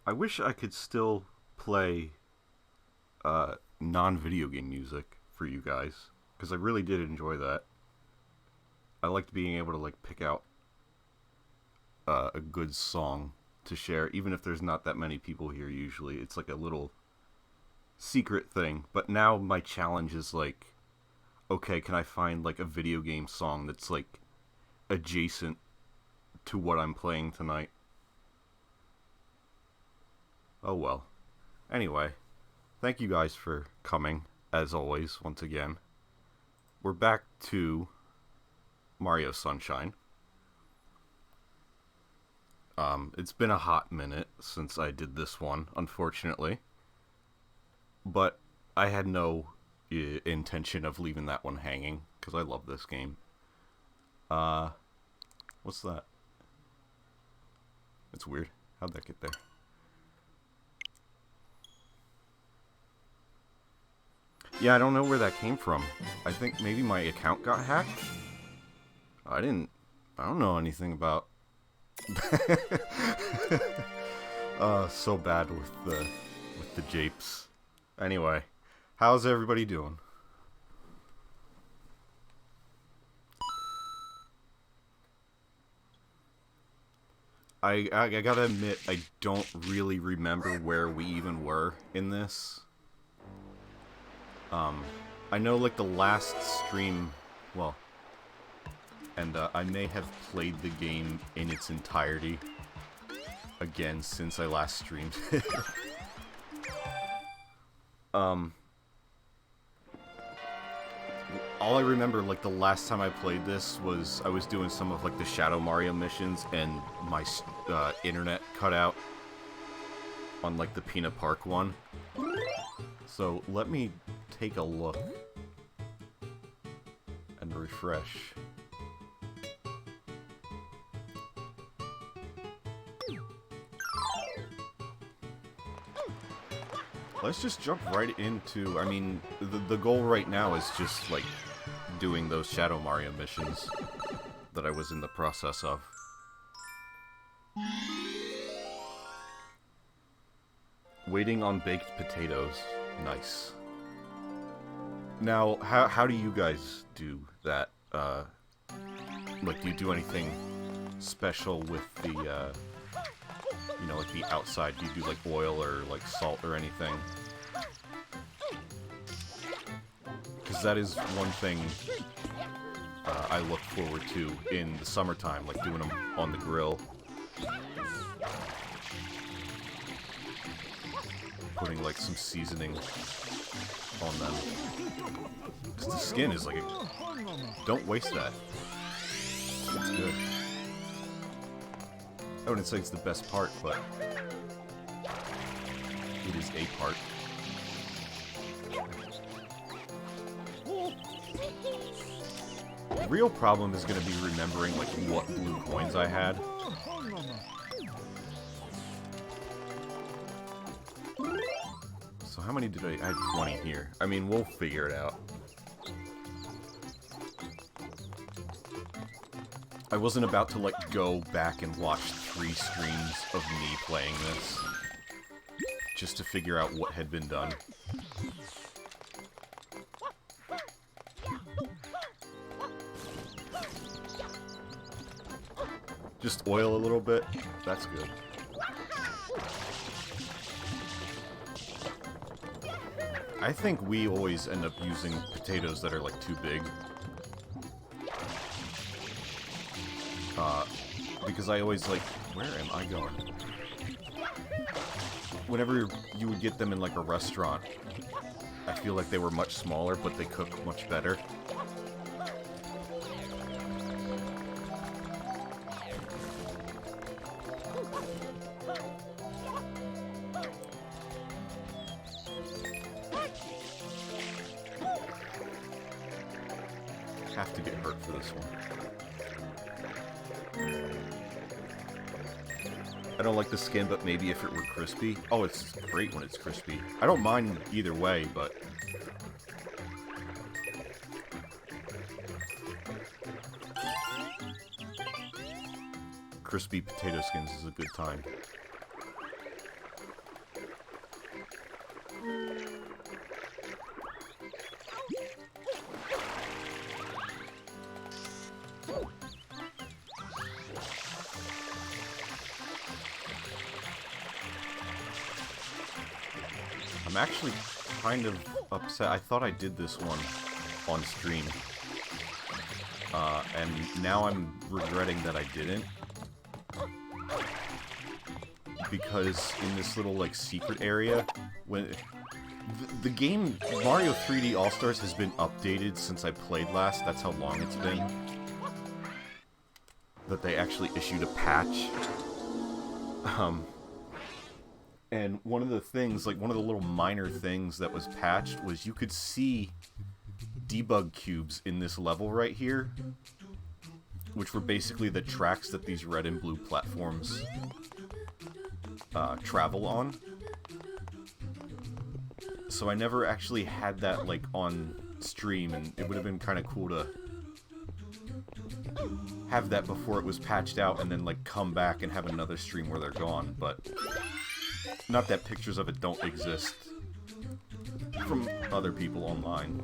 I wish I could still play non-video game music for you guys, because I really did enjoy that. I liked being able to like pick out a good song to share, even if there's not that many people here usually. It's like a little secret thing. But now my challenge is like, okay, can I find like a video game song that's like adjacent to what I'm playing tonight? Oh well. Anyway, thank you guys for coming, as always, once again. We're back to Mario Sunshine. It's been a hot minute since I did this one, unfortunately. But I had no intention of leaving that one hanging, because I love this game. What's that? It's weird. How'd that get there? Yeah, I don't know where that came from. I think maybe my account got hacked? I don't know anything about... so bad with the japes. Anyway, how's everybody doing? I gotta admit, I don't really remember where we even were in this. I know like the last stream, well, and I may have played the game in its entirety again since I last streamed. All I remember, like, the last time I played this was I was doing some of, like, the Shadow Mario missions, and my internet cut out on, like, the Peanut Park one. So, let me take a look and refresh. Let's just jump right into, I mean, the goal right now is just, like, doing those Shadow Mario missions that I was in the process of. Waiting on baked potatoes. Nice. Now, how do you guys do that? Like, do you do anything special with the, you know, like the outside? Do you do, like, oil or, like, salt or anything? Because that is one thing I look forward to in the summertime, like doing them on the grill. Putting, like, some seasoning on them. Because the skin is, like, don't waste that. It's good. I wouldn't say it's the best part, but it is a part. The real problem is going to be remembering, like, what blue coins I had. So how many did I had 20 here. I mean, we'll figure it out. I wasn't about to, like, go back and watch 3 streams of me playing this just to figure out what had been done. Just oil a little bit. That's good. I think we always end up using potatoes that are, like, too big. Because I always, like... Where am I going? Whenever you would get them in, like, a restaurant, I feel like they were much smaller, but they cook much better. Have to get hurt for this one. I don't like the skin, but maybe if it were crispy. Oh, it's great when it's crispy. I don't mind either way, but... crispy potato skins is a good time. I'm actually kind of upset. I thought I did this one on stream. And now I'm regretting that I didn't. Because in this little, like, secret area, when... The game, Mario 3D All-Stars, has been updated since I played last. That's how long it's been. That they actually issued a patch. And one of the things, like, one of the little minor things that was patched was you could see debug cubes in this level right here, which were basically the tracks that these red and blue platforms travel on. So I never actually had that, like, on stream, and it would have been kind of cool to have that before it was patched out and then, like, come back and have another stream where they're gone, but not that pictures of it don't exist from other people online.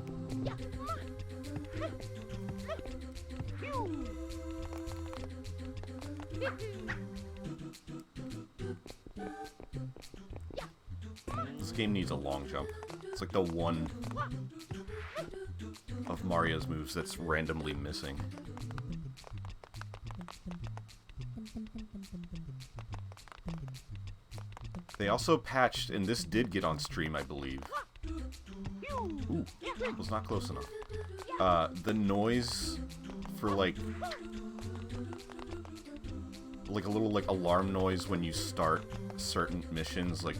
This game needs a long jump. It's like the one of Mario's moves that's randomly missing. They also patched, and this did get on stream, I believe. Ooh, was not close enough. The noise for, like a little, like, alarm noise when you start certain missions, like,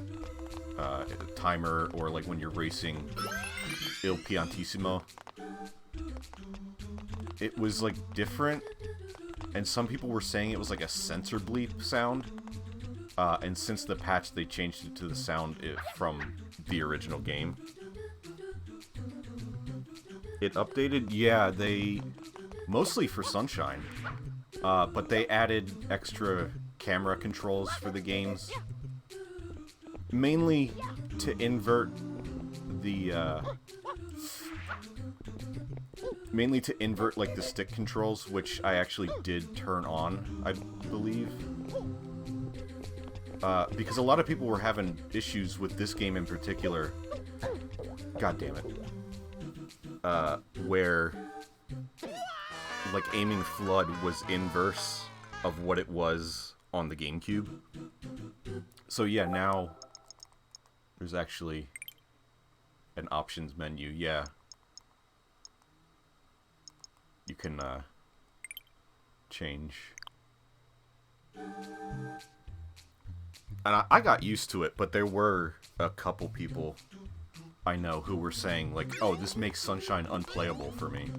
timer, or, like, when you're racing Il Piantissimo. It was, like, different, and some people were saying it was, like, a sensor bleep sound. And since the patch, they changed it to the sound from the original game. It updated? Yeah, they... mostly for Sunshine. But they added extra camera controls for the games. Mainly to invert the, mainly to invert, like, the stick controls, which I actually did turn on, I believe. Because a lot of people were having issues with this game in particular. God damn it. Where, like, aiming FLUDD was inverse of what it was on the GameCube. So yeah, now there's actually an options menu. Yeah. You can, change. And I got used to it, but there were a couple people I know who were saying, like, oh, this makes Sunshine unplayable for me.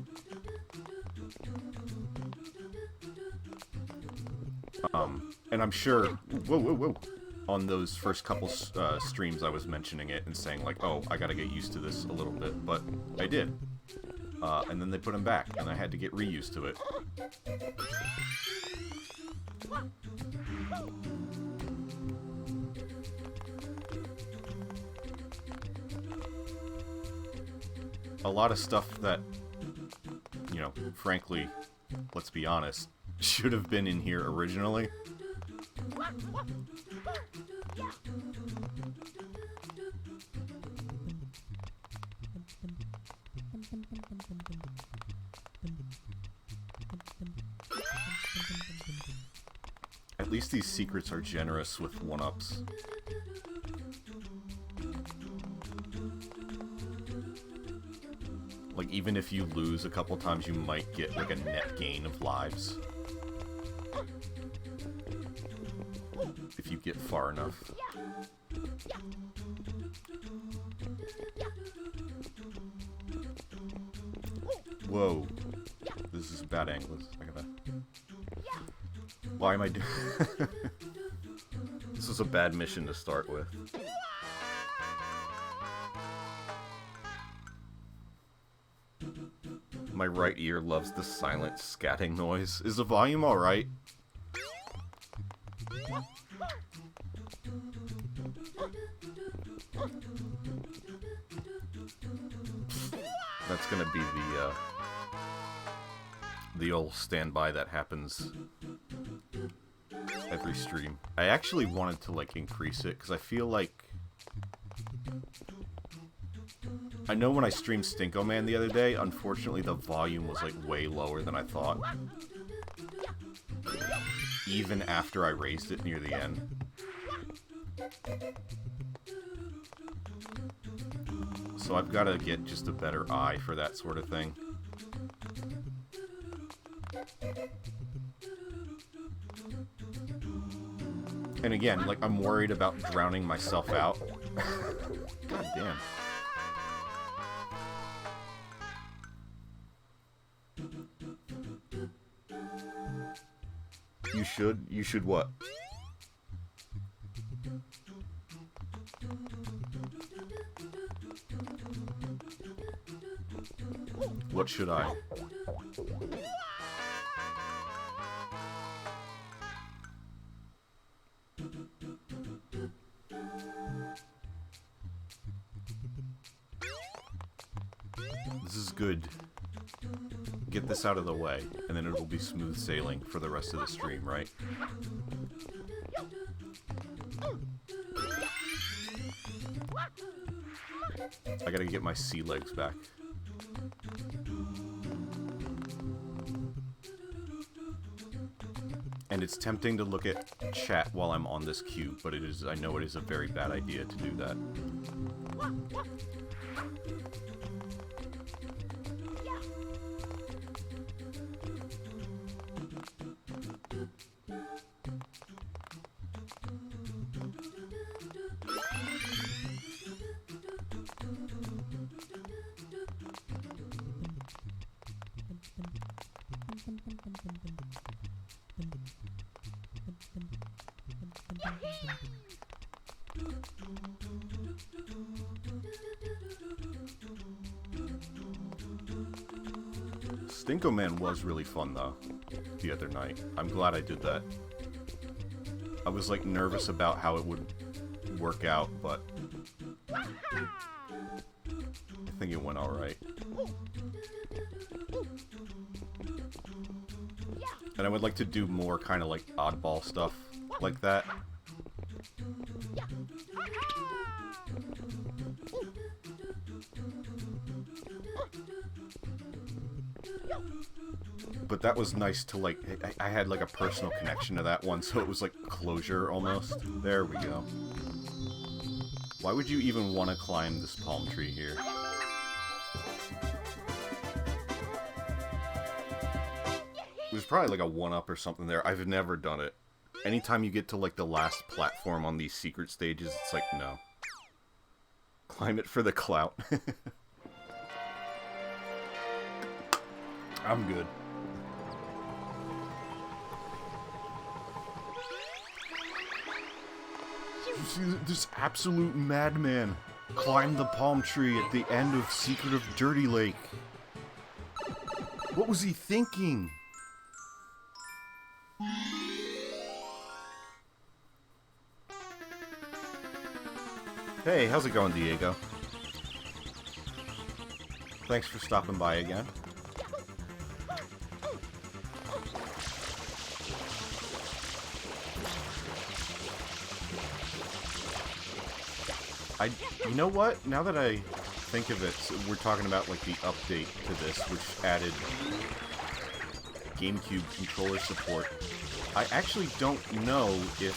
And I'm sure, whoa, on those first couple streams I was mentioning it and saying, like, oh, I gotta get used to this a little bit, but I did. And then they put them back, and I had to get reused to it. A lot of stuff that, you know, frankly, let's be honest, should have been in here originally. At least these secrets are generous with one-ups. Like, even if you lose a couple times, you might get, like, a net gain of lives. If you get far enough. Whoa. This is bad angles. I gotta... Why am I doing... This is a bad mission to start with. My right ear loves the silent scatting noise. Is the volume alright? That's gonna be the old standby that happens every stream. I actually wanted to, like, increase it, because I feel like I know when I streamed Stinko Man the other day, unfortunately the volume was like way lower than I thought. Even after I raised it near the end. So I've got to get just a better eye for that sort of thing. And again, like, I'm worried about drowning myself out. God damn. You should what? What should I? This is good. Get this out of the way, and then it'll be smooth sailing for the rest of the stream, right? I gotta get my sea legs back. And it's tempting to look at chat while I'm on this cube, but I know it is a very bad idea to do that. Stinko Man was really fun, though, the other night. I'm glad I did that. I was, like, nervous about how it would work out, but I think it went alright. And I would like to do more kind of, like, oddball stuff like that. But that was nice to, like, I had, like, a personal connection to that one, so it was, like, closure, almost. There we go. Why would you even want to climb this palm tree here? There's probably, like, a 1-up or something there. I've never done it. Anytime you get to, like, the last platform on these secret stages, it's like, no. Climb it for the clout. I'm good. You see this absolute madman climb the palm tree at the end of Secret of Dirty Lake. What was he thinking? Hey, how's it going, Diego? Thanks for stopping by again. You know what? Now that I think of it, so we're talking about like the update to this, which added GameCube controller support. I actually don't know if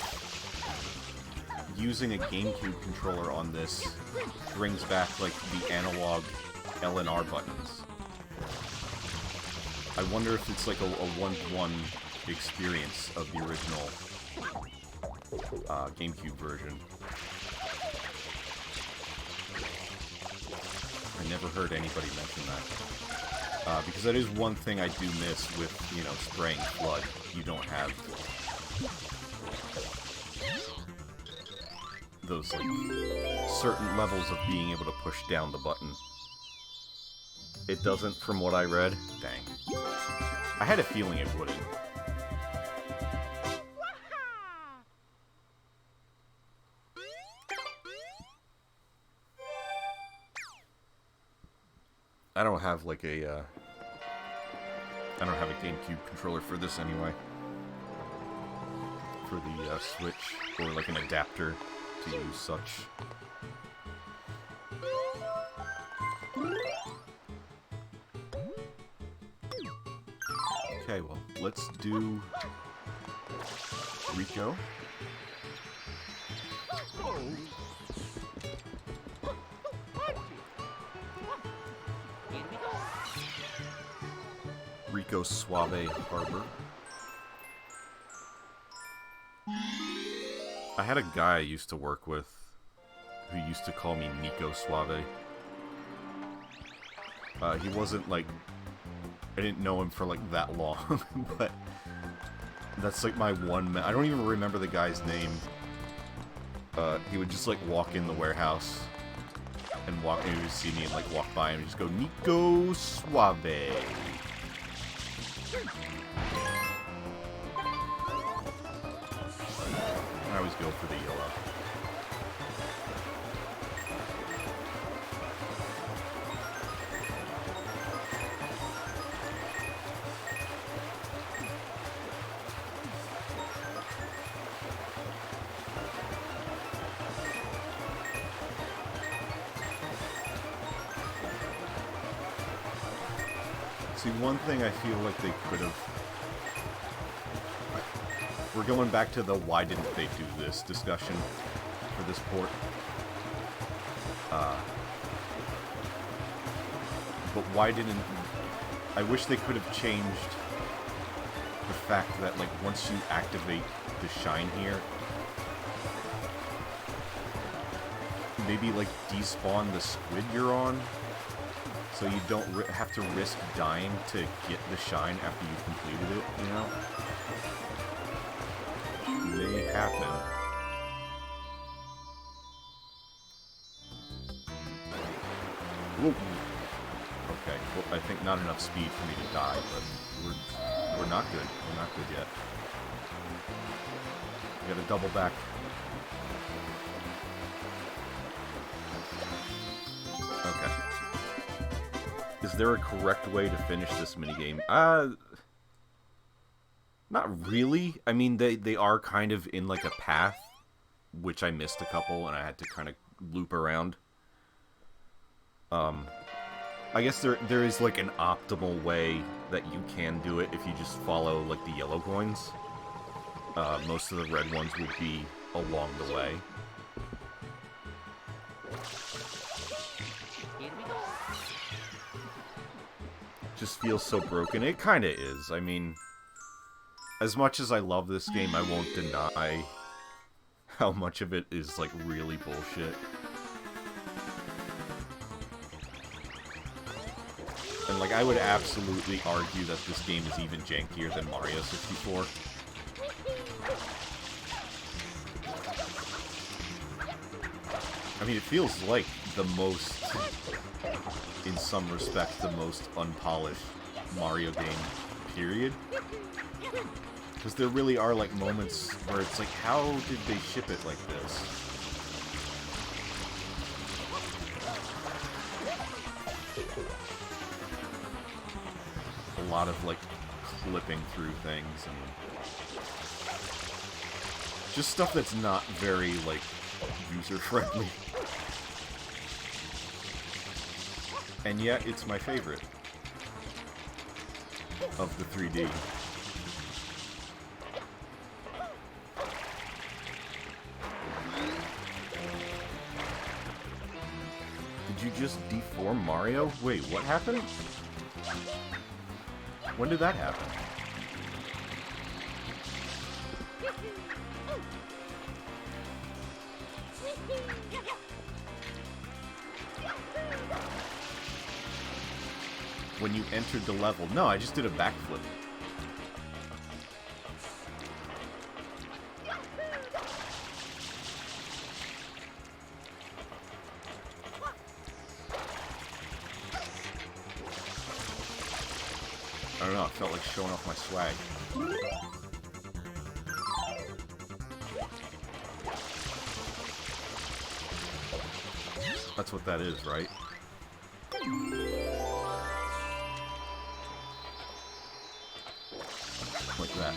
using a GameCube controller on this brings back like the analog L and R buttons. I wonder if it's like a one-to-one experience of the original GameCube version. I never heard anybody mention that. Because that is one thing I do miss with, you know, spraying flood. You don't have those, like, certain levels of being able to push down the button. It doesn't, from what I read. Dang. I had a feeling it wouldn't. I don't have like a, I don't have a GameCube controller for this anyway. For the Switch, or like an adapter to use such. Okay, well, let's do Rico. Rico Suave Harbor. I had a guy I used to work with who used to call me Nico Suave. He wasn't like... I didn't know him for like that long, but that's like my one... I don't even remember the guy's name. He would just like walk in the warehouse and he would see me and like walk by and just go, Nico Suave. I always go for the yellow. See, one thing I feel like they could have... We're going back to the why didn't they do this discussion for this port. But why didn't... I wish they could have changed the fact that, like, once you activate the shine here, maybe, like, despawn the squid you're on, so you don't have to risk dying to get the shine after you've completed it, you know? May happen. Whoa. Okay, well, I think not enough speed for me to die, but we're not good. We're not good yet. We gotta double back. Okay. Is there a correct way to finish this minigame? Not really. I mean, they are kind of in like a path, which I missed a couple, and I had to kind of loop around. I guess there is like an optimal way that you can do it if you just follow like the yellow coins. Most of the red ones would be along the way. Just feels so broken. It kind of is. I mean, as much as I love this game, I won't deny how much of it is like really bullshit. And like, I would absolutely argue that this game is even jankier than Mario 64. I mean, it feels like the most, in some respects, the most unpolished Mario game, period. Because there really are, like, moments where it's like, how did they ship it like this? A lot of, like, clipping through things and just stuff that's not very, like, user-friendly. And yet, it's my favorite of the 3D. Did you just deform Mario? Wait, what happened? When did that happen? When you entered the level. No, I just did a backflip. I don't know, it felt like showing off my swag. That's what that is, right? Like that.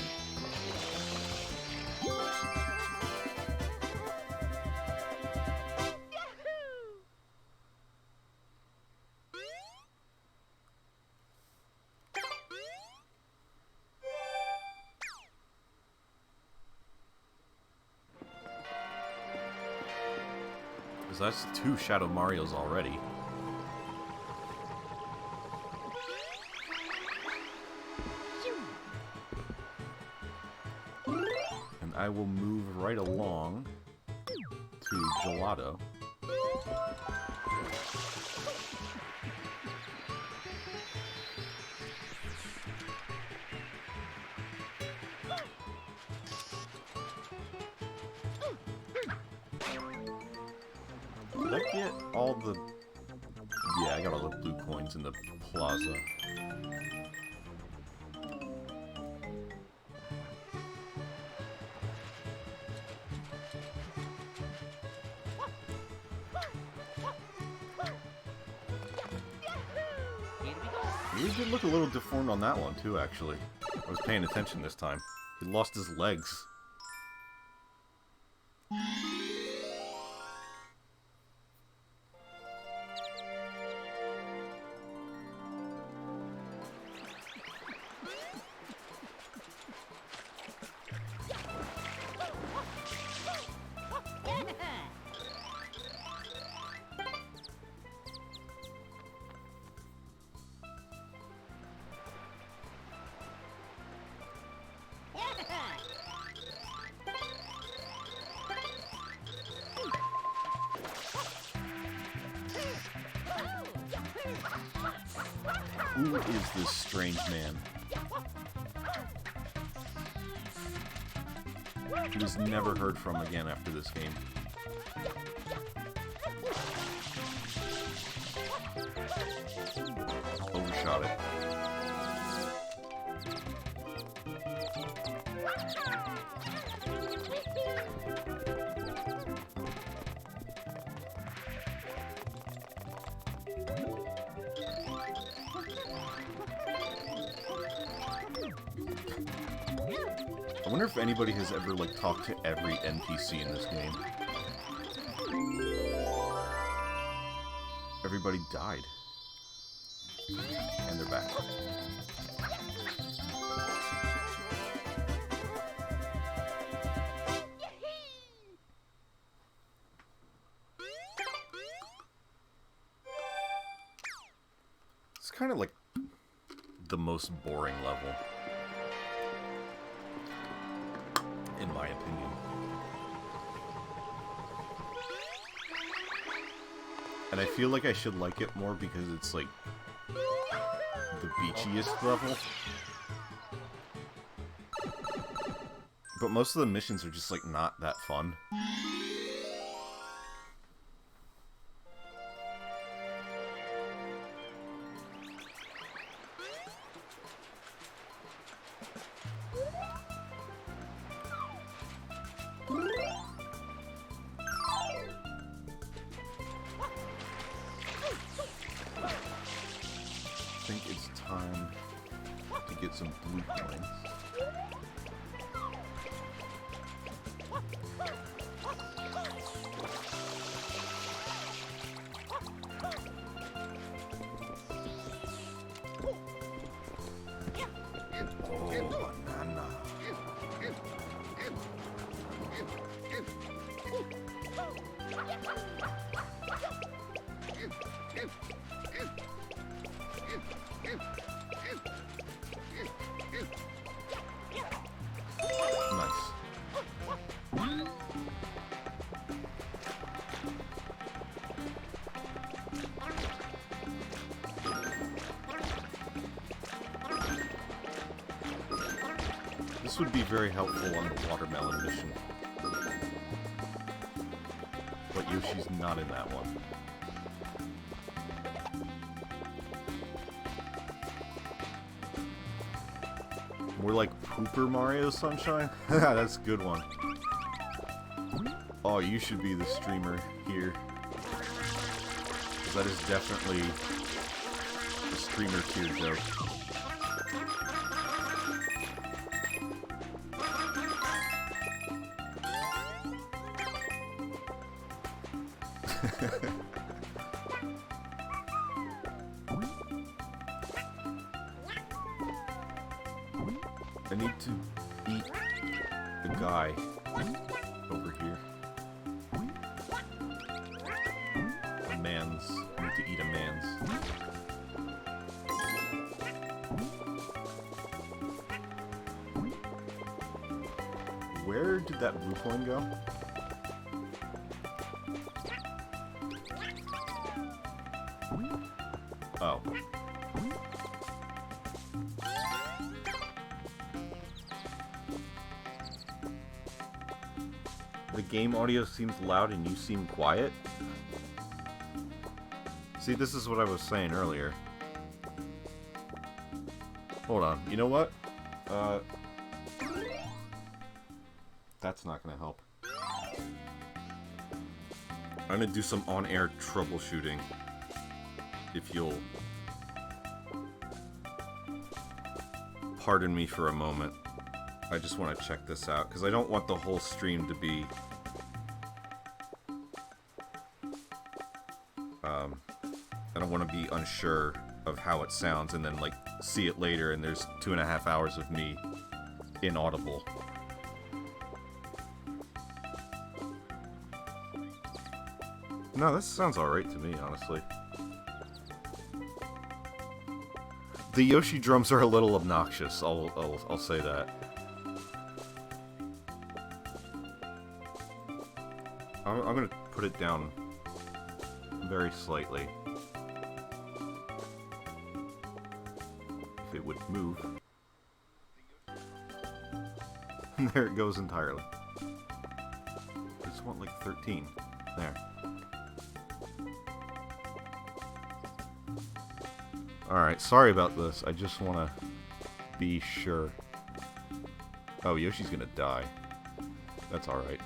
Because that's 2 Shadow Marios already. And I will move right along to Gelato. Did I get all the... Yeah, I got all the blue coins in the plaza. He did look a little deformed on that one, too, actually. I was paying attention this time. He lost his legs. Who is this strange man? He was never heard from again after this game. Overshot it. I wonder if anybody has ever, like, talked to every NPC in this game. Everybody died. And they're back. It's kind of like the most boring level, in my opinion. And I feel like I should like it more because it's like the beachiest level. But most of the missions are just like not that fun. I think it's time to get some blue coins. Oh, banana. Nice. This would be very helpful on the watermelon mission. But Yoshi's not in that one. More like Pooper Mario Sunshine? That's a good one. Oh, you should be the streamer here. 'Cause that is definitely a streamer tier joke. I need to eat the guy over here. mans. I need to eat a mans. Where did that blue coin go? Oh. The game audio seems loud and you seem quiet? See, this is what I was saying earlier. Hold on. You know what? That's not gonna help. I'm gonna do some on-air troubleshooting. If you'll pardon me for a moment. I just want to check this out, because I don't want the whole stream to be... I don't want to be unsure of how it sounds and then, like, see it later and there's 2.5 hours of me inaudible. No, this sounds alright to me, honestly. The Yoshi drums are a little obnoxious, I'll say that. I'm gonna put it down very slightly. If it would move. There it goes entirely. I just want like 13. There. Alright, sorry about this. I just want to be sure. Oh, Yoshi's gonna die. That's alright.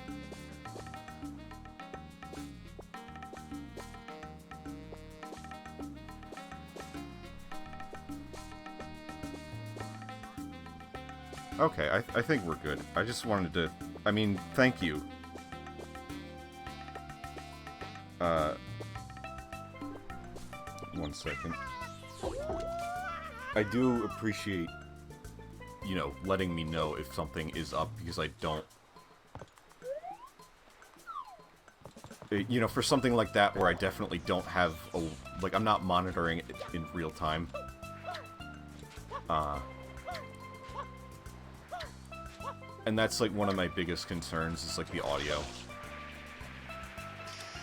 Okay, I think we're good. I just wanted to... I mean, thank you. One second. I do appreciate, you know, letting me know if something is up, because I don't... You know, for something like that where I definitely don't have a... Like, I'm not monitoring it in real time. And that's, like, one of my biggest concerns, is, like, the audio.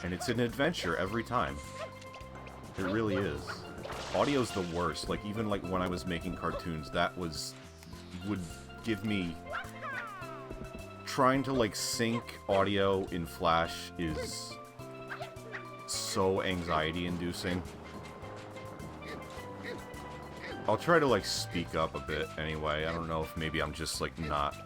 And it's an adventure every time. It really is. Audio's the worst. Like, even, like, when I was making cartoons, that would give me... Trying to, like, sync audio in Flash is so anxiety-inducing. I'll try to, like, speak up a bit anyway. I don't know if maybe I'm just, like, not...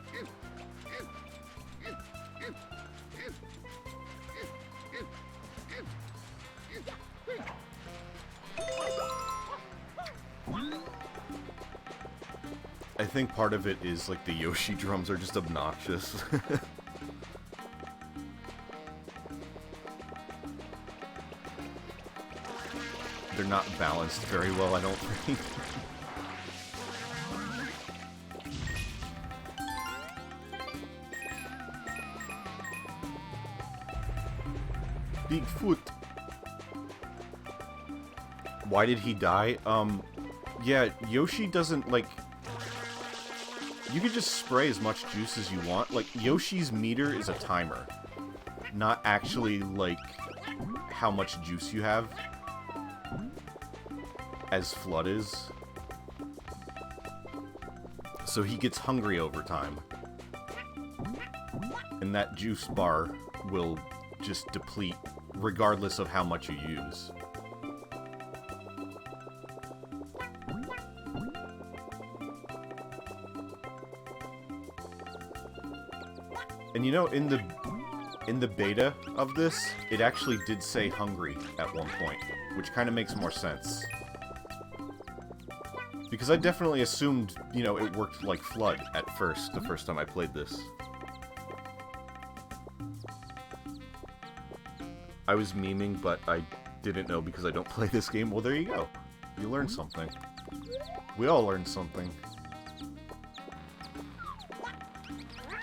I think part of it is, like, the Yoshi drums are just obnoxious. They're not balanced very well, I don't think. Bigfoot. Why did he die? Yeah, Yoshi doesn't, like... You can just spray as much juice as you want. Like, Yoshi's meter is a timer. Not actually, like, how much juice you have. As Flood is. So he gets hungry over time. And that juice bar will just deplete regardless of how much you use. And you know, in the beta of this, it actually did say hungry at one point, which kind of makes more sense. Because I definitely assumed, you know, it worked like Flood at first, the first time I played this. I was memeing, but I didn't know because I don't play this game. Well, there you go. You learned something. We all learned something.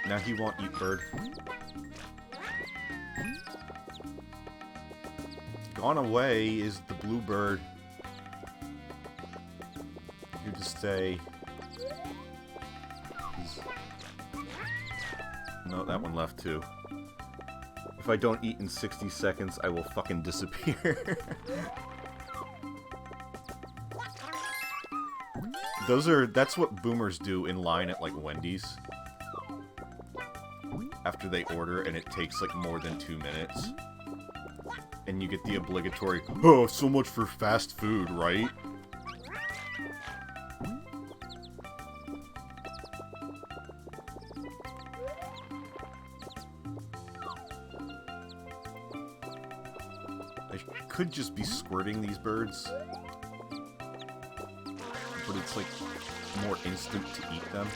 Now he won't eat bird. On a way is the bluebird. Here to stay. No, that one left too. If I don't eat in 60 seconds, I will fucking disappear. That's what boomers do in line at, like, Wendy's. After they order, and it takes, like, more than 2 minutes. And you get the obligatory, oh, so much for fast food, right? I could just be squirting these birds. But it's, like, more instant to eat them.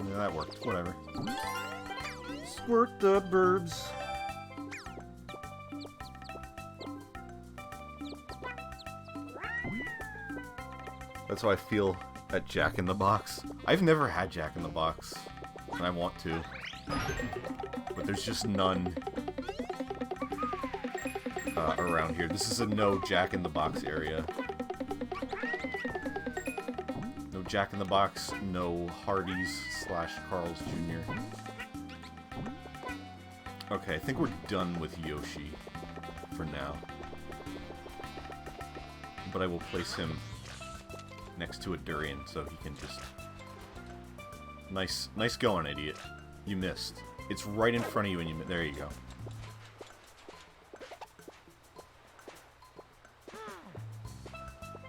Yeah, that worked. Whatever. Squirt the birds. That's how I feel at Jack in the Box. I've never had Jack in the Box, and I want to. But there's just none around here. This is a no Jack in the Box area. No Jack in the Box, no Hardee's / Carl's Jr. Okay, I think we're done with Yoshi for now. But I will place him next to a durian so he can just... Nice going, idiot. You missed. It's right in front of you and you... There you go.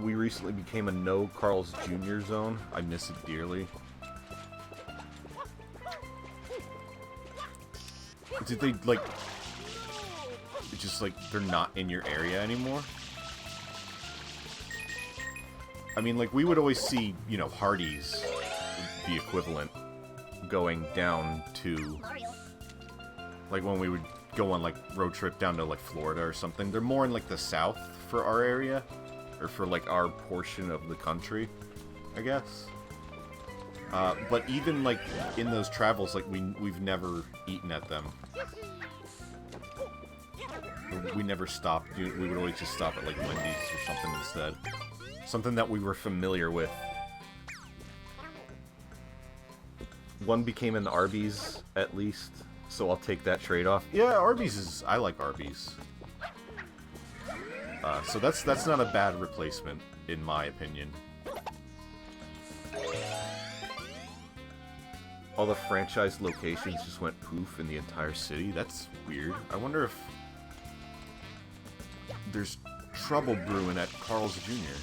We recently became a no Carl's Jr. zone. I miss it dearly. Did they, like... It's just, like, they're not in your area anymore? I mean, like, we would always see, you know, Hardee's, the equivalent, going down to... Like, when we would go on, like, road trip down to, like, Florida or something. They're more in, like, the south for our area. Or for, like, our portion of the country, I guess. But even, like, in those travels, like, we've never eaten at them. We never stopped. We would always just stop at, like, Wendy's or something instead. Something that we were familiar with. One became an Arby's, at least. So I'll take that trade-off. Yeah, Arby's is... I like Arby's. So that's not a bad replacement, in my opinion. All the franchise locations just went poof in the entire city? That's weird. I wonder if there's trouble brewing at Carl's Jr.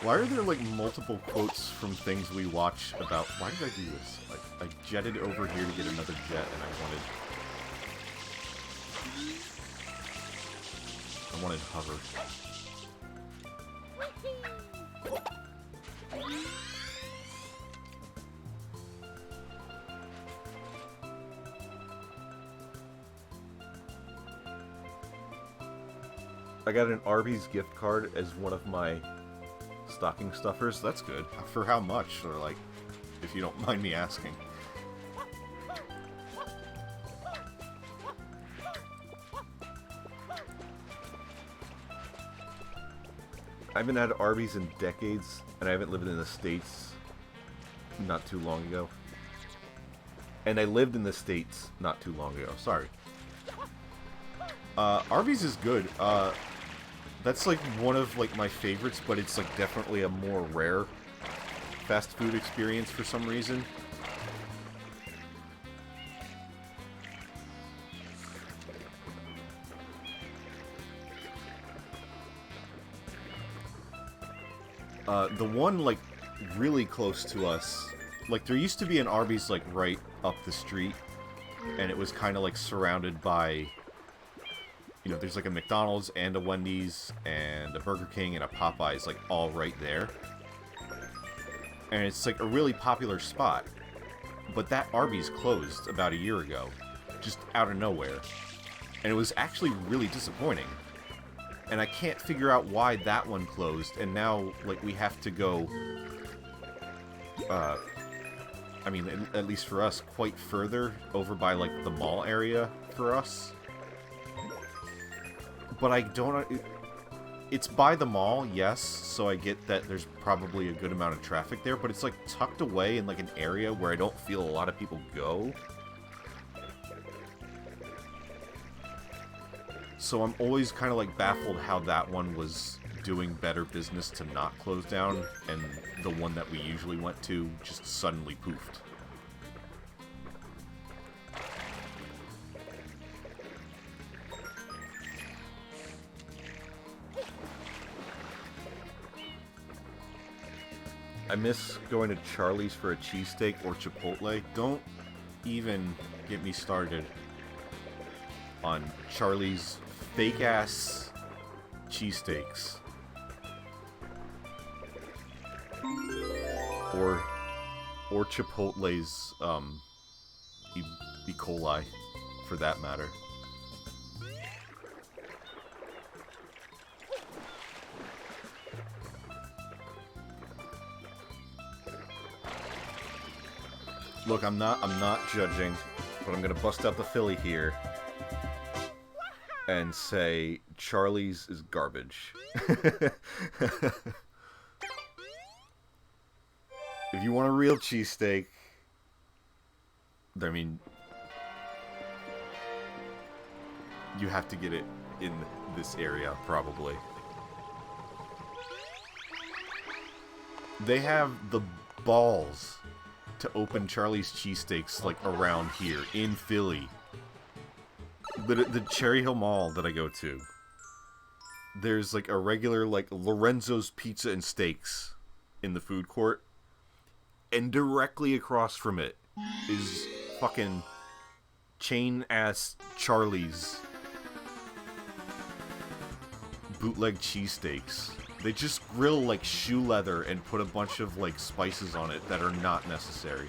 Why are there, like, multiple quotes from things we watch about... Why did I do this? I jetted over here to get another jet, and I wanted hover. I got an Arby's gift card as one of my stocking stuffers. That's good. For how much? Or, like, if you don't mind me asking. I haven't had Arby's in decades, and I haven't lived in the States not too long ago. And I lived in the States not too long ago. Sorry. Arby's is good. That's, like, one of, like, my favorites, but it's, like, definitely a more rare fast food experience for some reason. The one, like, really close to us, like, there used to be an Arby's, like, right up the street, and it was kind of, like, surrounded by, you know, there's, like, a McDonald's and a Wendy's and a Burger King and a Popeyes, like, all right there. And it's, like, a really popular spot. But that Arby's closed about a year ago, just out of nowhere. And it was actually really disappointing. And I can't figure out why that one closed, and now, like, we have to go, I mean, at least for us, quite further over by, like, the mall area for us. But I don't... It's by the mall, yes, so I get that there's probably a good amount of traffic there, but it's, like, tucked away in, like, an area where I don't feel a lot of people go. So I'm always kind of, like, baffled how that one was doing better business to not close down, and the one that we usually went to just suddenly poofed. I miss going to Charlie's for a cheesesteak or Chipotle. Don't even get me started on Charlie's fake-ass cheesesteaks. Or Chipotle's, E. coli, for that matter. Look, I'm not judging, but I'm gonna bust out the Philly here and say Charlie's is garbage. If you want a real cheesesteak, I mean, you have to get it in this area, probably. They have the balls to open Charlie's cheesesteaks, like, around here, in Philly. The Cherry Hill Mall that I go to, there's, like, a regular, like, Lorenzo's Pizza and Steaks in the food court. And directly across from it is fucking chain-ass Charlie's bootleg cheesesteaks. They just grill, like, shoe leather and put a bunch of, like, spices on it that are not necessary.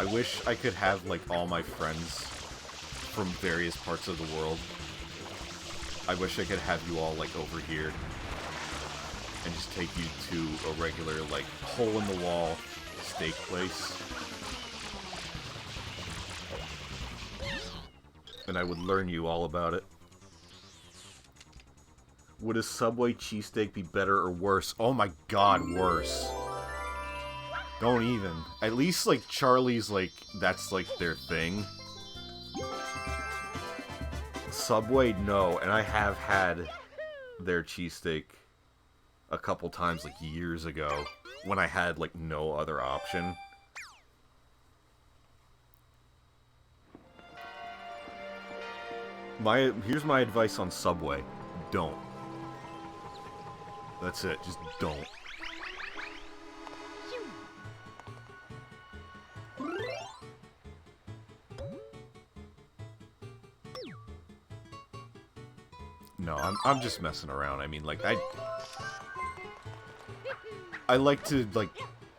I wish I could have, like, all my friends from various parts of the world. I wish I could have you all, like, over here and just take you to a regular, like, hole-in-the-wall steak place. And I would learn you all about it. Would a Subway cheesesteak be better or worse? Oh my god, worse. Don't even. At least, like, Charlie's, like, that's, like, their thing. Subway, no. And I have had their cheesesteak a couple times, like, years ago, when I had, like, no other option. Here's my advice on Subway. Don't. That's it. Just don't. No, I'm just messing around. I mean, like, I like to, like,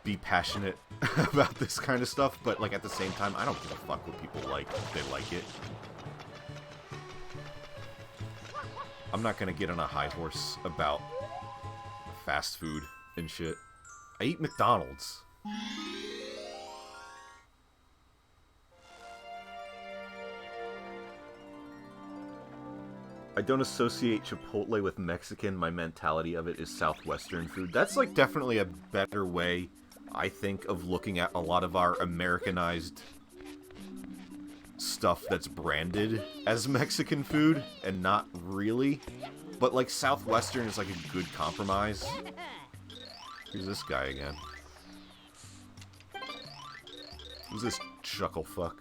be passionate about this kind of stuff, but, like, at the same time, I don't give a fuck what people like if they like it. I'm not gonna get on a high horse about fast food and shit. I eat McDonald's. I don't associate Chipotle with Mexican. My mentality of it is Southwestern food. That's, like, definitely a better way, I think, of looking at a lot of our Americanized stuff that's branded as Mexican food, and not really. But, like, Southwestern is, like, a good compromise. Who's this guy again? Who's this chuckle fuck?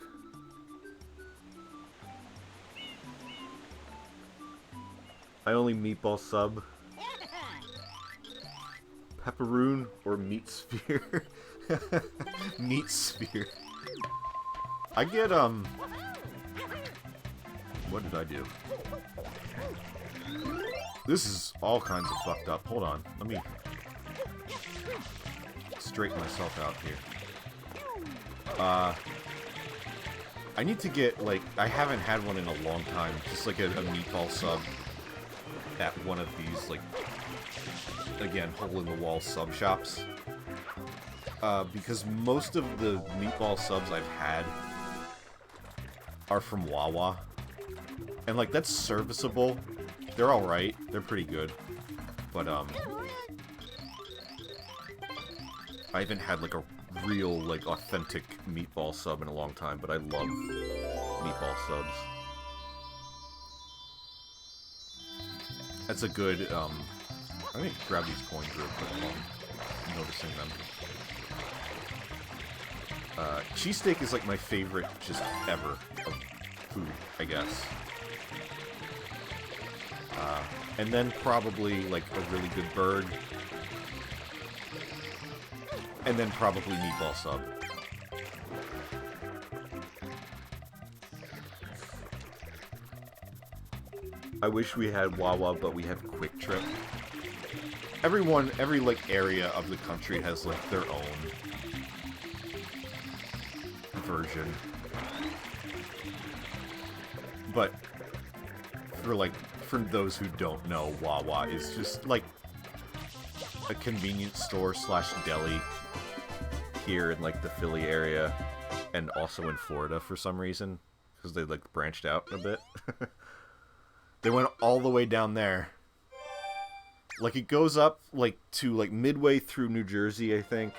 I only meatball sub. Pepperoon or meat sphere? Meat sphere. I get, what did I do? This is all kinds of fucked up. Hold on. Let's straighten myself out here. I need to get, like, I haven't had one in a long time. Just like a meatball sub at one of these, like, again, hole-in-the-wall sub shops. Because most of the meatball subs I've had are from Wawa. And, like, that's serviceable. They're alright. They're pretty good. But, I haven't had, like, a real, like, authentic meatball sub in a long time, but I love meatball subs. That's a good, I'm gonna grab these coins real quick while I'm noticing them. Cheesesteak is, like, my favorite just ever of food, I guess. And then probably, like, a really good bird. And then probably meatball sub. I wish we had Wawa, but we have Quick Trip. Every, like, area of the country has, like, their own version. But, for those who don't know, Wawa is just, like, a convenience store slash deli here in, like, the Philly area, and also in Florida for some reason, because they, like, branched out a bit. They went all the way down there. Like, it goes up, like, to, like, midway through New Jersey, I think,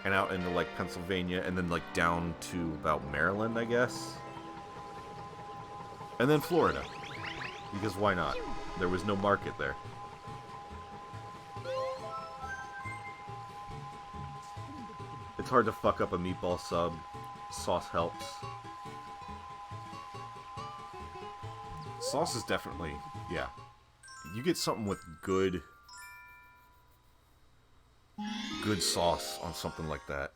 and out into, like, Pennsylvania, and then, like, down to about Maryland, I guess. And then Florida. Because why not? There was no market there. It's hard to fuck up a meatball sub. Sauce helps. Sauce is definitely, yeah. You get something with good sauce on something like that.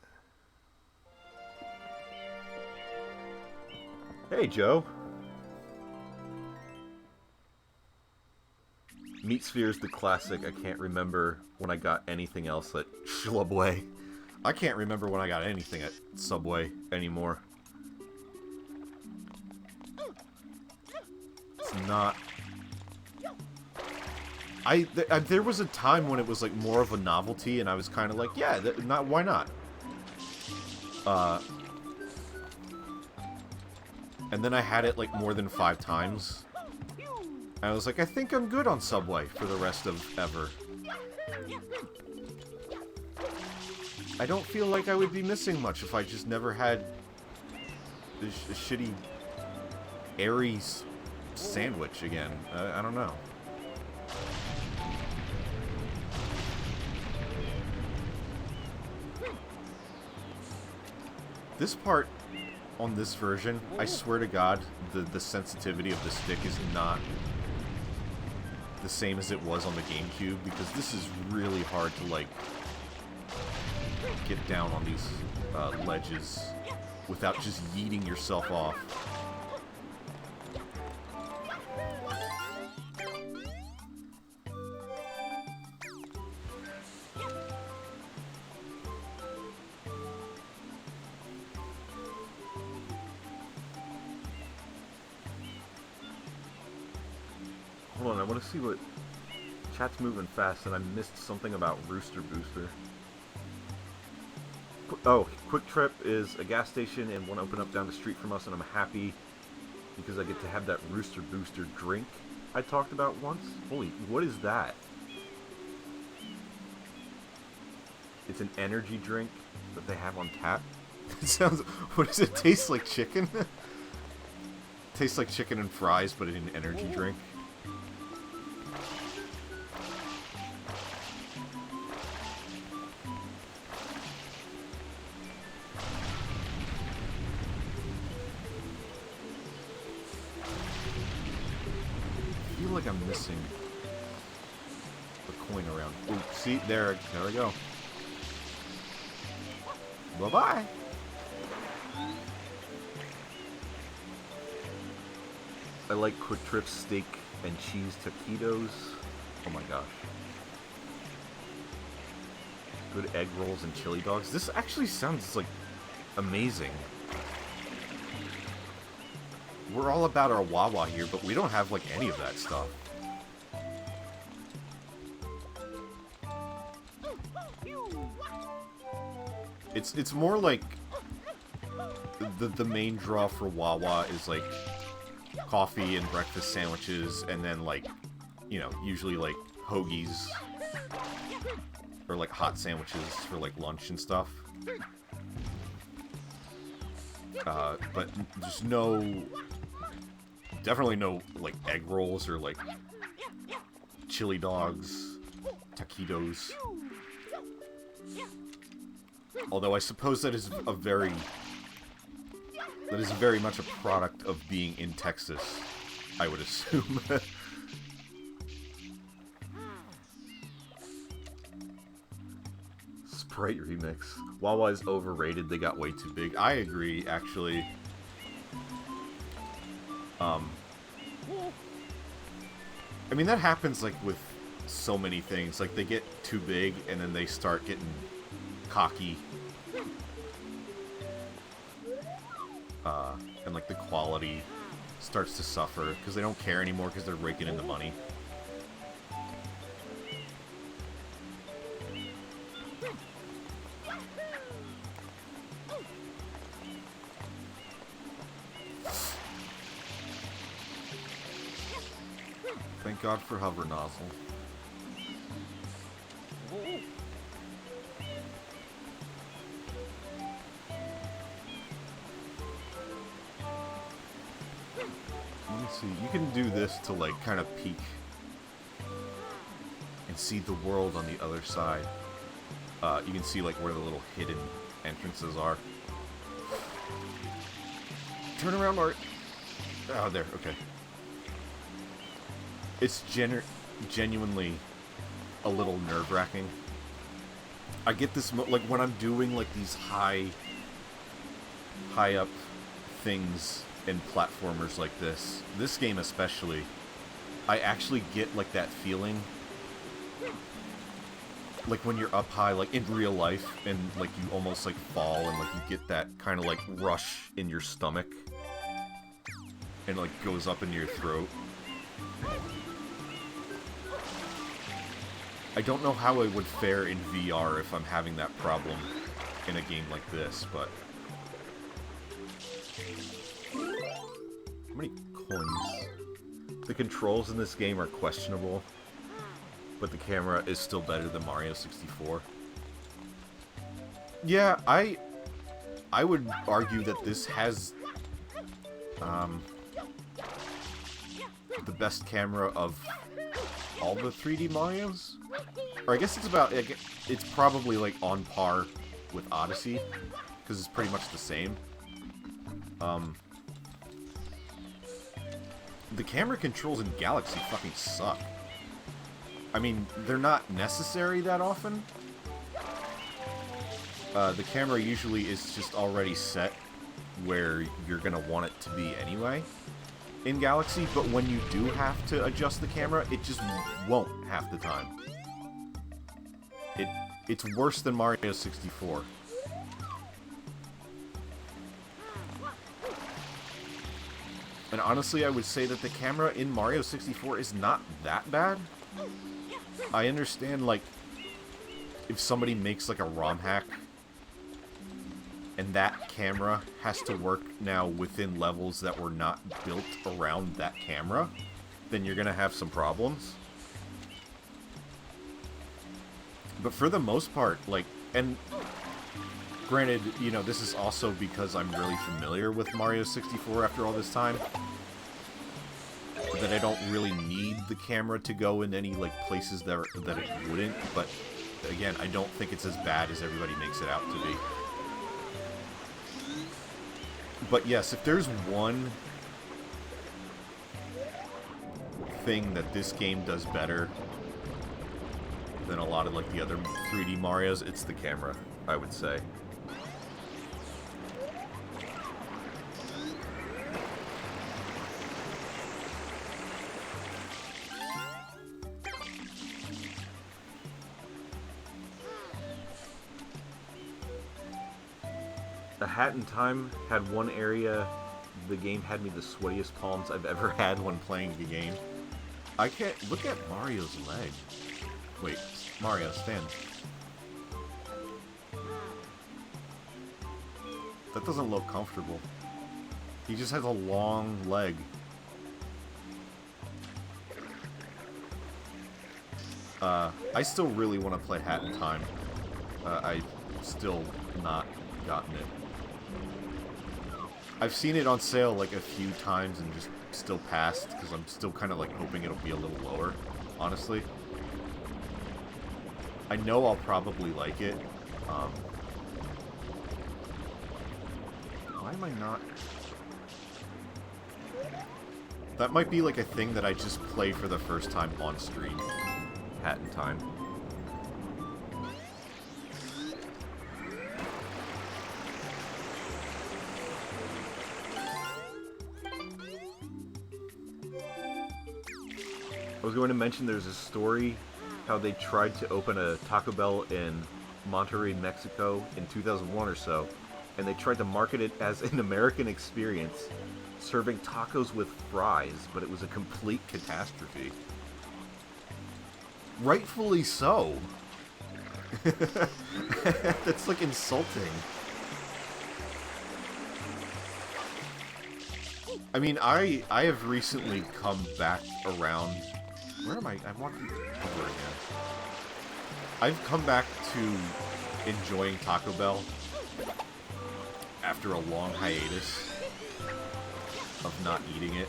Hey, Joe. Meat Sphere is the classic. I can't remember when I got anything else at Subway. I can't remember when I got anything at Subway anymore. It's not... there was a time when it was, like, more of a novelty, and I was kind of like, yeah, why not? And then I had it, like, more than 5 times. And I was like, I think I'm good on Subway for the rest of ever. I don't feel like I would be missing much if I just never had this shitty Aries sandwich again. I don't know. This part on this version, I swear to God, the sensitivity of the stick is not the same as it was on the GameCube, because this is really hard to, like, get down on these ledges without just yeeting yourself off. Hold on, I want to see what... Chat's moving fast, and I missed something about Rooster Booster. Oh, Quick Trip is a gas station and one open up down the street from us, and I'm happy because I get to have that Rooster Booster drink I talked about once. Holy, what is that? It's an energy drink that they have on tap. It sounds... What does it taste like? Chicken? Tastes like chicken and fries, but in an energy drink. I feel like I'm missing a coin around. Ooh, see, there we go. Bye-bye. I like Quick Trip steak and cheese taquitos. Oh my gosh. Good egg rolls and chili dogs. This actually sounds like amazing. We're all about our Wawa here, but we don't have like any of that stuff. It's more like the main draw for Wawa is like coffee and breakfast sandwiches, and then like, you know, usually like hoagies or like hot sandwiches for like lunch and stuff. But just definitely no like egg rolls or like chili dogs, taquitos. Although I suppose that is very much a product of being in Texas, I would assume. Sprite remix. Wawa is overrated, they got way too big. I agree, actually. I mean, that happens, like, with so many things. Like, they get too big, and then they start getting cocky. And, like, the quality starts to suffer, because they don't care anymore, because they're raking in the money. Thank God for hover nozzle. Let's see, you can do this to like kind of peek and see the world on the other side. You can see like where the little hidden entrances are. Turn around, Art. Oh, there, okay. It's genuinely a little nerve-wracking. I get this, like, when I'm doing, like, these high-up things in platformers like this game especially, I actually get, like, that feeling, like, when you're up high, like, in real life, and, like, you almost, like, fall, and, like, you get that kind of, like, rush in your stomach, and, like, goes up into your throat. I don't know how I would fare in VR if I'm having that problem in a game like this, but... How many coins? The controls in this game are questionable, but the camera is still better than Mario 64. Yeah, I would argue that this has the best camera of all the 3D Marios? Or I guess it's probably like on par with Odyssey, because it's pretty much the same. The camera controls in Galaxy fucking suck. I mean, they're not necessary that often. The camera usually is just already set where you're gonna want it to be anyway in Galaxy, but when you do have to adjust the camera, it just won't half the time. It's worse than Mario 64. And honestly, I would say that the camera in Mario 64 is not that bad. I understand, like, if somebody makes, like, a ROM hack, and that camera has to work now within levels that were not built around that camera, then you're gonna have some problems. But for the most part, like, and granted, you know, this is also because I'm really familiar with Mario 64 after all this time, that I don't really need the camera to go in any, like, places that it wouldn't, but again, I don't think it's as bad as everybody makes it out to be. But yes, if there's one thing that this game does better than a lot of, like, the other 3D Marios, it's the camera, I would say. A Hat in Time had one area. The game had me the sweatiest palms I've ever had when playing the game. I can't look at Mario's leg. Wait, Mario, stand. That doesn't look comfortable. He just has a long leg. I still really want to play Hat in Time. I've still not gotten it. I've seen it on sale like a few times and just still passed because I'm still kind of like hoping it'll be a little lower, honestly. I know I'll probably like it. Why am I not... That might be like a thing that I just play for the first time on stream. Hat in Time. I was going to mention there's a story how they tried to open a Taco Bell in Monterrey, Mexico in 2001 or so, and they tried to market it as an American experience, serving tacos with fries, but it was a complete catastrophe. Rightfully so. That's like insulting. I mean, I have recently come back around. Where am I? I'm walking over again. I've come back to enjoying Taco Bell after a long hiatus of not eating it.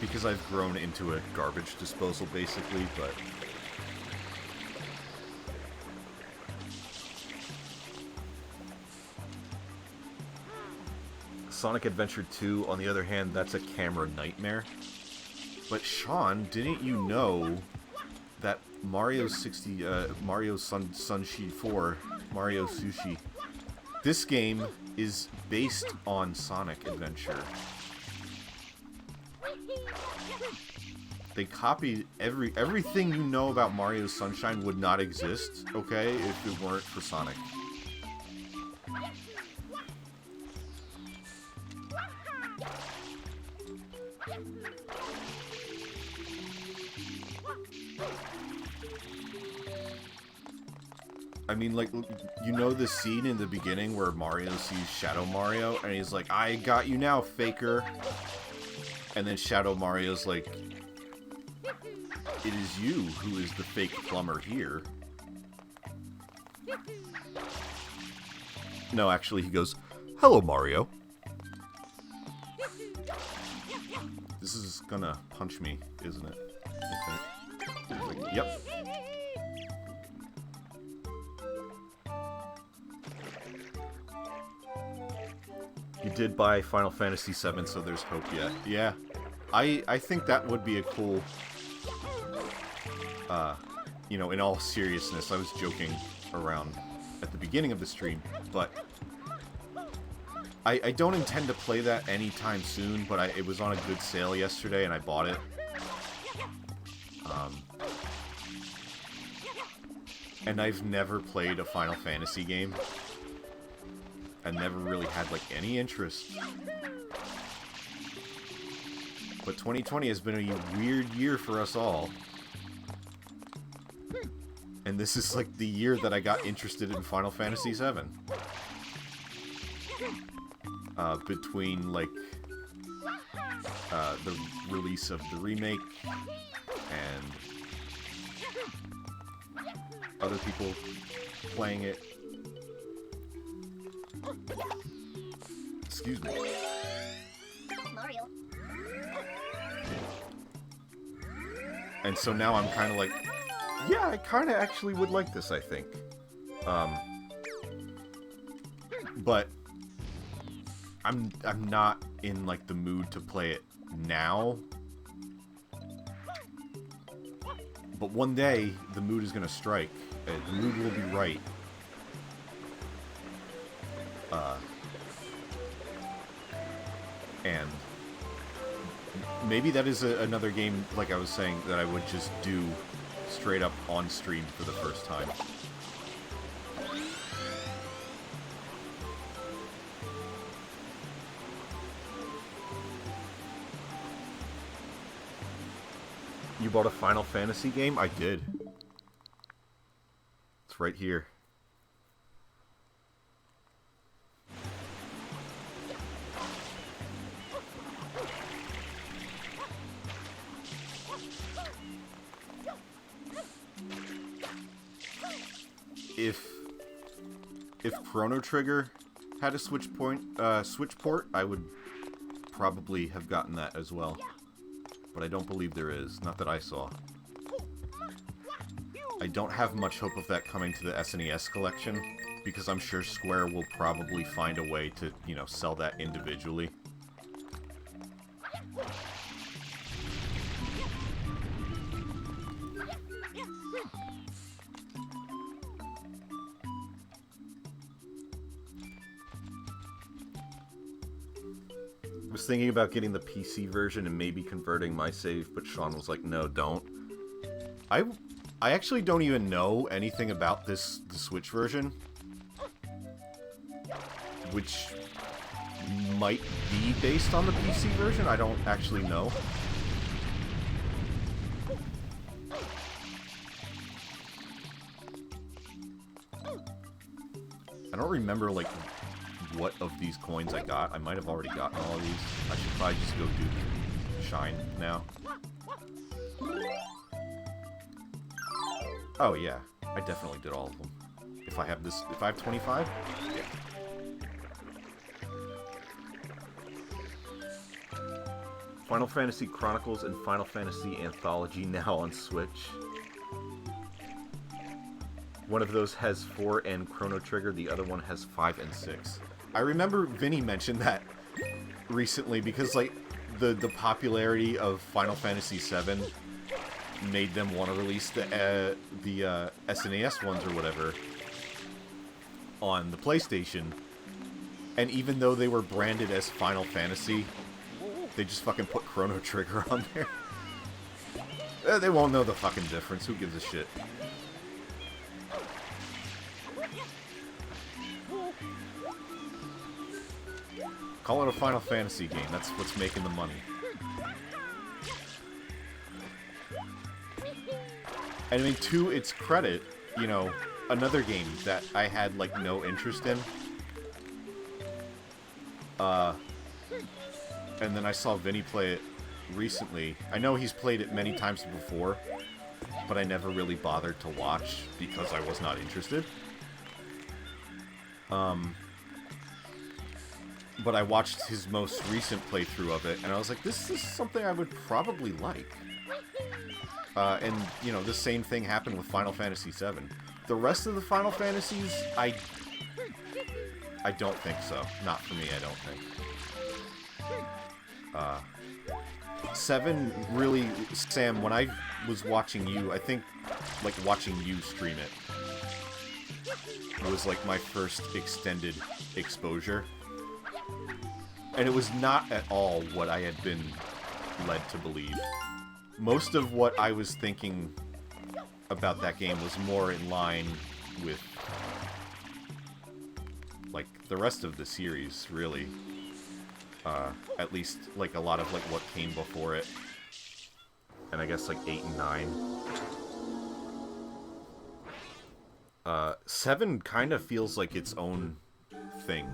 Because I've grown into a garbage disposal, basically, but... Sonic Adventure 2, on the other hand, that's a camera nightmare. But Sean, didn't you know that Mario Sunshine 4, Mario Sushi, this game is based on Sonic Adventure. They copied everything you know about Mario Sunshine would not exist, okay, if it weren't for Sonic. I mean, like, you know the scene in the beginning where Mario sees Shadow Mario, and he's like, I got you now, faker. And then Shadow Mario's like, it is you who is the fake plumber here. No, actually, he goes, hello, Mario. This is gonna punch me, isn't it? I think. Like, yep. You did buy Final Fantasy VII, so there's hope yet. Yeah. I think that would be a cool... you know, in all seriousness, I was joking around at the beginning of the stream, but... I don't intend to play that anytime soon, but it was on a good sale yesterday, and I bought it. And I've never played a Final Fantasy game. I never really had, like, any interest. But 2020 has been a weird year for us all. And this is, like, the year that I got interested in Final Fantasy VII. Between, like, the release of the remake and other people playing it. Excuse me. Mario. And so now I'm kind of like, yeah, I kind of actually would like this, I think. But I'm not in, like, the mood to play it now. But one day, the mood is going to strike. The mood will be right. And maybe that is another game, like I was saying, that I would just do straight up on stream for the first time. You bought a Final Fantasy game? I did. It's right here. If Chrono Trigger had a switch port, I would probably have gotten that as well. But I don't believe there is. Not that I saw. I don't have much hope of that coming to the SNES collection, because I'm sure Square will probably find a way to, you know, sell that individually. I was thinking about getting the PC version and maybe converting my save, but Sean was like, no, don't. I actually don't even know anything about the Switch version, which might be based on the PC version. I don't actually know. I don't remember, like, what of these coins I got. I might have already gotten all of these. I should probably just go do Shine now. Oh yeah, I definitely did all of them. If I have this, if I have 25? Yeah. Final Fantasy Chronicles and Final Fantasy Anthology now on Switch. One of those has 4 and Chrono Trigger, the other one has 5 and 6. I remember Vinny mentioned that recently because, like, the popularity of Final Fantasy VII made them want to release the SNES ones or whatever on the PlayStation. And even though they were branded as Final Fantasy, they just fucking put Chrono Trigger on there. They won't know the fucking difference. Who gives a shit? Call it a Final Fantasy game. That's what's making the money. And I mean, to its credit, you know, another game that I had, like, no interest in. And then I saw Vinny play it recently. I know he's played it many times before, but I never really bothered to watch because I was not interested. But I watched his most recent playthrough of it, and I was like, this is something I would probably like. And, you know, the same thing happened with Final Fantasy VII. The rest of the Final Fantasies, I don't think so. Not for me, I don't think. 7 really... Sam, when I was watching you, I think, like, watching you stream it was, like, my first extended exposure. And it was not at all what I had been led to believe. Most of what I was thinking about that game was more in line with, like, the rest of the series, really. At least, like, a lot of, like, what came before it. And I guess, like, 8 and 9. 7 kind of feels like its own thing.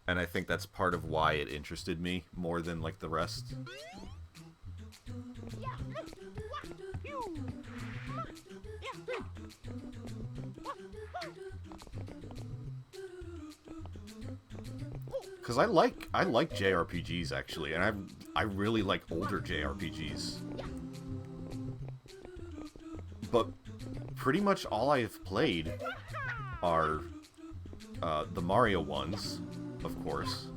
And I think that's part of why it interested me more than, like, the rest. Because I like JRPGs, actually, and I really like older JRPGs. But pretty much all I have played are the Mario ones, of course.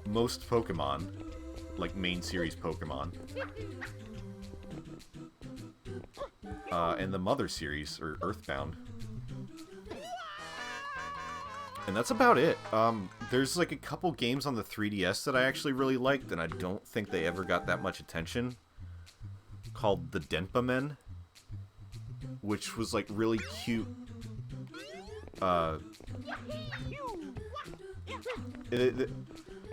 Most Pokemon, like main series Pokemon. And the Mother series, or Earthbound. And that's about it. There's like a couple games on the 3DS that I actually really liked, and I don't think they ever got that much attention. called the Denpa Men, which was like really cute.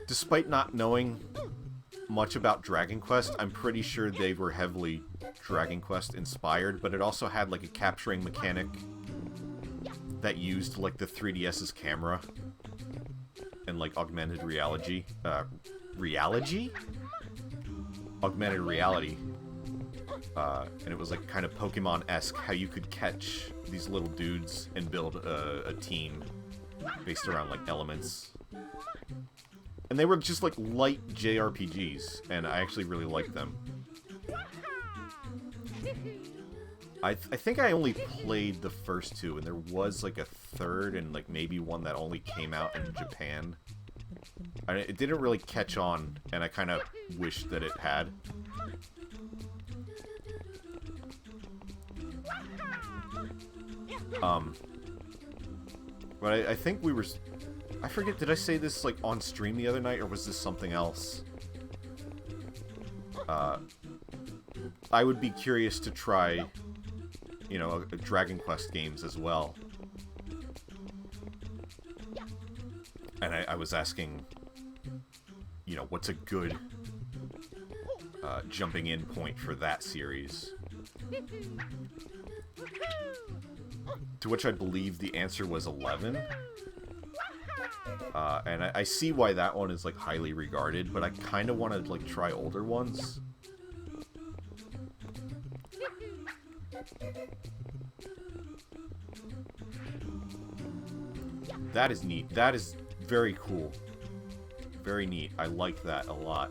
Despite not knowing much about Dragon Quest, I'm pretty sure they were heavily Dragon Quest inspired, but it also had like a capturing mechanic that used like the 3DS's camera and like augmented reality. Augmented reality. And it was like kind of Pokemon-esque, how you could catch these little dudes and build a team based around like elements. And they were just like light JRPGs, and I actually really liked them. I think I only played the first two, and there was like a third and like maybe one that only came out in Japan. It didn't really catch on, and I kind of wish that it had. But I think we were... I forget, did I say this like on stream the other night, or was this something else? I would be curious to try, you know, Dragon Quest games as well. And I was asking, you know, what's a good jumping in point for that series? To which I believe the answer was 11. And I see why that one is like highly regarded, but I kind of want to like try older ones. That is neat. That is very cool. Very neat. I like that a lot.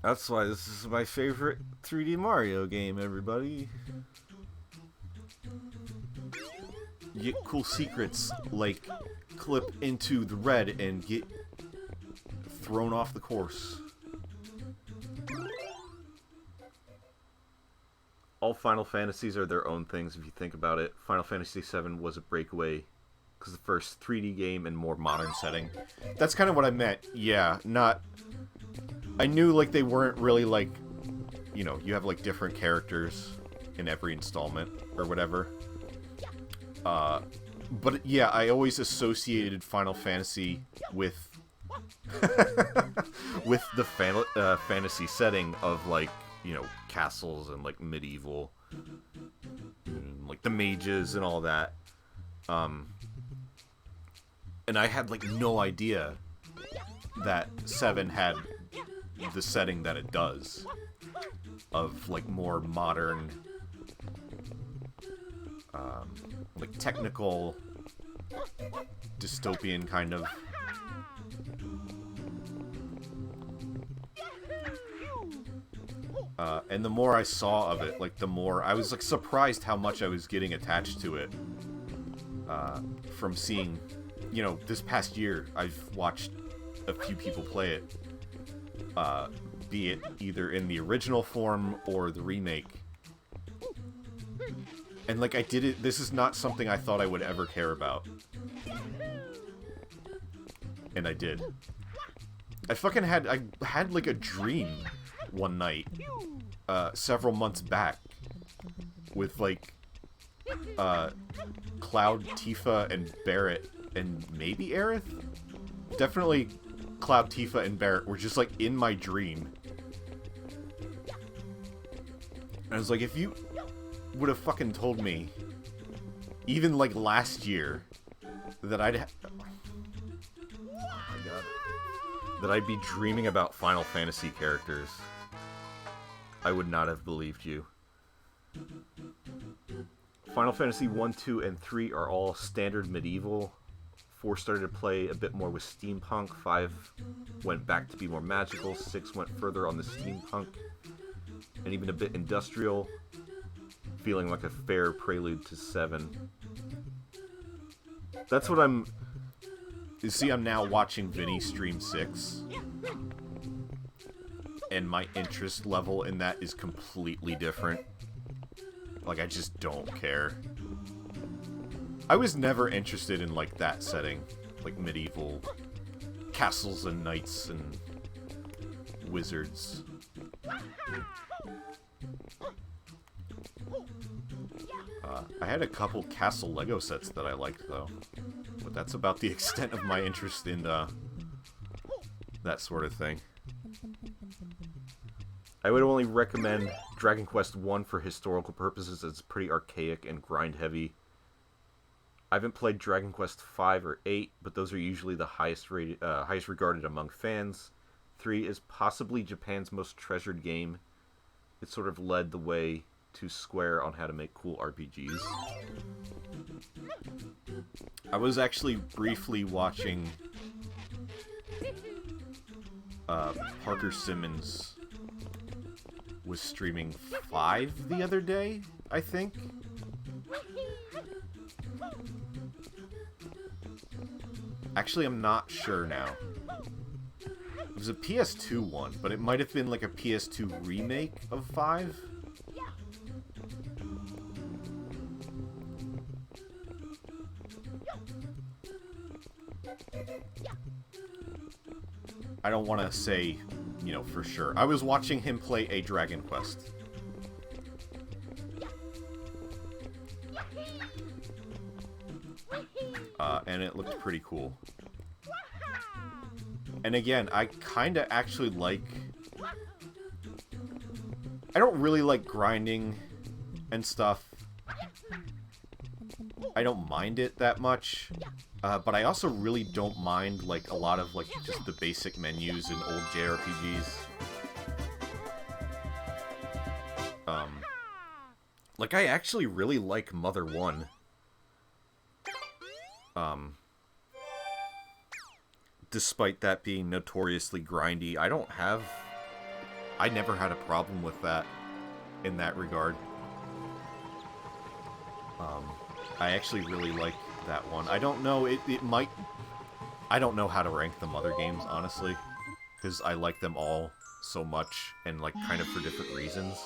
That's why this is my favorite 3D Mario game, everybody. You get cool secrets, like clip into the red and get thrown off the course. All Final Fantasies are their own things if you think about it. Final Fantasy VII was a breakaway because the first 3D game in more modern setting. That's kind of what I meant. Yeah, not... I knew, like, they weren't really, like, you know, you have, like, different characters in every installment, or whatever. But, yeah, I always associated Final Fantasy with... with the fantasy setting of, like, you know, castles and, like, medieval... like, the mages and all that. And I had, like, no idea that 7 had... the setting that it does of like more modern like technical dystopian kind of and the more I saw of it, like the more I was like surprised how much I was getting attached to it from seeing, you know, this past year I've watched a few people play it. Be it either in the original form or the remake. And, like, I did it... This is not something I thought I would ever care about. And I did. I had, like, a dream one night, several months back, with, like, Cloud, Tifa, and Barrett, and maybe Aerith? Definitely... Cloud, Tifa, and Barrett were just, like, in my dream. And I was like, if you would have fucking told me, even, like, last year, that oh my god, that I'd be dreaming about Final Fantasy characters, I would not have believed you. Final Fantasy 1, 2, and 3 are all standard medieval. 4 started to play a bit more with steampunk, 5 went back to be more magical, 6 went further on the steampunk, and even a bit industrial, feeling like a fair prelude to 7. That's what I'm... You see, I'm now watching Vinny stream 6, and my interest level in that is completely different. Like, I just don't care. I was never interested in, like, that setting. like medieval castles and knights and wizards. I had a couple castle Lego sets that I liked, though. But that's about the extent of my interest in that sort of thing. I would only recommend Dragon Quest 1 for historical purposes. It's pretty archaic and grind-heavy. I haven't played Dragon Quest 5 or 8, but those are usually the highest regarded among fans. 3 is possibly Japan's most treasured game. It sort of led the way to Square on how to make cool RPGs. I was actually briefly watching Parker Simmons was streaming 5 the other day, I think. Actually, I'm not sure now. It was a PS2 one, but it might have been like a PS2 remake of 5. I don't want to say, you know, for sure. I was watching him play a Dragon Quest. And it looked pretty cool. And again, I kind of actually like... I don't really like grinding and stuff. I don't mind it that much. But I also really don't mind, like, a lot of, like, just the basic menus in old JRPGs. Like, I actually really like Mother 1. Despite that being notoriously grindy, I never had a problem with that in that regard. I actually really like that one. I don't know, it might... I don't know how to rank the Mother games, honestly. Because I like them all so much, and, like, kind of for different reasons.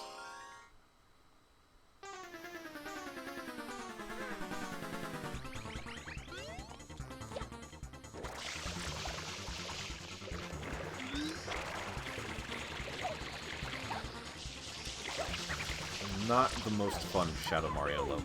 Not the most fun Shadow Mario level.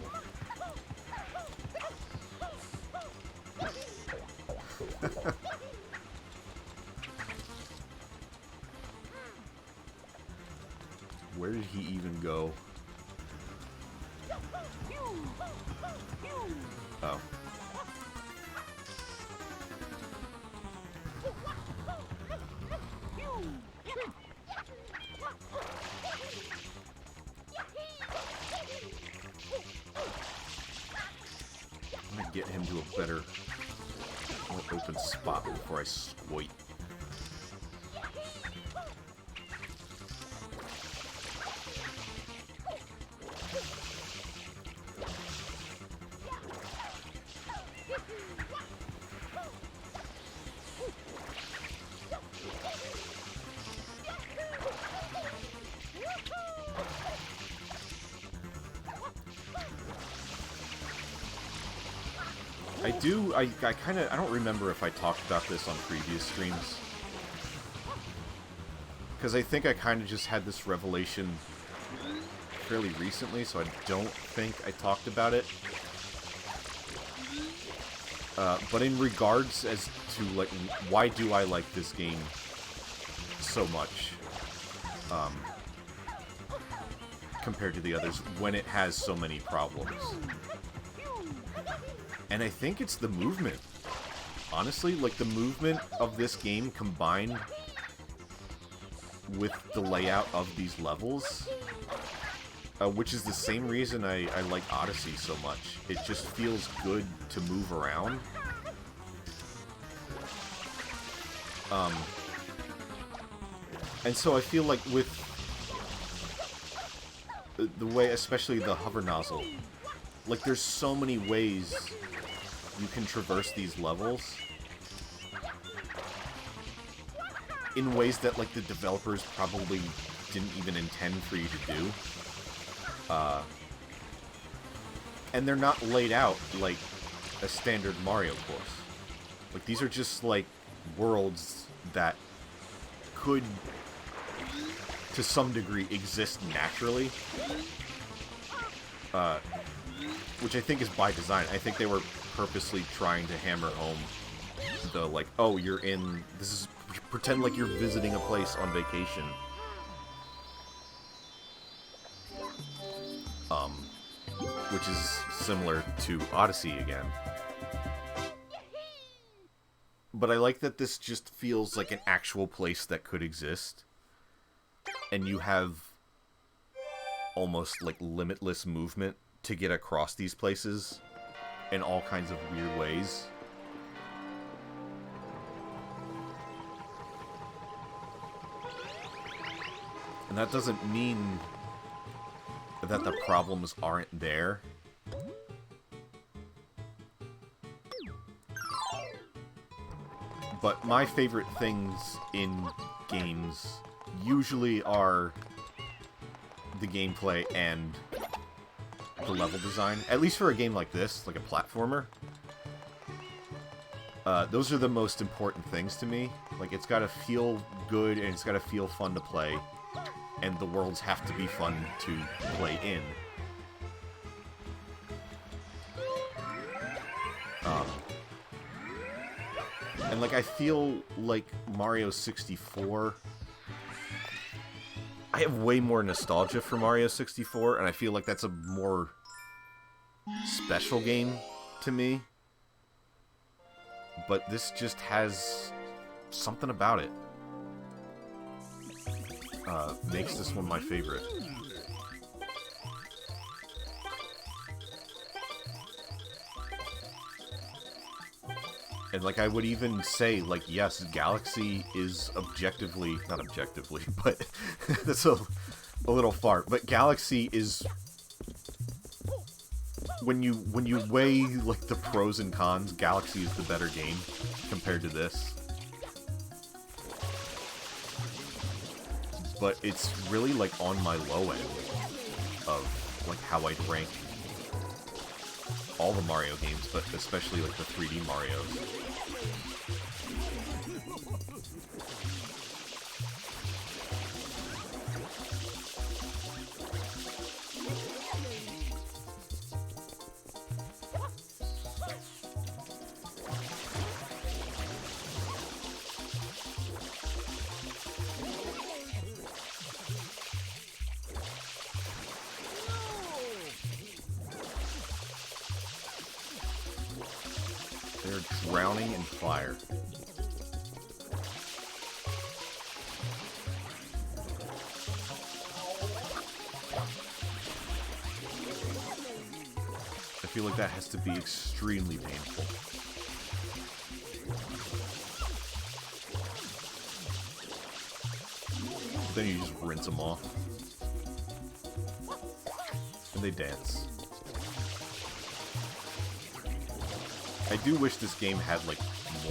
Where did he even go? Oh. I'm gonna get him to a better, more open spot before I squeak. I don't remember if I talked about this on previous streams. Because I think I kind of just had this revelation fairly recently, so I don't think I talked about it. But in regards as to, like, why do I like this game so much, compared to the others, when it has so many problems. And I think it's the movement. Honestly, like, the movement of this game combined with the layout of these levels, which is the same reason I like Odyssey so much. It just feels good to move around. And so I feel like with the way, especially the hover nozzle, like, there's so many ways you can traverse these levels in ways that, like, the developers probably didn't even intend for you to do. And they're not laid out like a standard Mario course. Like, these are just, like, worlds that could, to some degree, exist naturally. Which I think is by design. I think they were purposely trying to hammer home the, like, oh, you're in... This is... Pretend like you're visiting a place on vacation. Which is similar to Odyssey again. But I like that this just feels like an actual place that could exist. And you have almost like limitless movement to get across these places in all kinds of weird ways. And that doesn't mean that the problems aren't there. But my favorite things in games usually are the gameplay and the level design. At least for a game like this, like a platformer. Those are the most important things to me. Like, it's gotta feel good and it's gotta feel fun to play. And the worlds have to be fun to play in. And, like, I feel like Mario 64... I have way more nostalgia for Mario 64, and I feel like that's a more special game to me. But this just has something about it. Makes this one my favorite. And, like, I would even say, like, yes, Galaxy is objectively... Not objectively, but that's a little far. But Galaxy is... When you weigh, like, the pros and cons, Galaxy is the better game compared to this. But it's really, like, on my low end of, like, how I'd rank all the Mario games, but especially, like, the 3D Marios. They're drowning in fire. I feel like that has to be extremely painful. But then you just rinse them off. And they dance. I do wish this game had, like,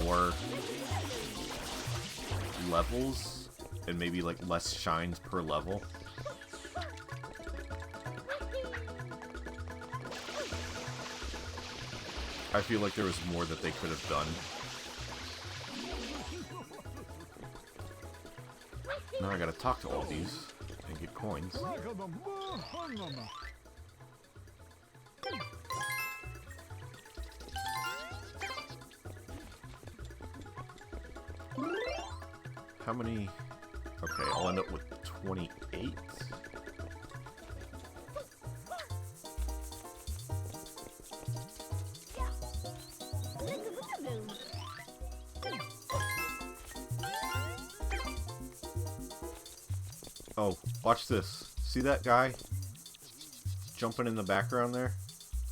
more levels and maybe, like, less shines per level. I feel like there was more that they could have done. Now I gotta talk to all these and get coins. How many? Okay, I'll end up with 28. Oh, watch this. See that guy jumping in the background there?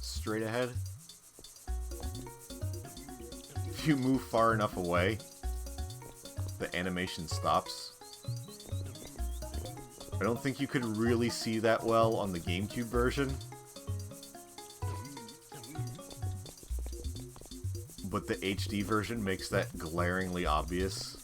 Straight ahead? If you move far enough away, the animation stops. I don't think you could really see that well on the GameCube version. But the HD version makes that glaringly obvious.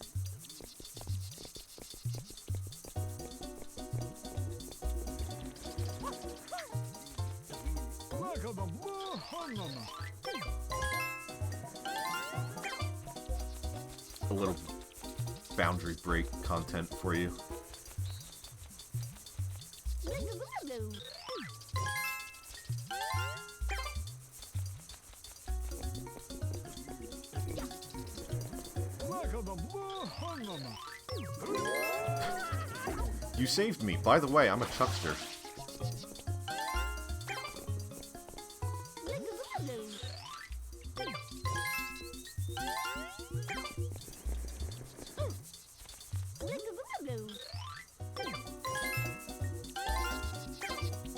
little boundary break content for you. You saved me. By the way, I'm a chuckster.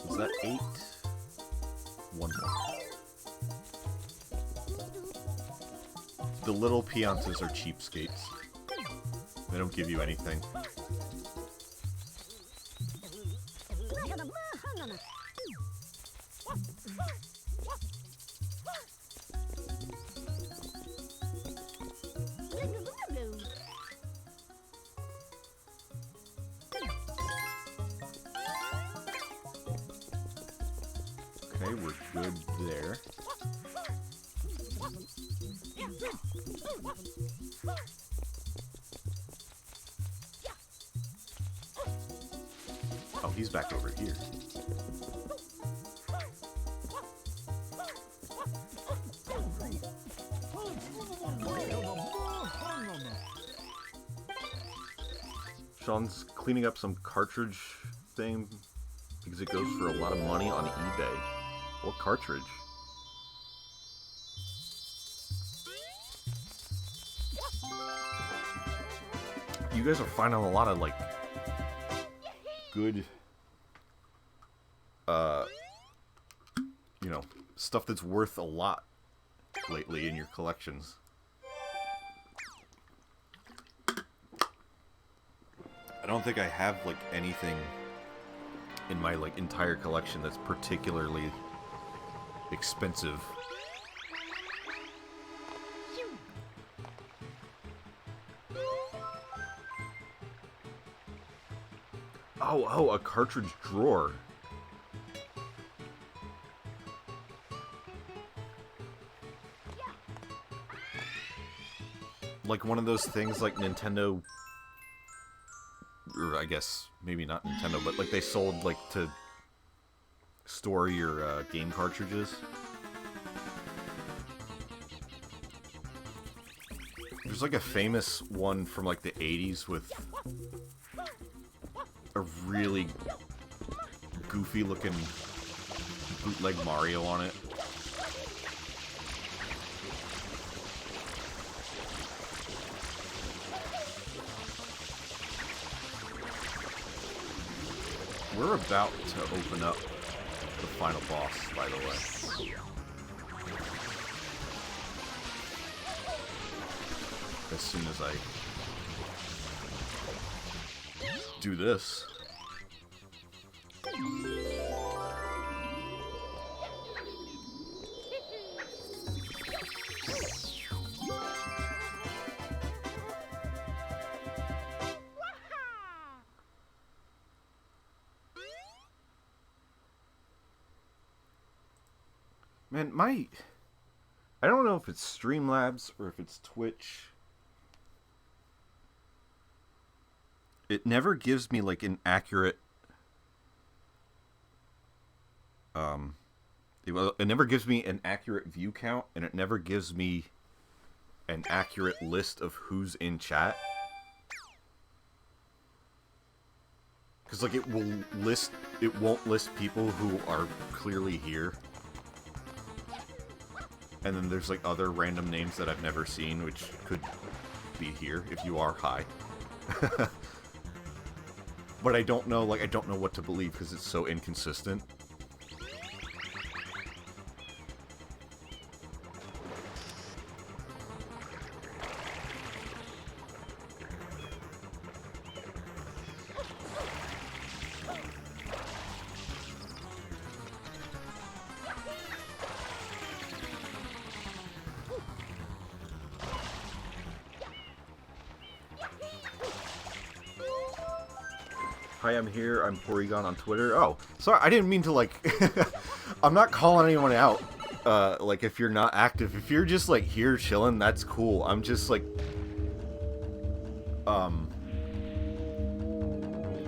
Is that 8? 1 more. The little peonces are cheapskates. They don't give you anything. Okay, we're good there. Oh, he's back over here. Sean's cleaning up some cartridge thing because it goes for a lot of money on eBay. What cartridge? You guys are finding a lot of, like, good, you know, stuff that's worth a lot lately in your collections. I don't think I have, like, anything in my, like, entire collection that's particularly expensive. Oh, a cartridge drawer. Like one of those things like Nintendo, or I guess maybe not Nintendo, but like they sold like to store your game cartridges. There's like a famous one from like the 80s with a really goofy looking bootleg Mario on it. We're about to open up the final boss, by the way. As soon as I do this. Man, I don't know if it's Streamlabs or if it's Twitch. It never gives me, like, an accurate... It never gives me an accurate view count, and it never gives me an accurate list of who's in chat. Because, like, it won't list people who are clearly here. And then there's, like, other random names that I've never seen, which could be here. If you are, hi. But I don't know, like, I don't know what to believe because it's so inconsistent. Hi, I'm here. I'm Porygon on Twitter. Oh, sorry, I didn't mean to, like... I'm not calling anyone out, like, if you're not active. If you're just, like, here chilling, that's cool. I'm just, like,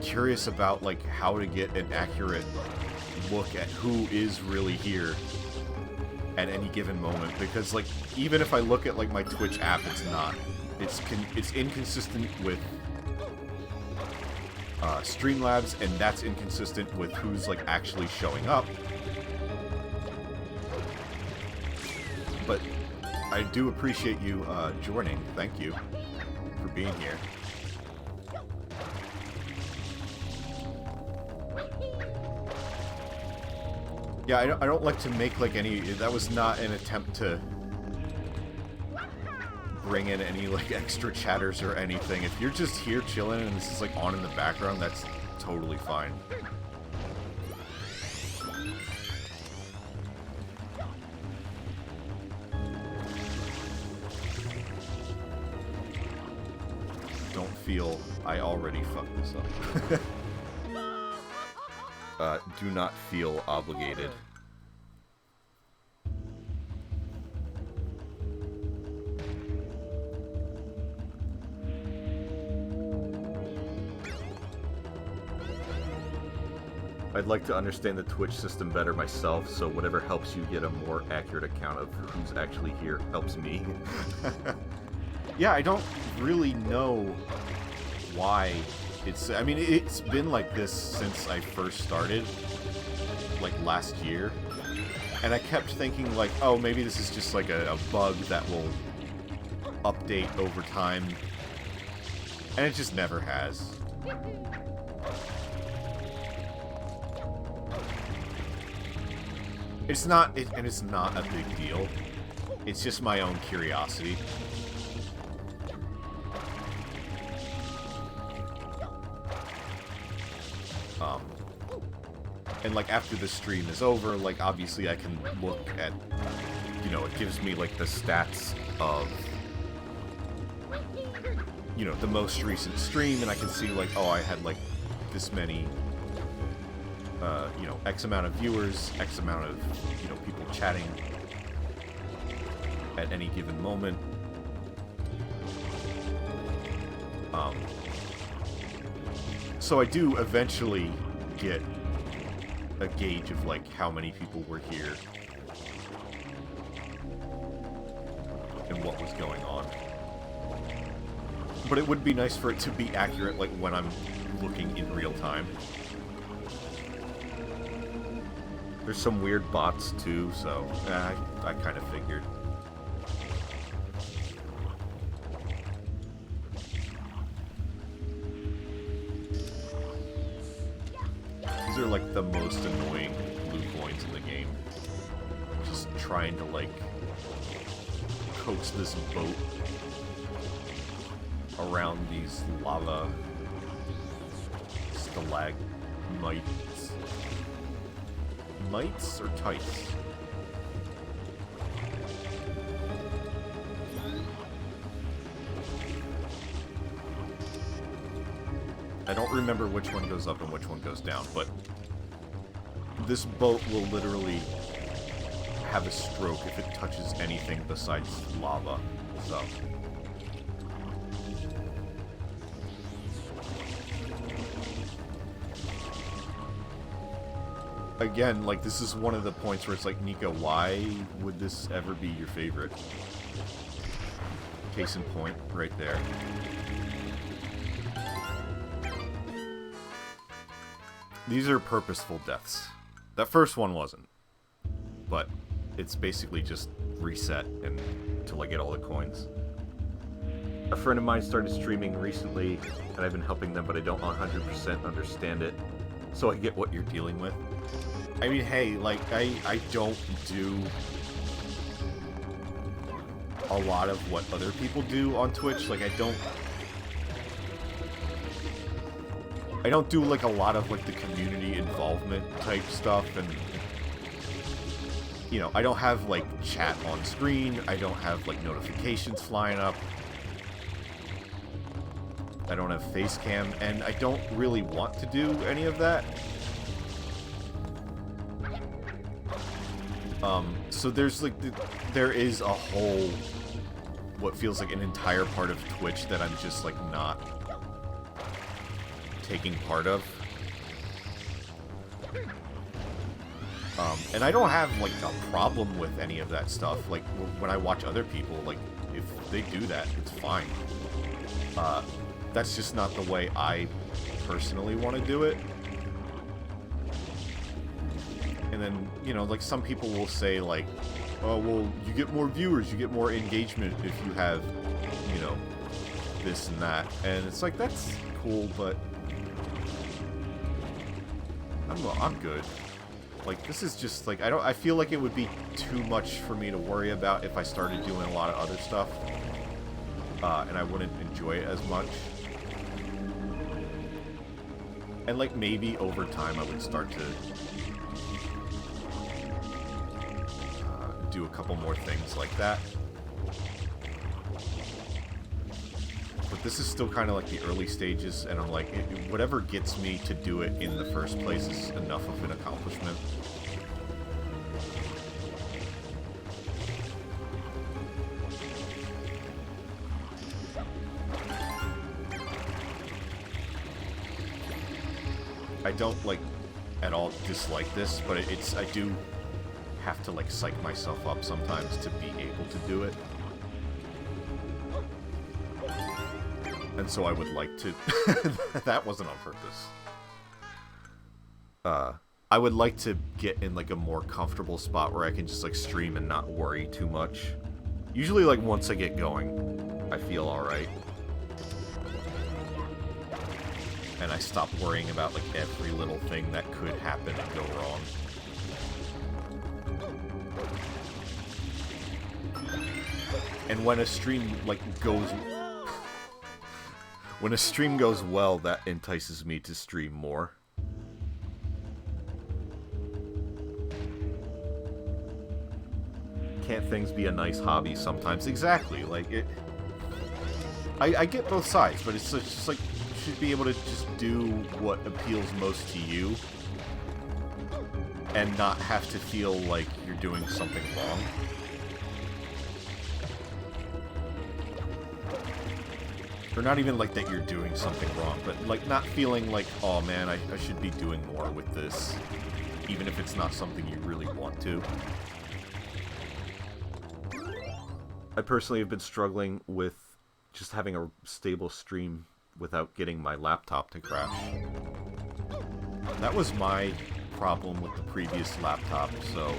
curious about, like, how to get an accurate look at who is really here at any given moment, because, like, even if I look at, like, my Twitch app, it's not. It's inconsistent with Streamlabs, and that's inconsistent with who's, like, actually showing up. But I do appreciate you joining. Thank you for being here. Yeah, I don't like to make, like, any... That was not an attempt to bring in any, like, extra chatters or anything. If you're just here chilling and this is, like, on in the background, that's totally fine. Don't feel I already fucked this up. Do not feel obligated. I'd like to understand the Twitch system better myself, so whatever helps you get a more accurate account of who's actually here helps me. Yeah, I don't really know why it's... I mean, it's been like this since I first started, like, last year. And I kept thinking, like, oh, maybe this is just, like, a bug that will update over time. And it just never has. It's not... and it's not a big deal. It's just my own curiosity. And, like, after the stream is over, like, obviously I can look at, you know, it gives me, like, the stats of, you know, the most recent stream, and I can see, like, oh, I had, like, this many, you know, X amount of viewers, X amount of, you know, people chatting at any given moment. So I do eventually get a gauge of, like, how many people were here and what was going on. But it would be nice for it to be accurate, like, when I'm looking in real time. There's some weird bots, too, so I kind of figured. These are, like, the most annoying blue coins in the game. Just trying to, like, coax this boat around these lava stalagmites. Mites or tights? I don't remember which one goes up and which one goes down, but this boat will literally have a stroke if it touches anything besides lava, so... Again, like, this is one of the points where it's like, Nico, why would this ever be your favorite? Case in point, right there. These are purposeful deaths. That first one wasn't. But it's basically just reset until I get all the coins. A friend of mine started streaming recently, and I've been helping them, but I don't 100% understand it. So I get what you're dealing with. I mean, hey, like, I don't do a lot of what other people do on Twitch. Like, I don't do, like, a lot of, like, the community involvement type stuff, and, you know, I don't have, like, chat on screen, I don't have, like, notifications flying up, I don't have face cam, and I don't really want to do any of that. So there's, like, there is a whole what feels like an entire part of Twitch that I'm just, like, not taking part of. And I don't have, like, a problem with any of that stuff. Like, when I watch other people, like, if they do that, it's fine. That's just not the way I personally want to do it. And then, you know, like, some people will say, like, oh, well, you get more viewers, you get more engagement if you have, you know, this and that. And it's like, that's cool, but I'm good. Like, this is just, like, I feel like it would be too much for me to worry about if I started doing a lot of other stuff. And I wouldn't enjoy it as much. And, like, maybe over time I would start to do a couple more things like that. But this is still kind of like the early stages, and I'm like, whatever gets me to do it in the first place is enough of an accomplishment. I don't, like, at all dislike this, but I do have to, like, psych myself up sometimes to be able to do it. And so I would like to... That wasn't on purpose. I would like to get in, like, a more comfortable spot where I can just, like, stream and not worry too much. Usually, like, once I get going, I feel alright. And I stop worrying about, like, every little thing that could happen and go wrong. And when a stream, like, goes... When a stream goes well, that entices me to stream more. Can't things be a nice hobby sometimes? Exactly, like, it... I get both sides, but it's just like, you should be able to just do what appeals most to you. And not have to feel like you're doing something wrong. Or not even like that you're doing something wrong, but like not feeling like, oh man, I should be doing more with this. Even if it's not something you really want to. I personally have been struggling with just having a stable stream without getting my laptop to crash. That was my problem with the previous laptop, so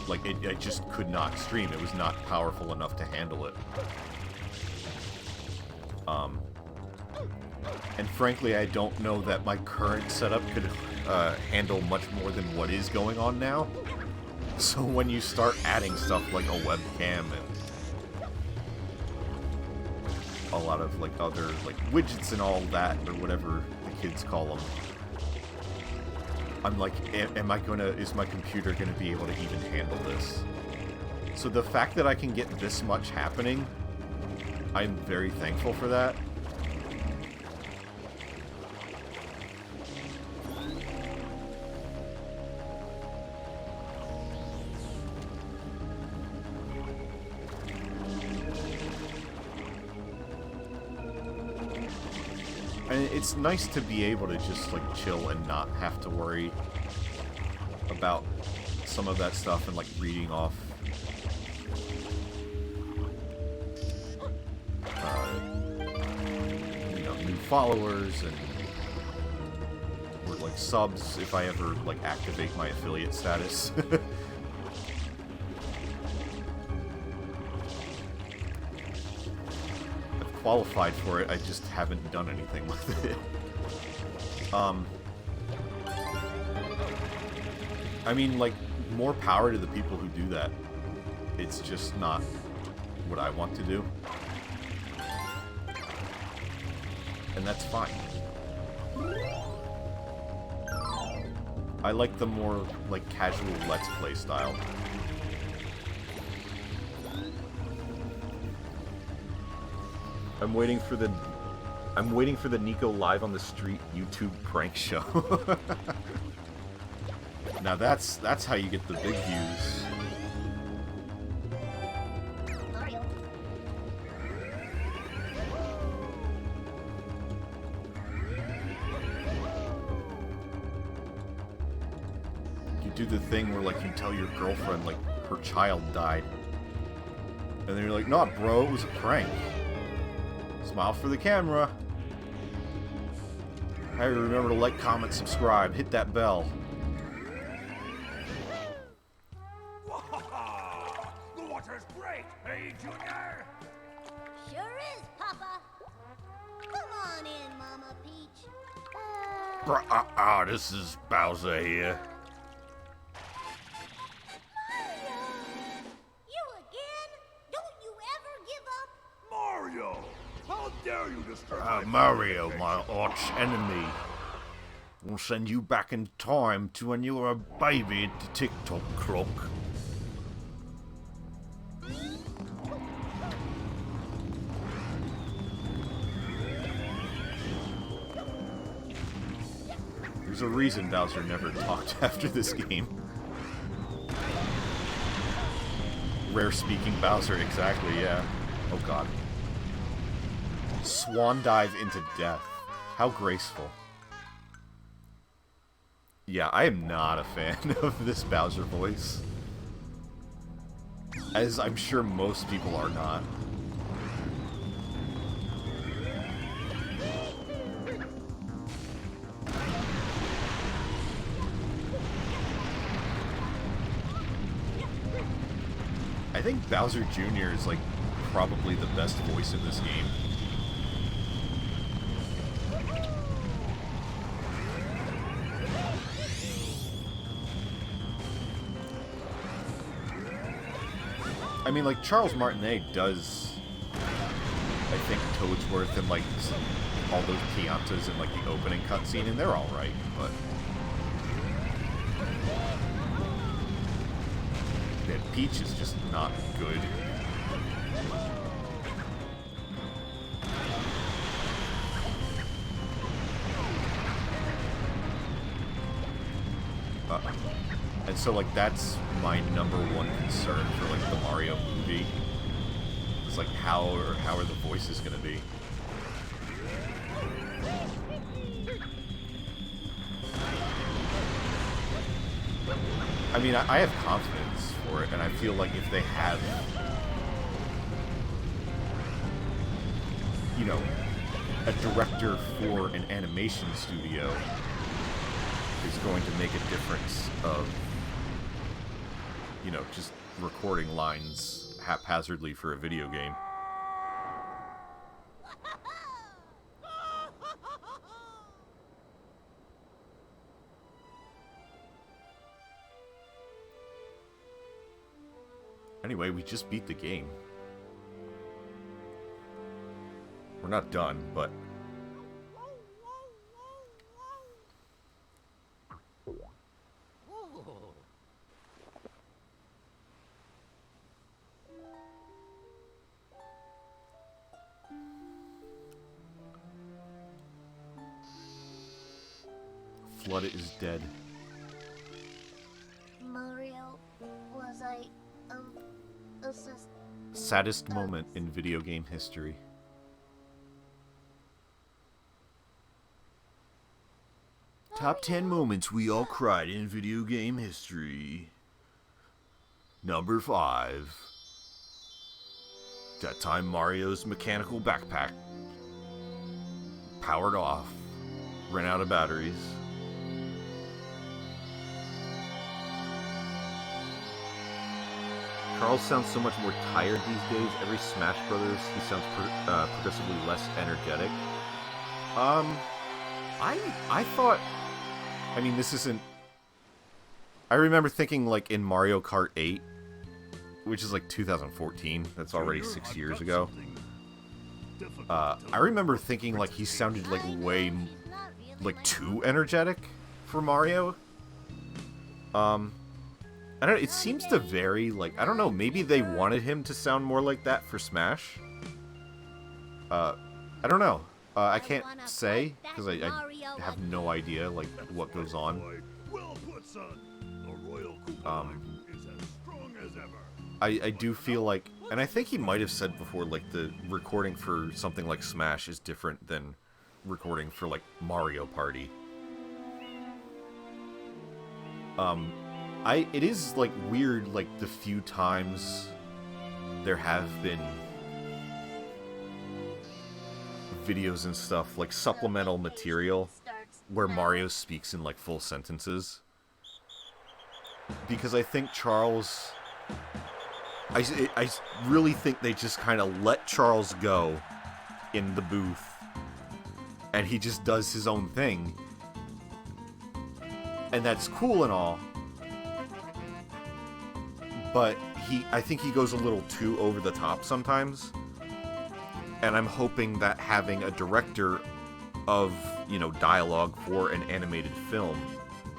like I just could not stream. It was not powerful enough to handle it. And frankly, I don't know that my current setup could handle much more than what is going on now. So when you start adding stuff like a webcam and a lot of like other like widgets and all that, or whatever the kids call them, I'm like, is my computer gonna be able to even handle this? So the fact that I can get this much happening, I'm very thankful for that. And it's nice to be able to just like chill and not have to worry about some of that stuff and like reading off you know, new followers and or like subs if I ever like activate my affiliate status. Qualified for it, I just haven't done anything with it. I mean, like, more power to the people who do that. It's just not what I want to do. And that's fine. I like the more, like, casual Let's Play style. I'm waiting for the Nico live on the street YouTube prank show. Now that's how you get the big views. Mario. do the thing where, like, you tell your girlfriend, like, her child died. And then you're like, nah, bro, it was a prank. Smile for the camera. Hey, remember to like, comment, subscribe, hit that bell. The water's great, hey, Junior? Sure is, Papa. Come on in, Mama Peach. This is Bowser here. Mario! You again? Don't you ever give up? Mario! How dare you disturb Mario, my arch enemy. We'll send you back in time to when you were a baby at the TikTok clock. There's a reason Bowser never talked after this game. Rare speaking Bowser, exactly, yeah. Oh god. Swan dive into death. How graceful. Yeah, I am not a fan of this Bowser voice. As I'm sure most people are not. I think Bowser Jr. is, like, probably the best voice in this game. I mean, like, Charles Martinet does, I think, Toadsworth and, like, all those Piantas in, like, the opening cutscene, and they're alright, but... Yeah, Peach is just not good. And so, like, that's my number one concern for, like, the Mario movie. It's like, how are the voices gonna be? I mean, I have confidence for it, and I feel like if they have, you know, a director for an animation studio is going to make a difference of, you know, just recording lines haphazardly for a video game. Anyway, we just beat the game. We're not done, but... Flood is dead. Mario, was I Saddest moment in video game history. Top 10 moments we all cried in video game history. Number 5. That time Mario's mechanical backpack powered off, ran out of batteries. Charles sounds so much more tired these days. Every Smash Brothers, he sounds progressively less energetic. I thought... I mean, this isn't... I remember thinking, like, in Mario Kart 8, which is, like, 2014. That's already 6 years ago. I remember thinking, like, he sounded, like, way... like, too energetic for Mario. I don't know, it seems to vary, like, I don't know, maybe they wanted him to sound more like that for Smash? I don't know. I can't say, because I have no idea, like, what goes on. Well put, son. The royal Koopa is as strong as ever. I do feel like, and I think he might have said before, like, the recording for something like Smash is different than recording for, like, Mario Party. It is, like, weird, like, the few times there have been videos and stuff, like, supplemental material where Mario speaks in, like, full sentences. Because I think Charles... I really think they just kind of let Charles go in the booth, and he just does his own thing. And that's cool and all, but I think he goes a little too over the top sometimes. And I'm hoping that having a director of, you know, dialogue for an animated film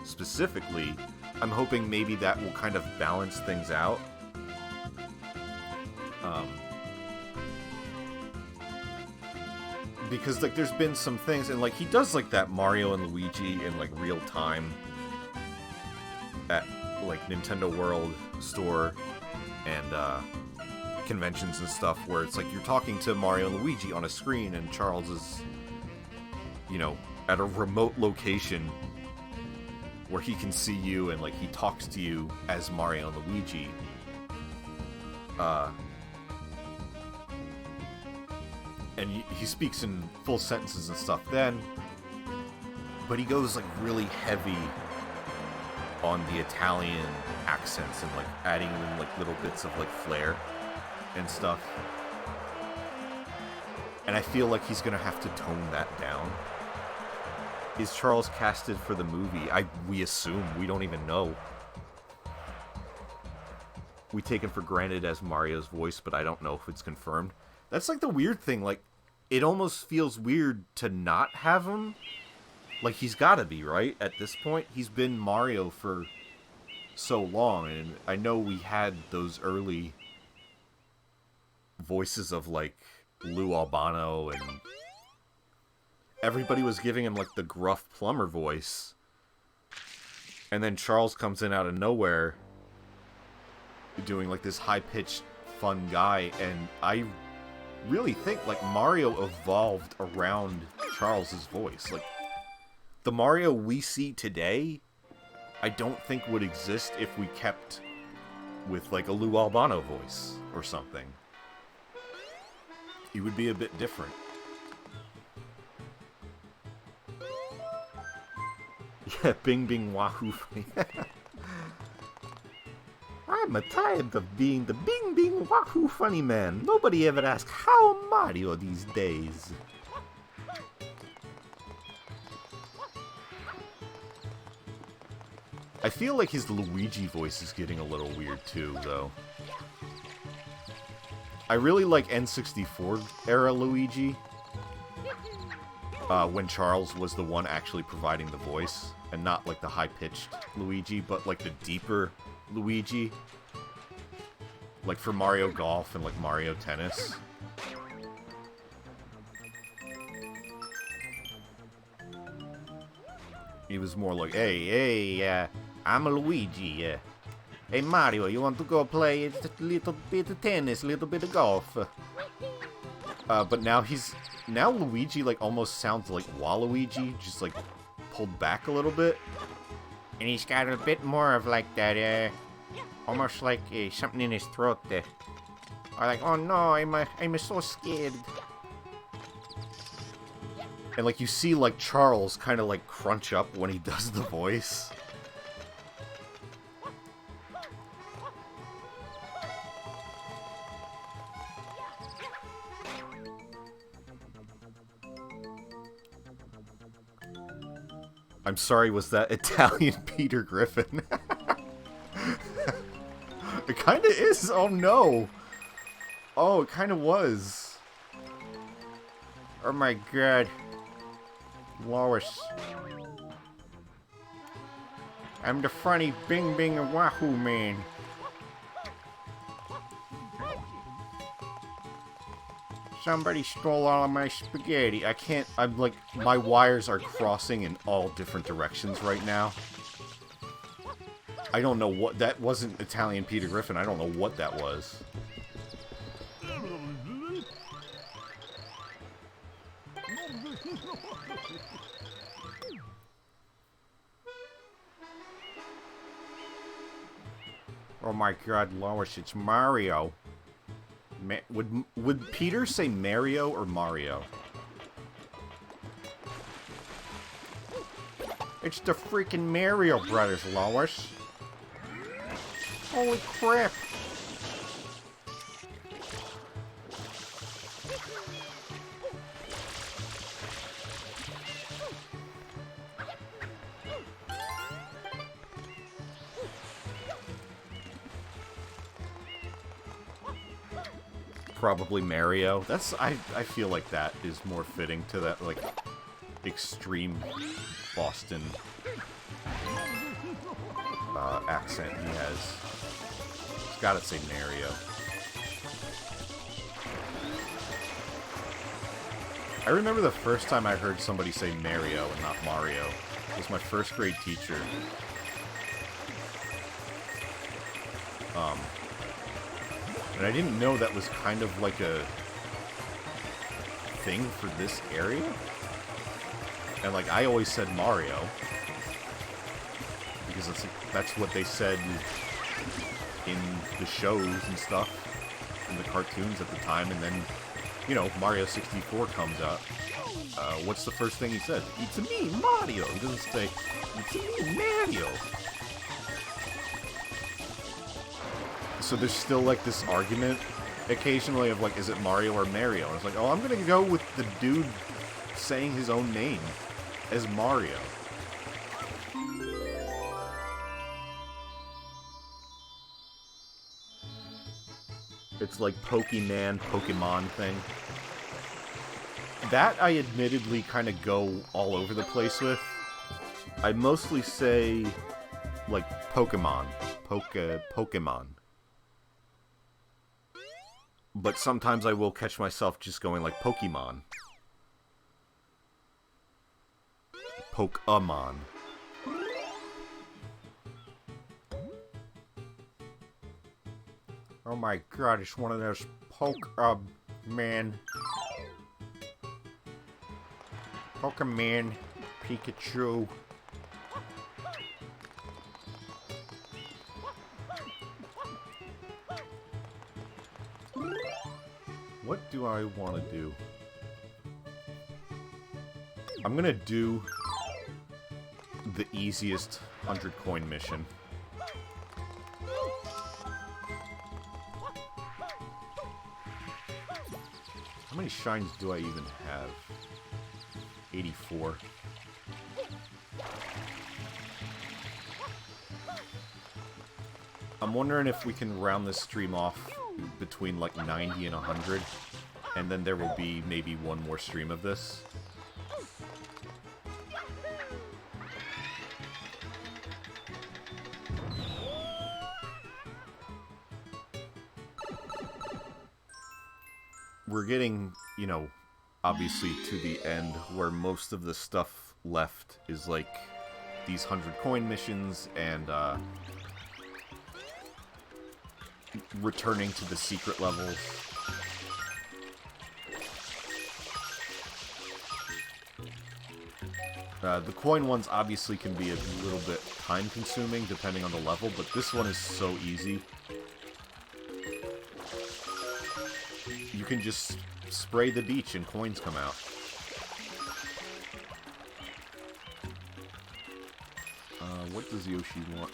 specifically, I'm hoping maybe that will kind of balance things out. Because, like, there's been some things, and, like, he does, like, that Mario and Luigi in, like, real time at, like, Nintendo World store and, conventions and stuff, where it's like you're talking to Mario and Luigi on a screen, and Charles is, you know, at a remote location where he can see you, and, like, he talks to you as Mario and Luigi. And he speaks in full sentences and stuff then, but he goes, like, really heavy on the Italian accents and, like, adding in, like, little bits of, like, flair and stuff. And I feel like he's gonna have to tone that down. Is Charles casted for the movie? We assume. We don't even know. We take him for granted as Mario's voice, but I don't know if it's confirmed. That's, like, the weird thing. Like, it almost feels weird to not have him. Like, he's gotta be, right? At this point, he's been Mario for so long, and I know we had those early voices of, like, Lou Albano, and everybody was giving him, like, the gruff plumber voice. And then Charles comes in out of nowhere doing, like, this high-pitched, fun guy, and I really think, like, Mario evolved around Charles's voice. Like, the Mario we see today, I don't think would exist if we kept with, like, a Lou Albano voice or something. He would be a bit different. Yeah, Bing Bing Wahoo. I'm tired of being the Bing Bing Wahoo funny man. Nobody ever asks how Mario these days. I feel like his Luigi voice is getting a little weird too, though. I really like N64 era Luigi. When Charles was the one actually providing the voice, and not like the high-pitched Luigi, but like the deeper Luigi. Like for Mario Golf and like Mario Tennis. He was more like, hey, I'm a Luigi, Hey Mario, you want to go play a little bit of tennis, a little bit of golf? But now now Luigi like almost sounds like Waluigi, just like pulled back a little bit. And he's got a bit more of like that, almost like something in his throat there. Or like, oh no, I'm so scared. And like you see like Charles kind of like crunch up when he does the voice. I'm sorry, was that Italian Peter Griffin? It kind of is. Oh no. Oh, it kind of was. Oh my god. Lois. I'm the funny Bing Bing Wahoo man. Somebody stole all of my spaghetti. I can't, I'm like, my wires are crossing in all different directions right now. I don't know what, that wasn't Italian Peter Griffin. I don't know what that was. Oh my god, Lois, it's Mario. Would Peter say Mario or Mario? It's the freaking Mario Brothers, Lois. Holy crap. Probably Mario. I feel like that is more fitting to that, like, extreme Boston accent he has. It's gotta say Mario. I remember the first time I heard somebody say Mario and not Mario. It was my first grade teacher. And I didn't know that was kind of like a thing for this area. And like, I always said Mario. Because that's what they said in the shows and stuff. In the cartoons at the time. And then, you know, Mario 64 comes out. What's the first thing he says? It's me, Mario! He doesn't say, it's me, Mario! So there's still, like, this argument, occasionally, of, like, is it Mario or Mario? And it's like, oh, I'm gonna go with the dude saying his own name as Mario. It's like Pokemon thing. That I admittedly kind of go all over the place with. I mostly say, like, Pokemon. Pokemon. But sometimes I will catch myself just going like Pokemon. Pokemon. Oh my god, it's one of those Pokemon. Pokemon. Pikachu. What do I want to do? I'm gonna do the easiest 100 coin mission. How many shines do I even have? 84. I'm wondering if we can round this stream off between like 90 and 100, and then there will be maybe one more stream of this. We're getting, you know, obviously to the end where most of the stuff left is like these 100 coin missions and returning to the secret levels. The coin ones obviously can be a little bit time-consuming depending on the level, but this one is so easy. You can just spray the beach and coins come out. What does Yoshi want?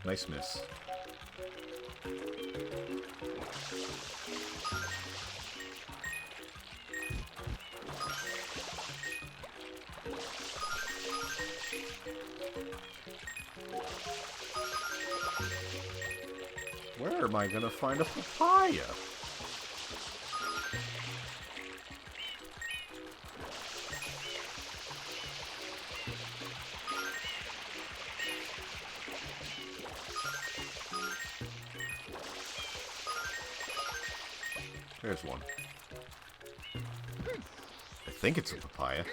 Nice miss. Where am I gonna find a papaya? There's one. I think it's a papaya.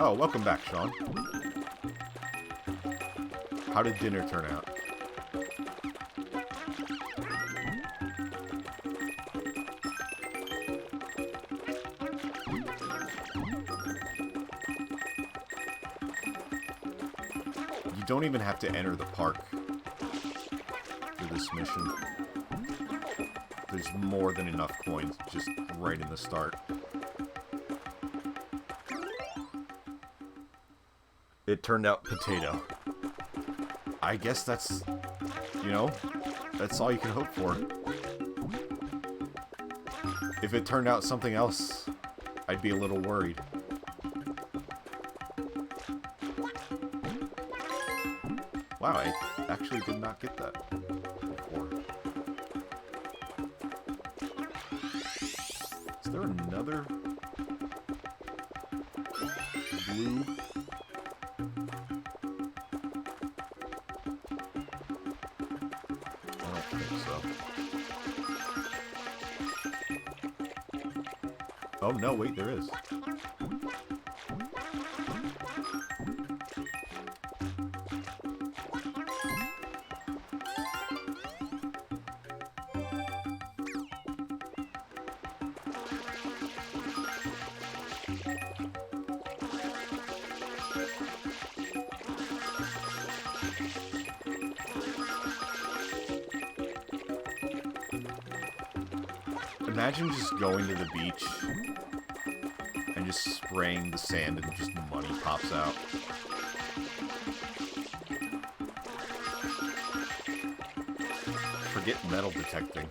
Oh, welcome back, Sean. How did dinner turn out? You don't even have to enter the park for this mission. There's more than enough coins just right in the start. It turned out potato. I guess that's, you know, that's all you can hope for. If it turned out something else, I'd be a little worried. Wow, I actually did not get that before. Is there another blue? I don't think so. Oh no, wait, there is. Imagine just going to the beach and just spraying the sand and just money pops out. Forget metal detecting.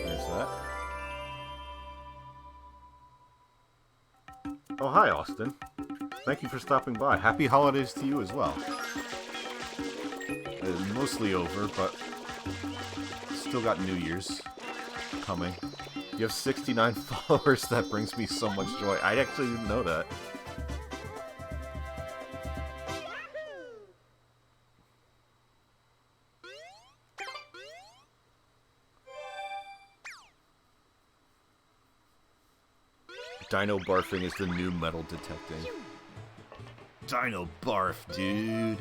There's that. Oh, hi, Austin. Thank you for stopping by. Happy holidays to you as well. Mostly over, but still got New Year's coming. You have 69 followers. That brings me so much joy. I actually didn't know that. Dino barfing is the new metal detecting. Dino barf, dude.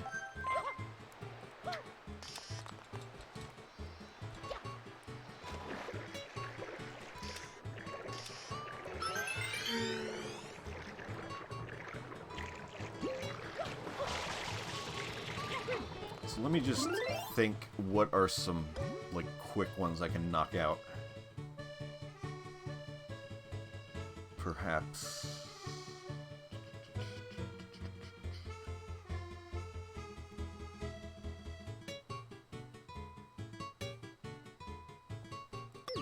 So let me just think, what are some, like, quick ones I can knock out? Perhaps...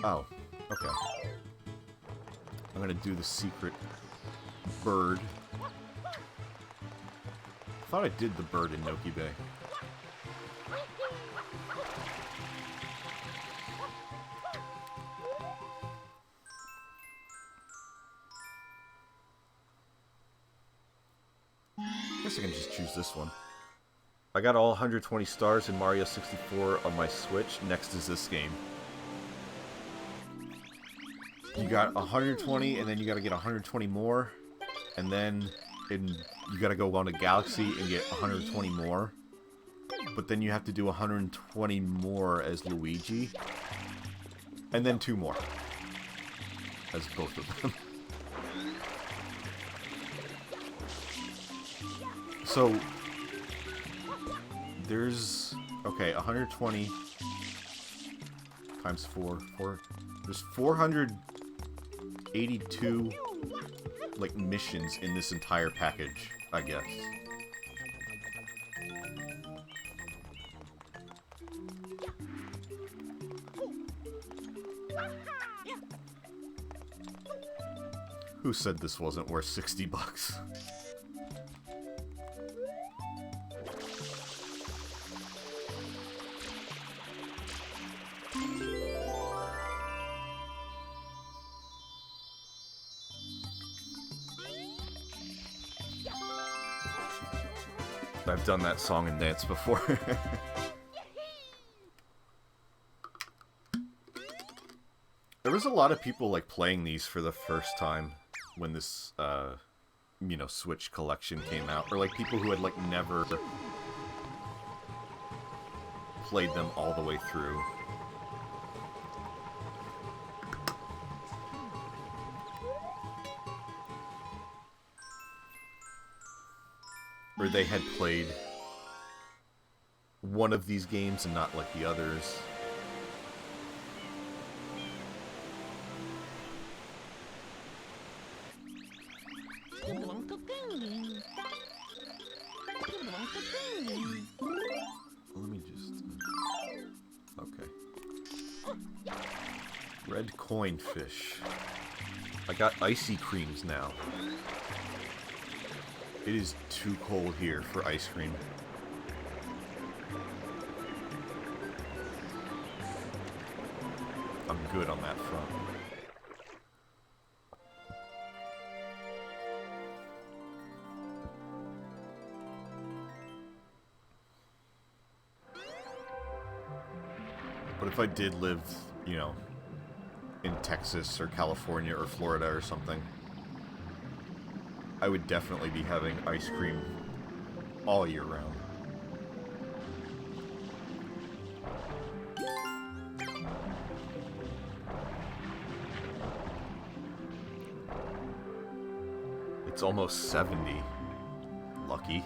Oh, okay. I'm gonna do the secret bird. I thought I did the bird in Noki Bay. I guess I can just choose this one. I got all 120 stars in Mario 64 on my Switch. Next is this game. You got 120, and then you gotta get 120 more, and then you gotta go on a Galaxy and get 120 more. But then you have to do 120 more as Luigi, and then 2 more as both of them. So there's, okay, 120 times 4. There's 482 like missions in this entire package, I guess. Who said this wasn't worth 60 bucks? I've done that song and dance before. There was a lot of people like playing these for the first time when this, you know, Switch collection came out, or like people who had like never played them all the way through. Or they had played one of these games and not like the others. Let me just... Okay. Red coin fish. I got icy creams now. It is too cold here for ice cream. I'm good on that front. But if I did live, you know, in Texas or California or Florida or something, I would definitely be having ice cream all year round. It's almost 70. Lucky.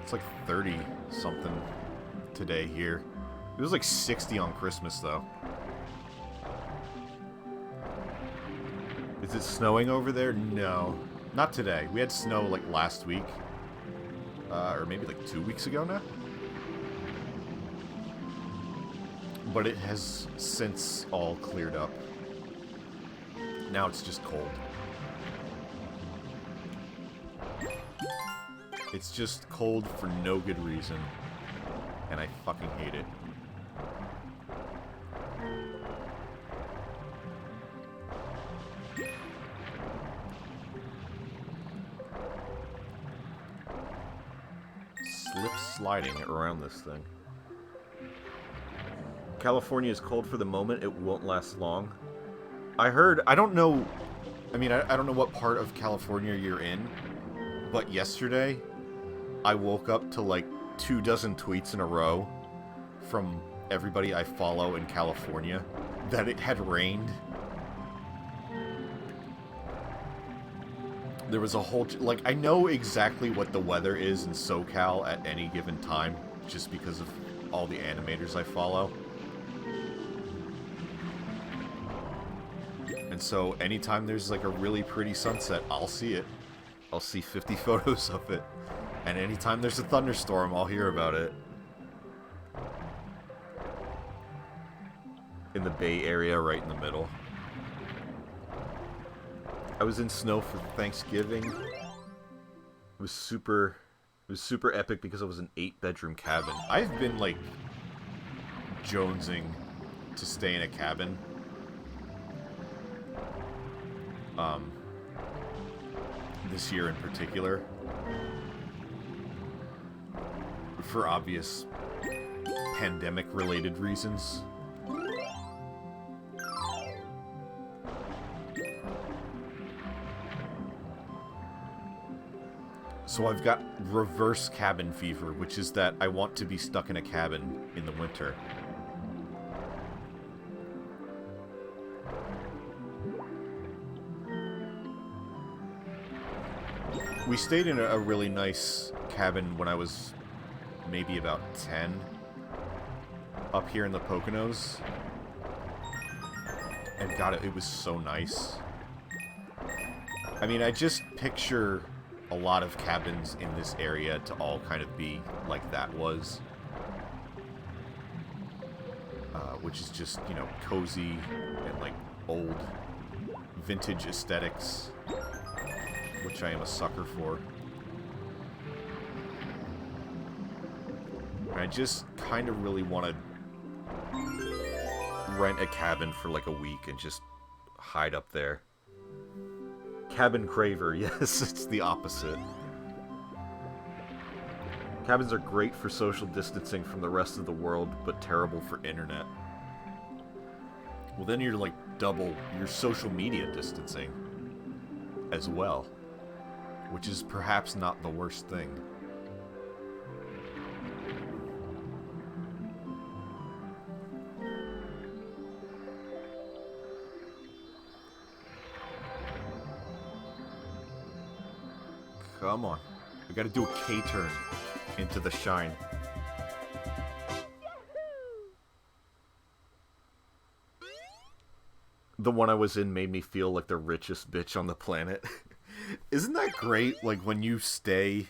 It's like 30 something today here. It was like 60 on Christmas though. Is it snowing over there? No. Not today. We had snow like last week. Or maybe like 2 weeks ago now. But it has since all cleared up. Now it's just cold. It's just cold for no good reason. And I fucking hate it. Slip sliding around this thing. California is cold for the moment. It won't last long. I heard... I don't know... I mean, I don't know what part of California you're in. But yesterday, I woke up to like 24 tweets in a row from everybody I follow in California that it had rained. There was a whole... Like, I know exactly what the weather is in SoCal at any given time, just because of all the animators I follow. And so, anytime there's, like, a really pretty sunset, I'll see it. I'll see 50 photos of it. And anytime there's a thunderstorm, I'll hear about it. In the Bay Area, right in the middle. I was in snow for Thanksgiving. It was super epic because it was an 8-bedroom cabin. I've been, like, jonesing to stay in a cabin. This year in particular. For obvious pandemic-related reasons. So I've got reverse cabin fever, which is that I want to be stuck in a cabin in the winter. We stayed in a really nice cabin when I was maybe about 10, up here in the Poconos. And God, it was so nice. I mean, I just picture a lot of cabins in this area to all kind of be like that was. Which is just, you know, cozy and like old vintage aesthetics, which I am a sucker for. And I just kind of really want to rent a cabin for like a week and just hide up there. Cabin craver, yes, it's the opposite. Cabins are great for social distancing from the rest of the world, but terrible for internet. Well, then you're like double your social media distancing as well, which is perhaps not the worst thing. Come on. We gotta do a K-turn into the shine. The one I was in made me feel like the richest bitch on the planet. Isn't that great? Like, when you stay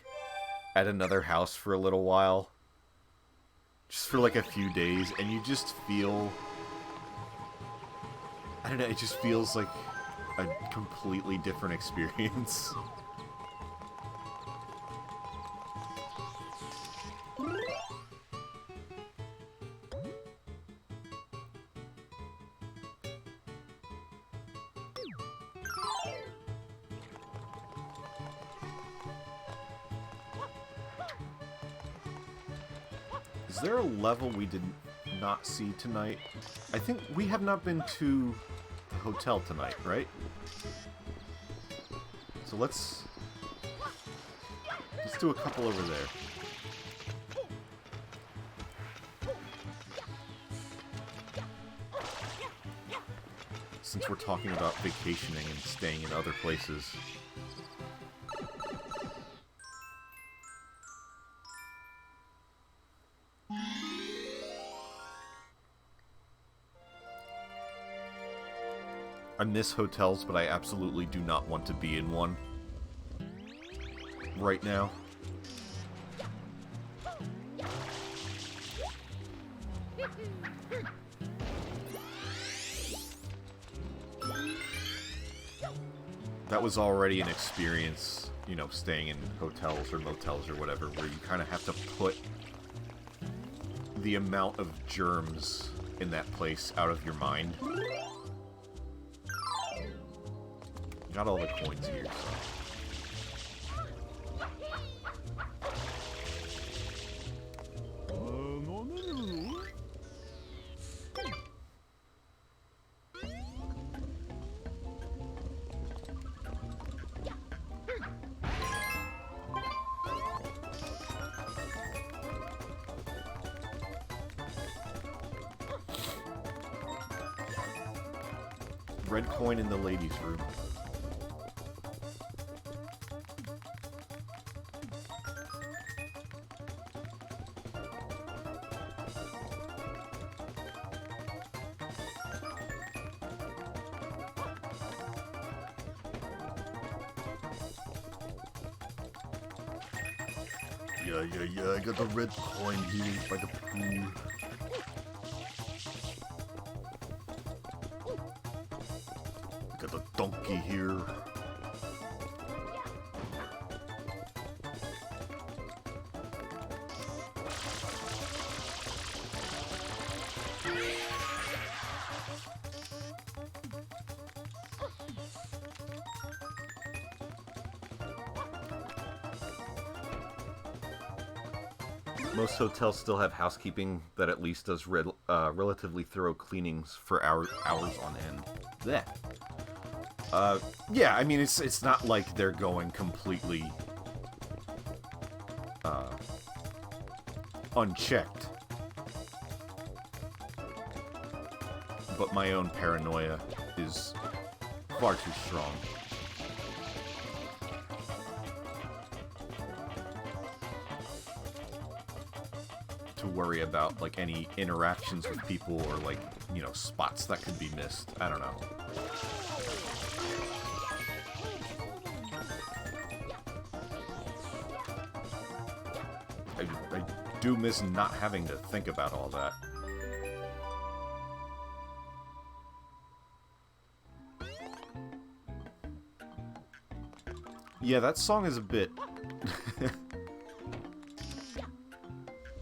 at another house for a little while, just for like a few days, and you just feel... I don't know, it just feels like a completely different experience. Is there a level we did not see tonight? I think we have not been to the hotel tonight, right? So let's do a couple over there. Since we're talking about vacationing and staying in other places. I miss hotels, but I absolutely do not want to be in one right now. That was already an experience, you know, staying in hotels or motels or whatever, where you kind of have to put the amount of germs in that place out of your mind. Got all the coins here, so. Red coin in the ladies' room. Yeah, I got the red coin here by the pool. Got the donkey here. Most hotels still have housekeeping that at least does relatively thorough cleanings for hours on end. Blech. Yeah, I mean, it's not like they're going completely unchecked. But my own paranoia is far too strong. To worry about, like, any interactions with people or, like, you know, spots that could be missed. I don't know. I do miss not having to think about all that. Yeah, that song is a bit...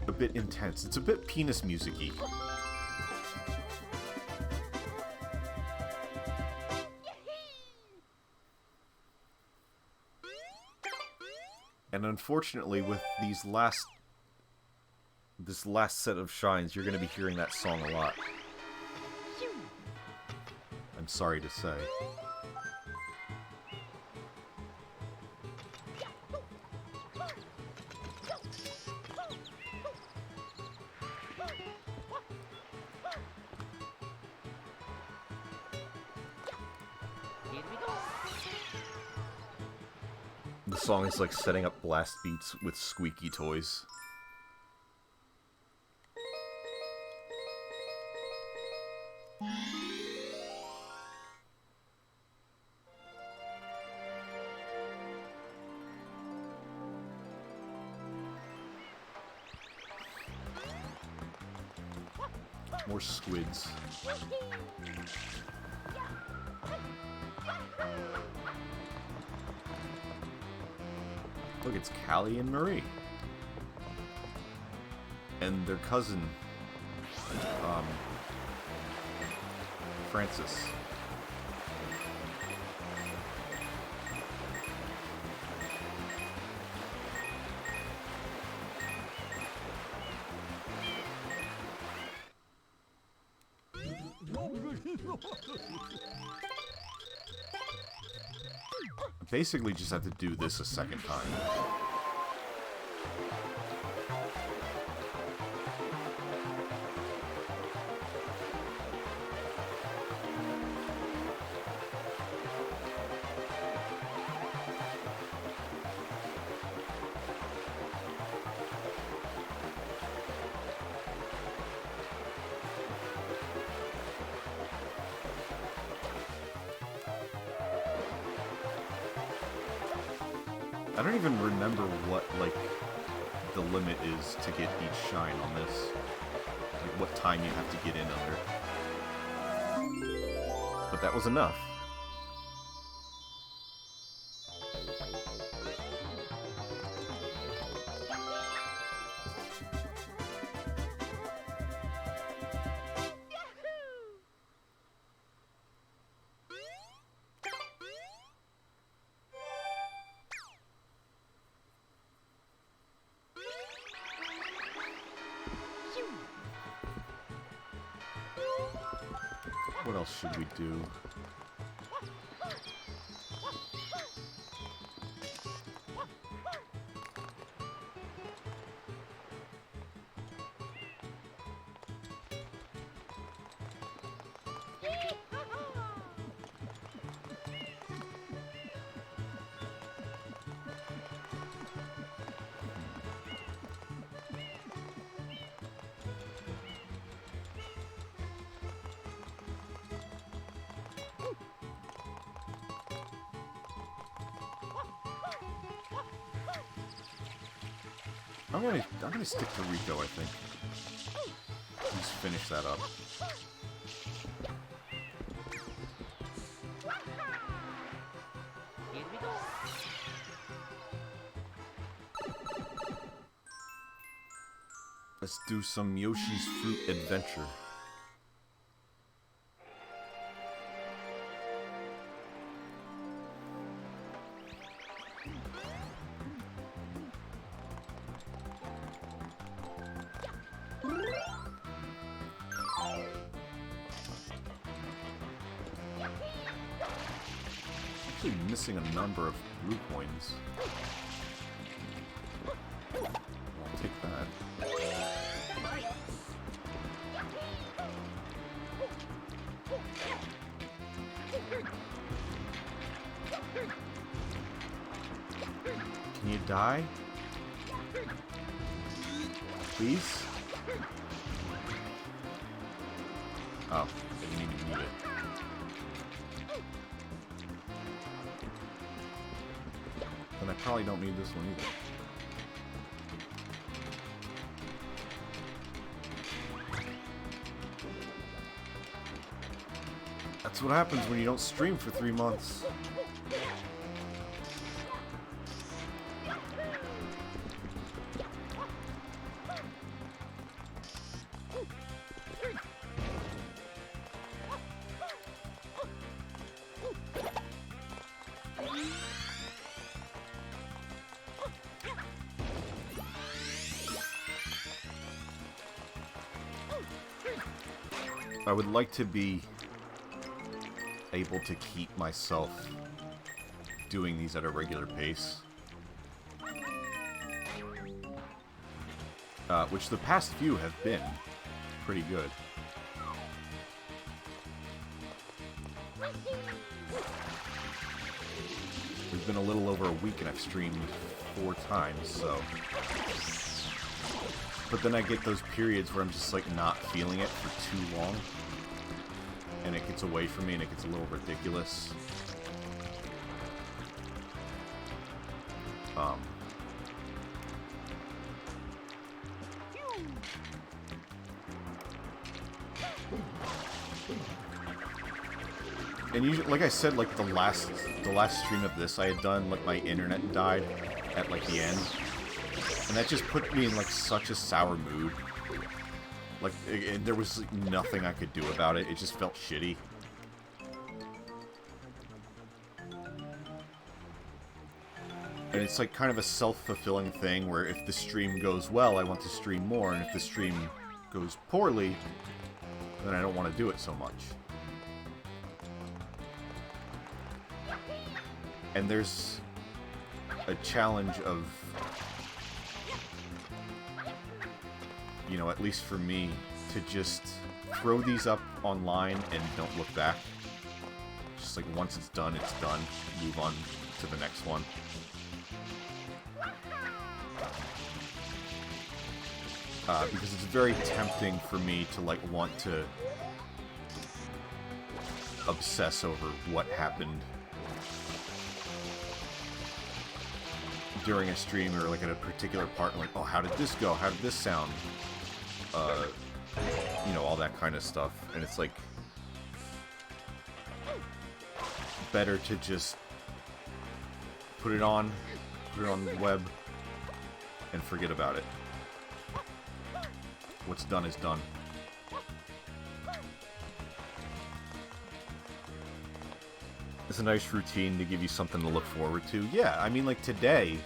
a bit intense. It's a bit penis music-y. And unfortunately, with this last set of shines, you're going to be hearing that song a lot. I'm sorry to say. The song is like setting up blast beats with squeaky toys. More squids. Look, it's Callie and Marie. And their cousin, Francis. Basically just have to do this a second time. I don't even remember what, like, the limit is to get each shine on this. Like, what time you have to get in under. But that was enough. What else should we do? I'm gonna stick to Rico, I think. Just finish that up. Let's do some Yoshi's Fruit Adventure. Actually missing a number of blue coins. I'll take that. Can you die? Please? Oh, didn't even need it. Then I probably don't need this one either. That's what happens when you don't stream for 3 months. I would like to be able to keep myself doing these at a regular pace. Which the past few have been pretty good. We've been a little over a week and I've streamed 4 times, so... But then I get those periods where I'm just, like, not feeling it for too long. And it gets away from me and it gets a little ridiculous. And usually, like I said, like the last stream of this I had done, like my internet died at like the end, and that just put me in like such a sour mood. Like there was like, nothing I could do about it. It just felt shitty. And it's like kind of a self-fulfilling thing where if the stream goes well, I want to stream more, and if the stream goes poorly, then I don't want to do it so much. And there's a challenge of, you know, at least for me, to just throw these up online and don't look back. Just like once it's done, move on to the next one. Because it's very tempting for me to like want to obsess over what happened during a stream or like at a particular part, like, oh, how did this go? How did this sound? You know, all that kind of stuff. And it's like better to just put it on the web and forget about it. What's done is done. It's a nice routine to give you something to look forward to. Yeah, I mean, like today,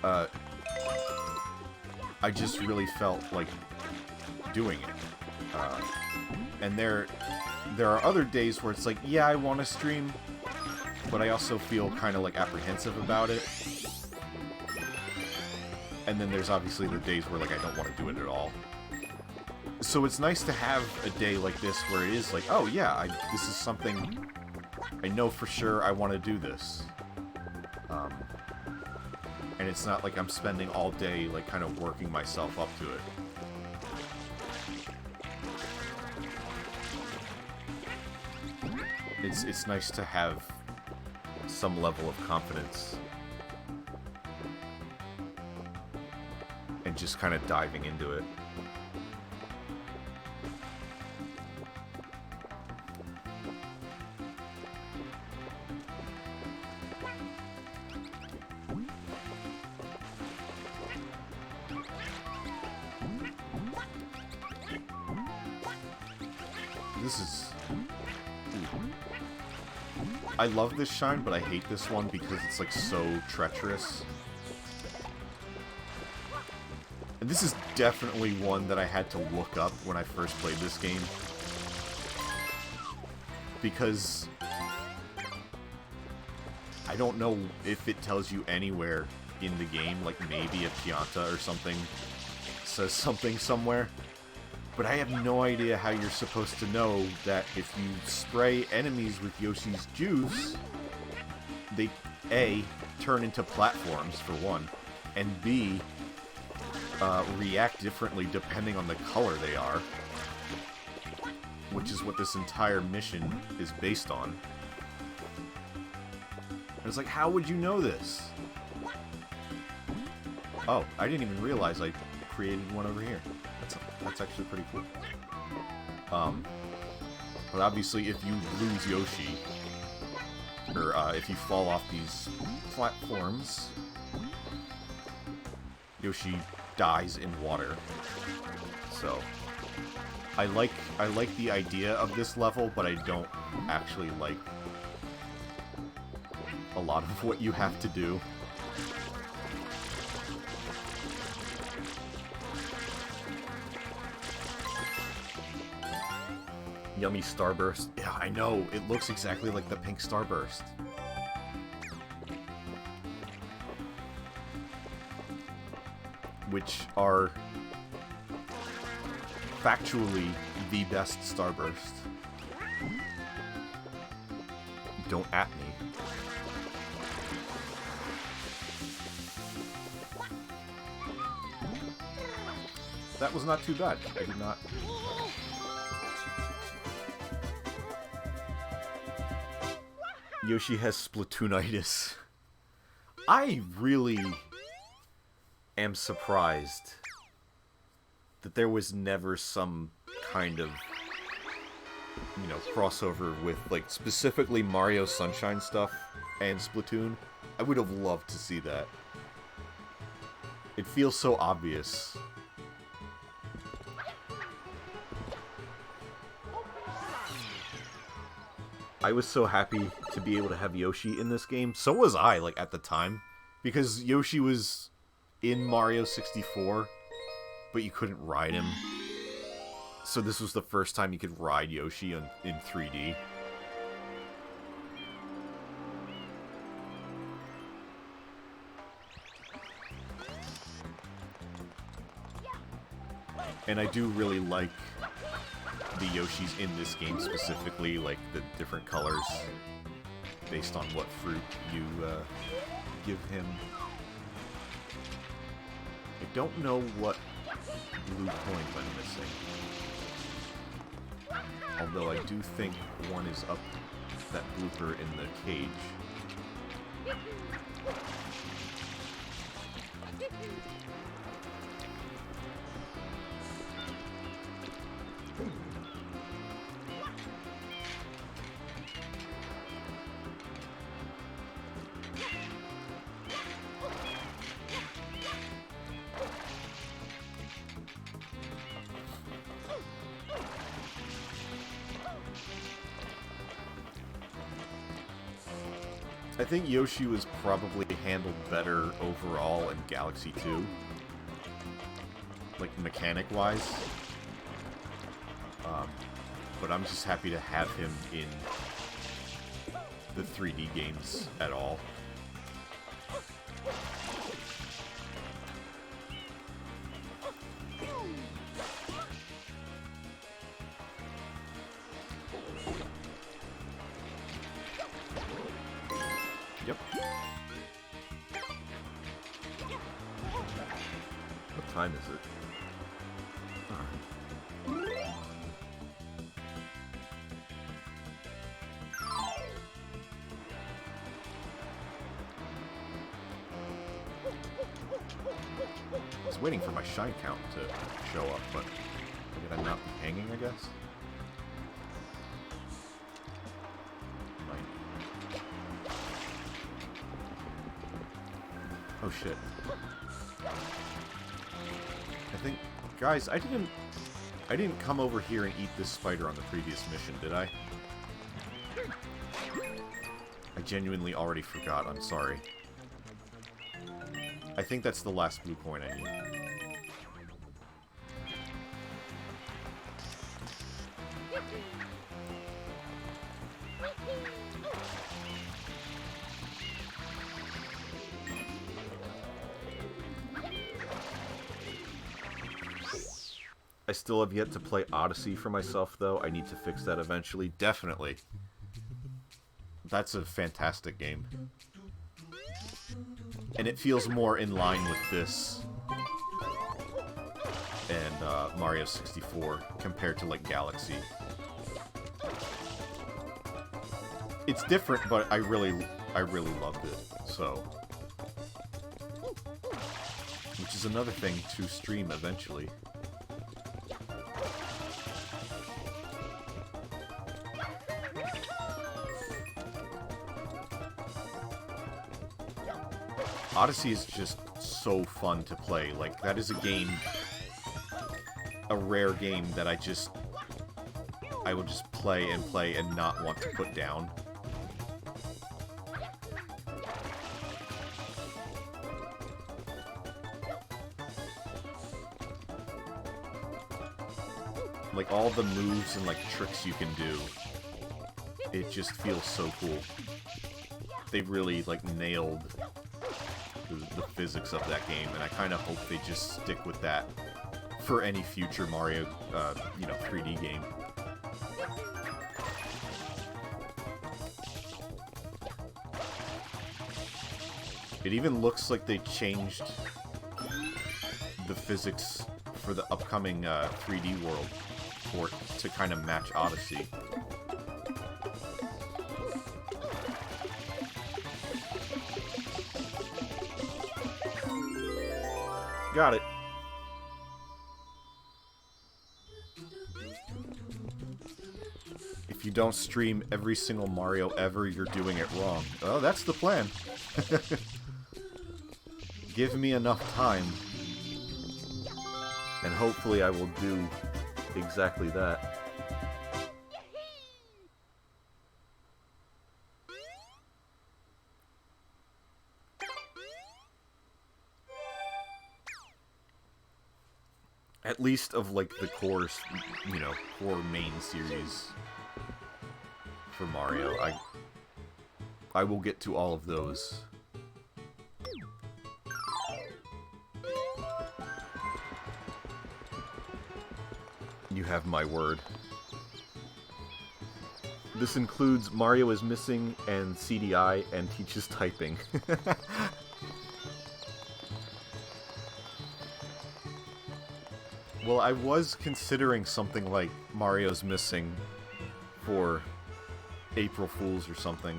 I just really felt like doing it. And there are other days where it's like, yeah, I want to stream, but I also feel kind of like apprehensive about it. And then there's obviously the days where like I don't want to do it at all. So it's nice to have a day like this where it is like, oh yeah, this is something I know for sure I want to do this. And it's not like I'm spending all day like kind of working myself up to it. It's nice to have some level of confidence. And just kind of diving into it. This is... I love this shine, but I hate this one because it's like so treacherous. And this is definitely one that I had to look up when I first played this game. Because I don't know if it tells you anywhere in the game, like maybe a Pianta or something says something somewhere. But I have no idea how you're supposed to know that if you spray enemies with Yoshi's juice, they A, turn into platforms, for one, and B, react differently depending on the color they are, which is what this entire mission is based on. And it's like, how would you know this? Oh, I didn't even realize I created one over here. That's actually pretty cool. But obviously if you lose Yoshi, or if you fall off these platforms, Yoshi dies in water. So I like the idea of this level, but I don't actually like a lot of what you have to do. yummy Starburst. Yeah, I know. It looks exactly like the pink Starburst. Which are factually the best Starburst. Don't at me. That was not too bad. I did not... Yoshi has Splatoonitis. I really am surprised that there was never some kind of, you know, crossover with, like, specifically Mario Sunshine stuff and Splatoon. I would have loved to see that. It feels so obvious. I was so happy to be able to have Yoshi in this game. So was I, like, at the time. Because Yoshi was in Mario 64, but you couldn't ride him. So this was the first time you could ride Yoshi in 3D. And I do really like the Yoshis in this game specifically, like the different colors based on what fruit you give him. I don't know what blue coins I'm missing. Although I do think one is up that blooper in the cage. I think Yoshi was probably handled better overall in Galaxy 2. Like, mechanic-wise. But I'm just happy to have him in the 3D games at all. Yep. What time is it? I was waiting for my shine count to show up, but did I not be hanging, I guess? Oh shit. I think, guys, I didn't come over here and eat this spider on the previous mission, did I? I genuinely already forgot, I'm sorry. I think that's the last blue coin I need. I still have yet to play Odyssey for myself, though. I need to fix that eventually. Definitely. That's a fantastic game. And it feels more in line with this and Mario 64 compared to, like, Galaxy. It's different, but I really loved it, so... Which is another thing to stream eventually. Odyssey is just so fun to play. Like, that is a game, a rare game that I will just play and not want to put down. Like, all the moves and, like, tricks you can do, it just feels so cool. They really, like, nailed the physics of that game, and I kind of hope they just stick with that for any future Mario, 3D game. It even looks like they changed the physics for the upcoming 3D world for it to kind of match Odyssey. Got it. If you don't stream every single Mario ever, you're doing it wrong. Oh, that's the plan. Give me enough time. And hopefully I will do exactly that. At least of, like, the core, core main series for Mario. I will get to all of those. You have my word. This includes Mario is Missing and CDI and teaches typing. Well, I was considering something like Mario's Missing for April Fools or something.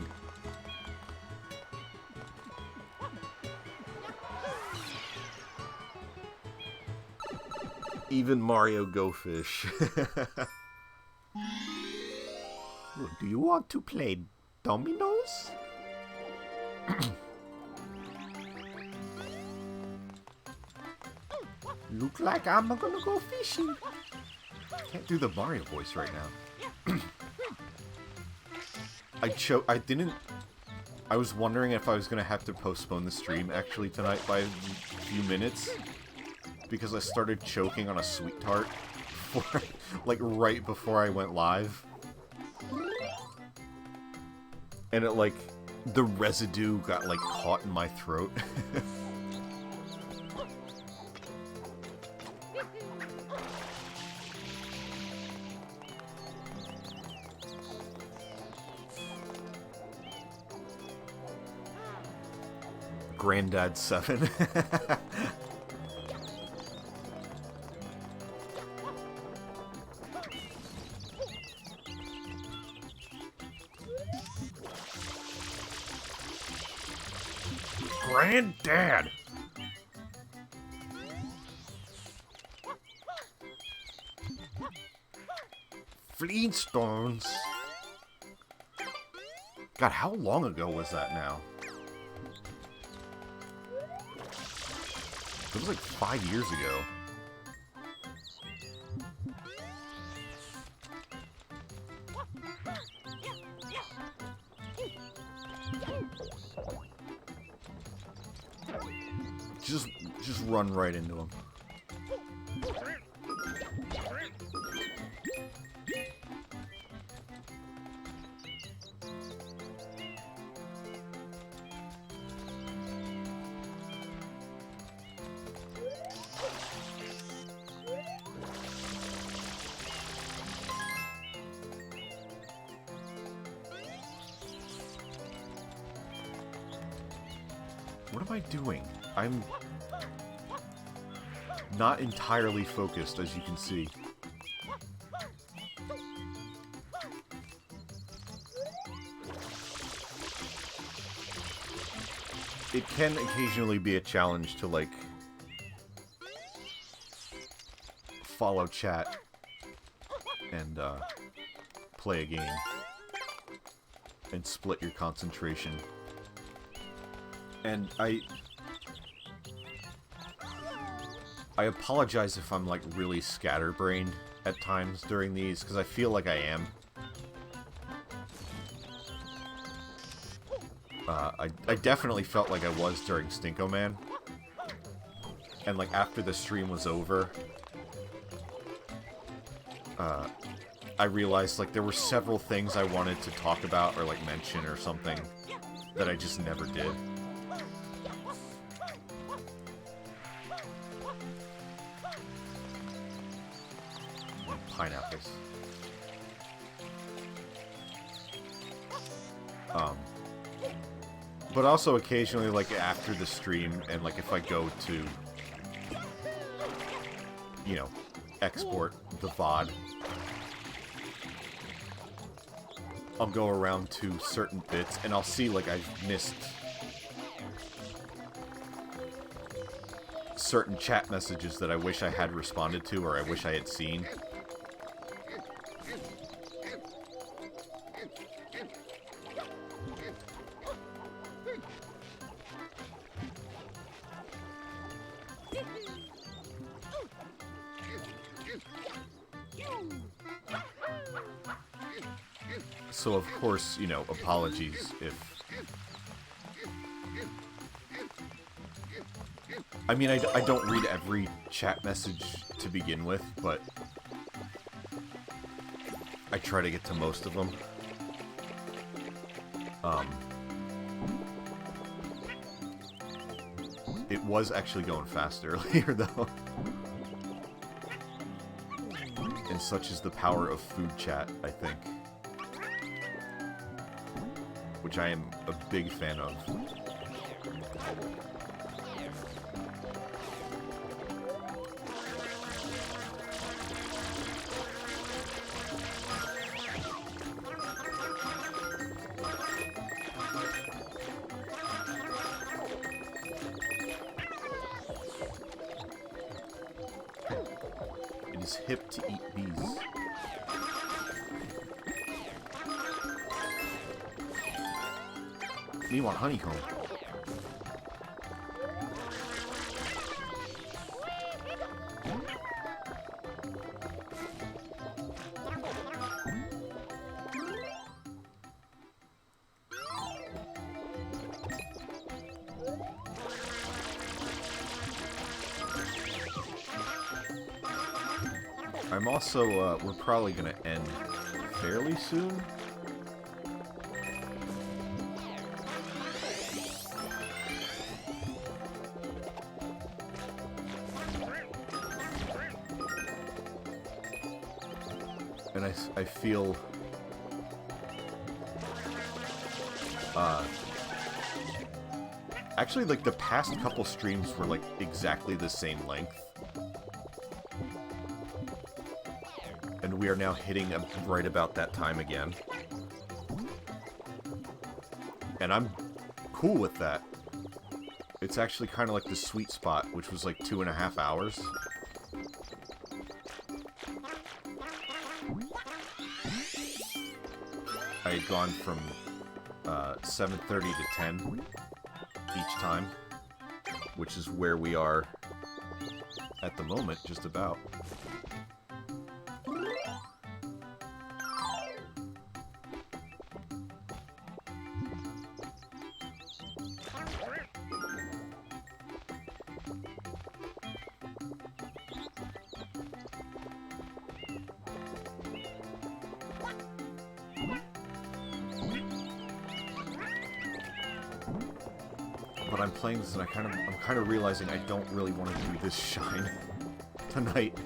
Even Mario Go Fish. Do you want to play dominoes? Look like I'm gonna go fishing. Can't do the Mario voice right now. I was wondering if I was gonna have to postpone the stream actually tonight by a few minutes because I started choking on a sweet tart like right before I went live. And it, like, the residue got, like, caught in my throat. Granddad 7. Granddad! Flintstones. God, how long ago was that now? It was like 5 years ago. Just run right into him. What am I doing? I'm not entirely focused, as you can see. It can occasionally be a challenge to, like, follow chat and play a game and split your concentration. And I apologize if I'm, like, really scatterbrained at times during these, because I feel like I am. I definitely felt like I was during Stinko Man. And, like, after the stream was over, I realized, like, there were several things I wanted to talk about or, like, mention or something that I just never did. Pineapples. But also occasionally, like, after the stream, and, like, if I go to, you know, export the VOD, I'll go around to certain bits, and I'll see, like, I've missed certain chat messages that I wish I had responded to, or I wish I had seen. So, of course, you know, apologies if... I mean, I don't read every chat message to begin with, but I try to get to most of them. It was actually going fast earlier, though. And such is the power of food chat, I think. Which I am a big fan of. It is hip to eat bees. You want honeycomb. I'm also, we're probably gonna end fairly soon. And I feel actually, like, the past couple streams were, like, exactly the same length. And we are now hitting right about that time again. And I'm cool with that. It's actually kind of like the sweet spot, which was like 2.5 hours. I had gone from 7:30 to 10 each time, which is where we are at the moment, just about. But I'm playing this and I'm kind of realizing I don't really want to do this shine tonight.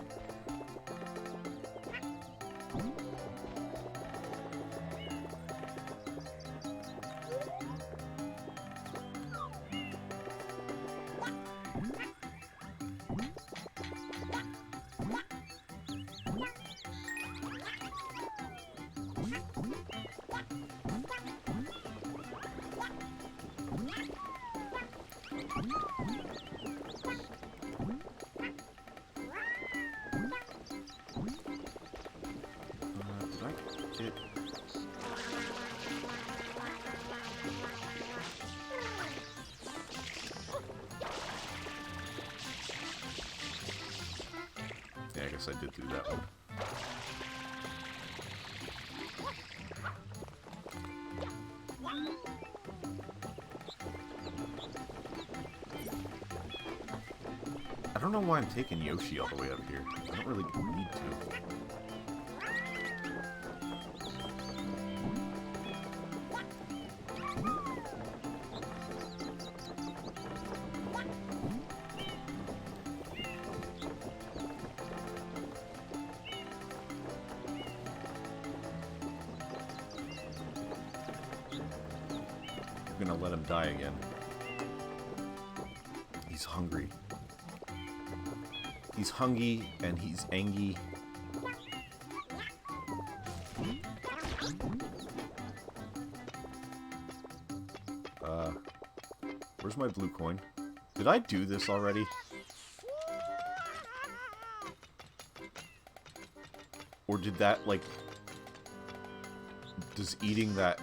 Yeah, I guess I did do that one. I don't know why I'm taking Yoshi all the way up here. I don't really need to. gonna let him die again. He's hungry. He's hungry and he's angry. Where's my blue coin? Did I do this already? Or did that, like... Does eating that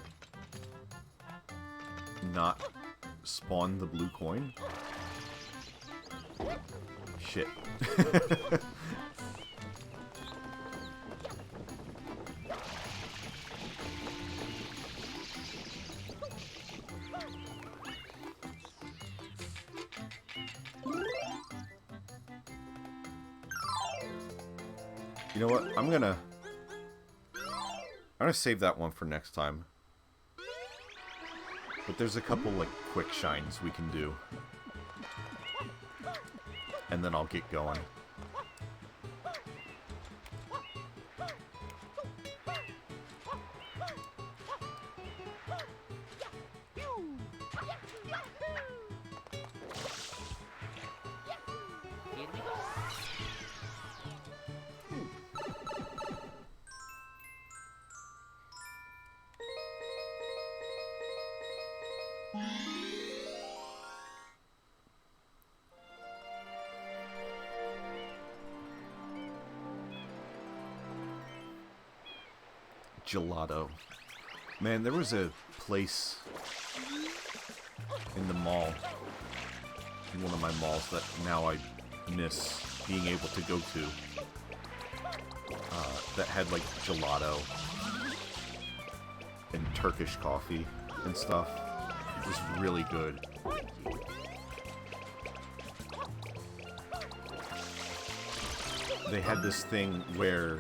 not spawn the blue coin? Shit. You know what? I'm gonna save that one for next time. But there's a couple, like, quick shines we can do. And then I'll get going. Gelato. Man, there was a place in the mall, in one of my malls, that now I miss being able to go to, that had like gelato and Turkish coffee and stuff. It was really good. They had this thing where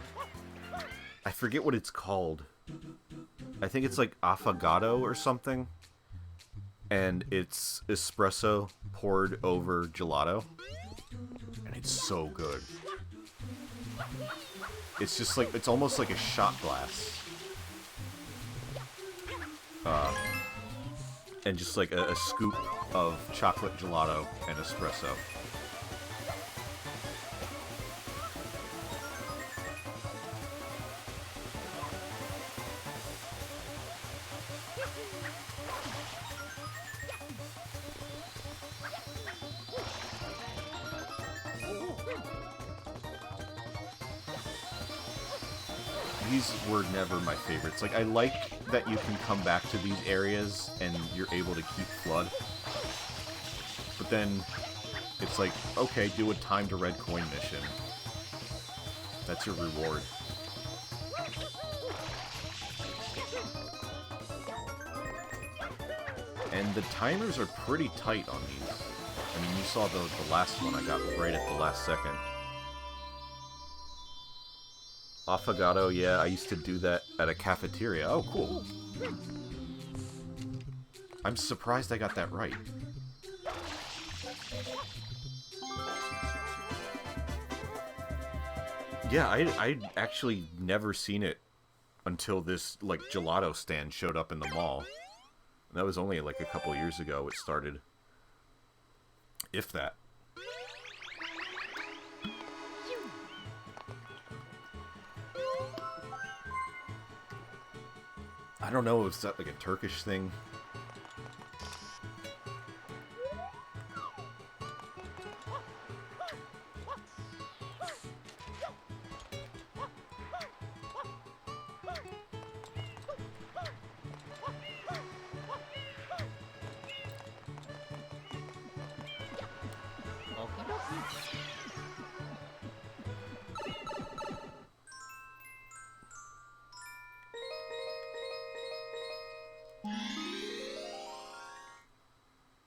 I forget what it's called. I think it's like affogato or something. And it's espresso poured over gelato. And it's so good. It's just like, it's almost like a shot glass. And just like a scoop of chocolate gelato and espresso. These were never my favorites. Like, I like that you can come back to these areas and you're able to keep flood. But then it's like, okay, do a time to red coin mission. That's your reward. And the timers are pretty tight on these. I mean, you saw the last one I got right at the last second. Affogato, yeah, I used to do that at a cafeteria. Oh, cool. I'm surprised I got that right. Yeah, I'd actually never seen it until this, like, gelato stand showed up in the mall. And that was only, like, a couple years ago it started. If that. I don't know, is that like a Turkish thing?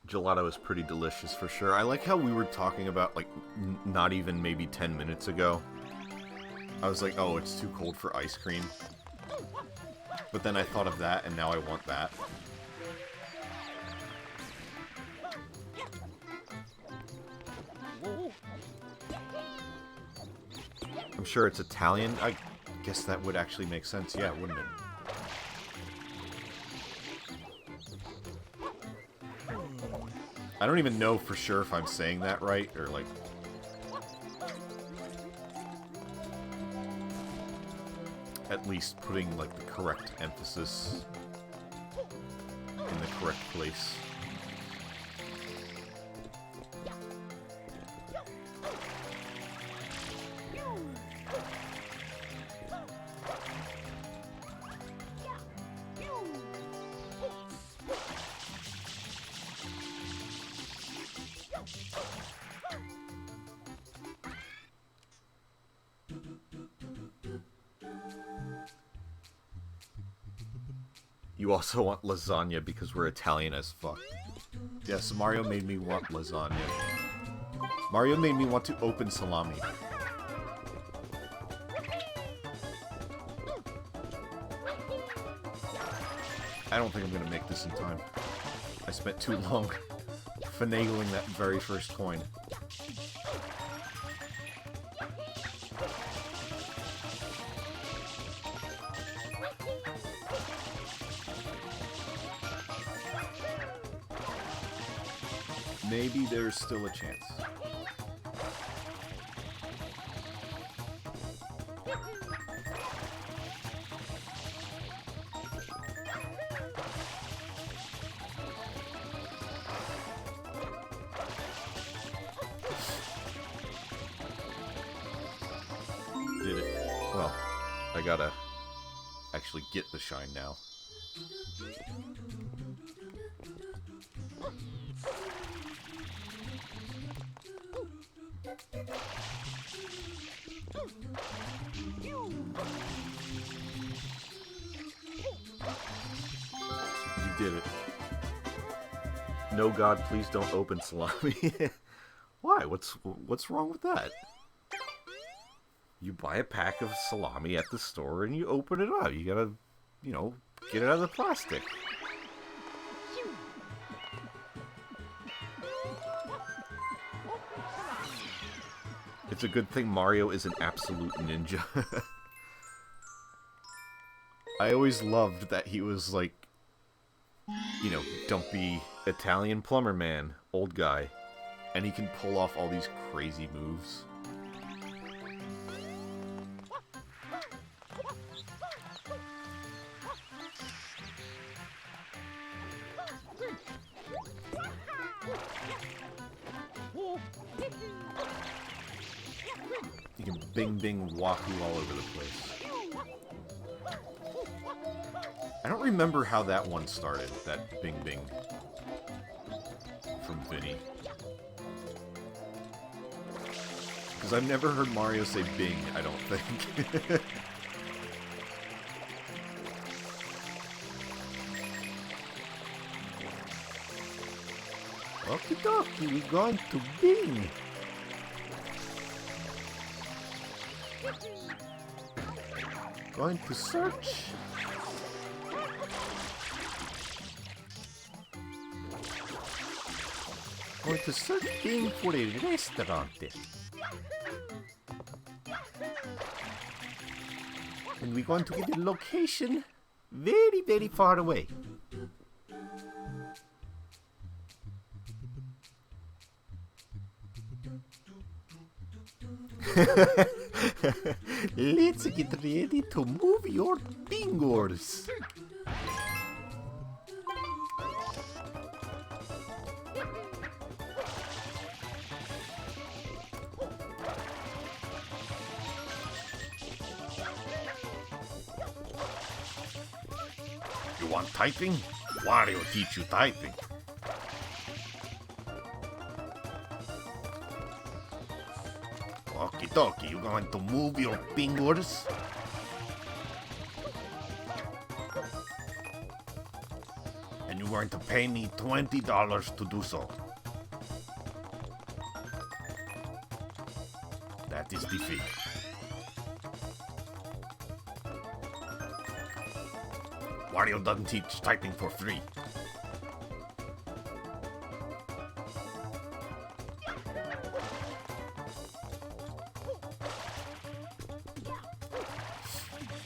Gelato is pretty delicious for sure. I like how we were talking about, like, not even maybe 10 minutes ago. I was like, oh, it's too cold for ice cream. But then I thought of that, and now I want that. I'm sure it's Italian. I guess that would actually make sense, yeah, wouldn't it? don't even know for sure if I'm saying that right, or like... at least putting, like, the correct emphasis in the correct place. You also want lasagna because we're Italian as fuck. Yes, Mario made me want lasagna. Mario made me want to open salami. I don't think I'm gonna make this in time. I spent too long finagling that very first coin. Maybe there's still a chance. Did it. Well, I gotta actually get the shine now. You did it. No, God, please don't open salami. Why? What's wrong with that? You buy a pack of salami at the store and you open it up. You gotta, you know, get it out of the plastic. It's a good thing Mario is an absolute ninja. I always loved that he was like, you know, dumpy Italian plumber man, old guy. and he can pull off all these crazy moves. He can bing bing wahoo all over the place. I don't remember how that one started, that bing bing from Vinny. Because I've never heard Mario say bing, I don't think. Okie dokie, we're going to Bing. Going to search. Going to search Bing for a restaurant. And we're going to get a location very, very far away. Let's get ready to move your fingers. You want typing? Wario teach you typing. Okie dokie, you going to move your fingers? And you're going to pay me $20 to do so. That is the fee. Wario doesn't teach typing for free.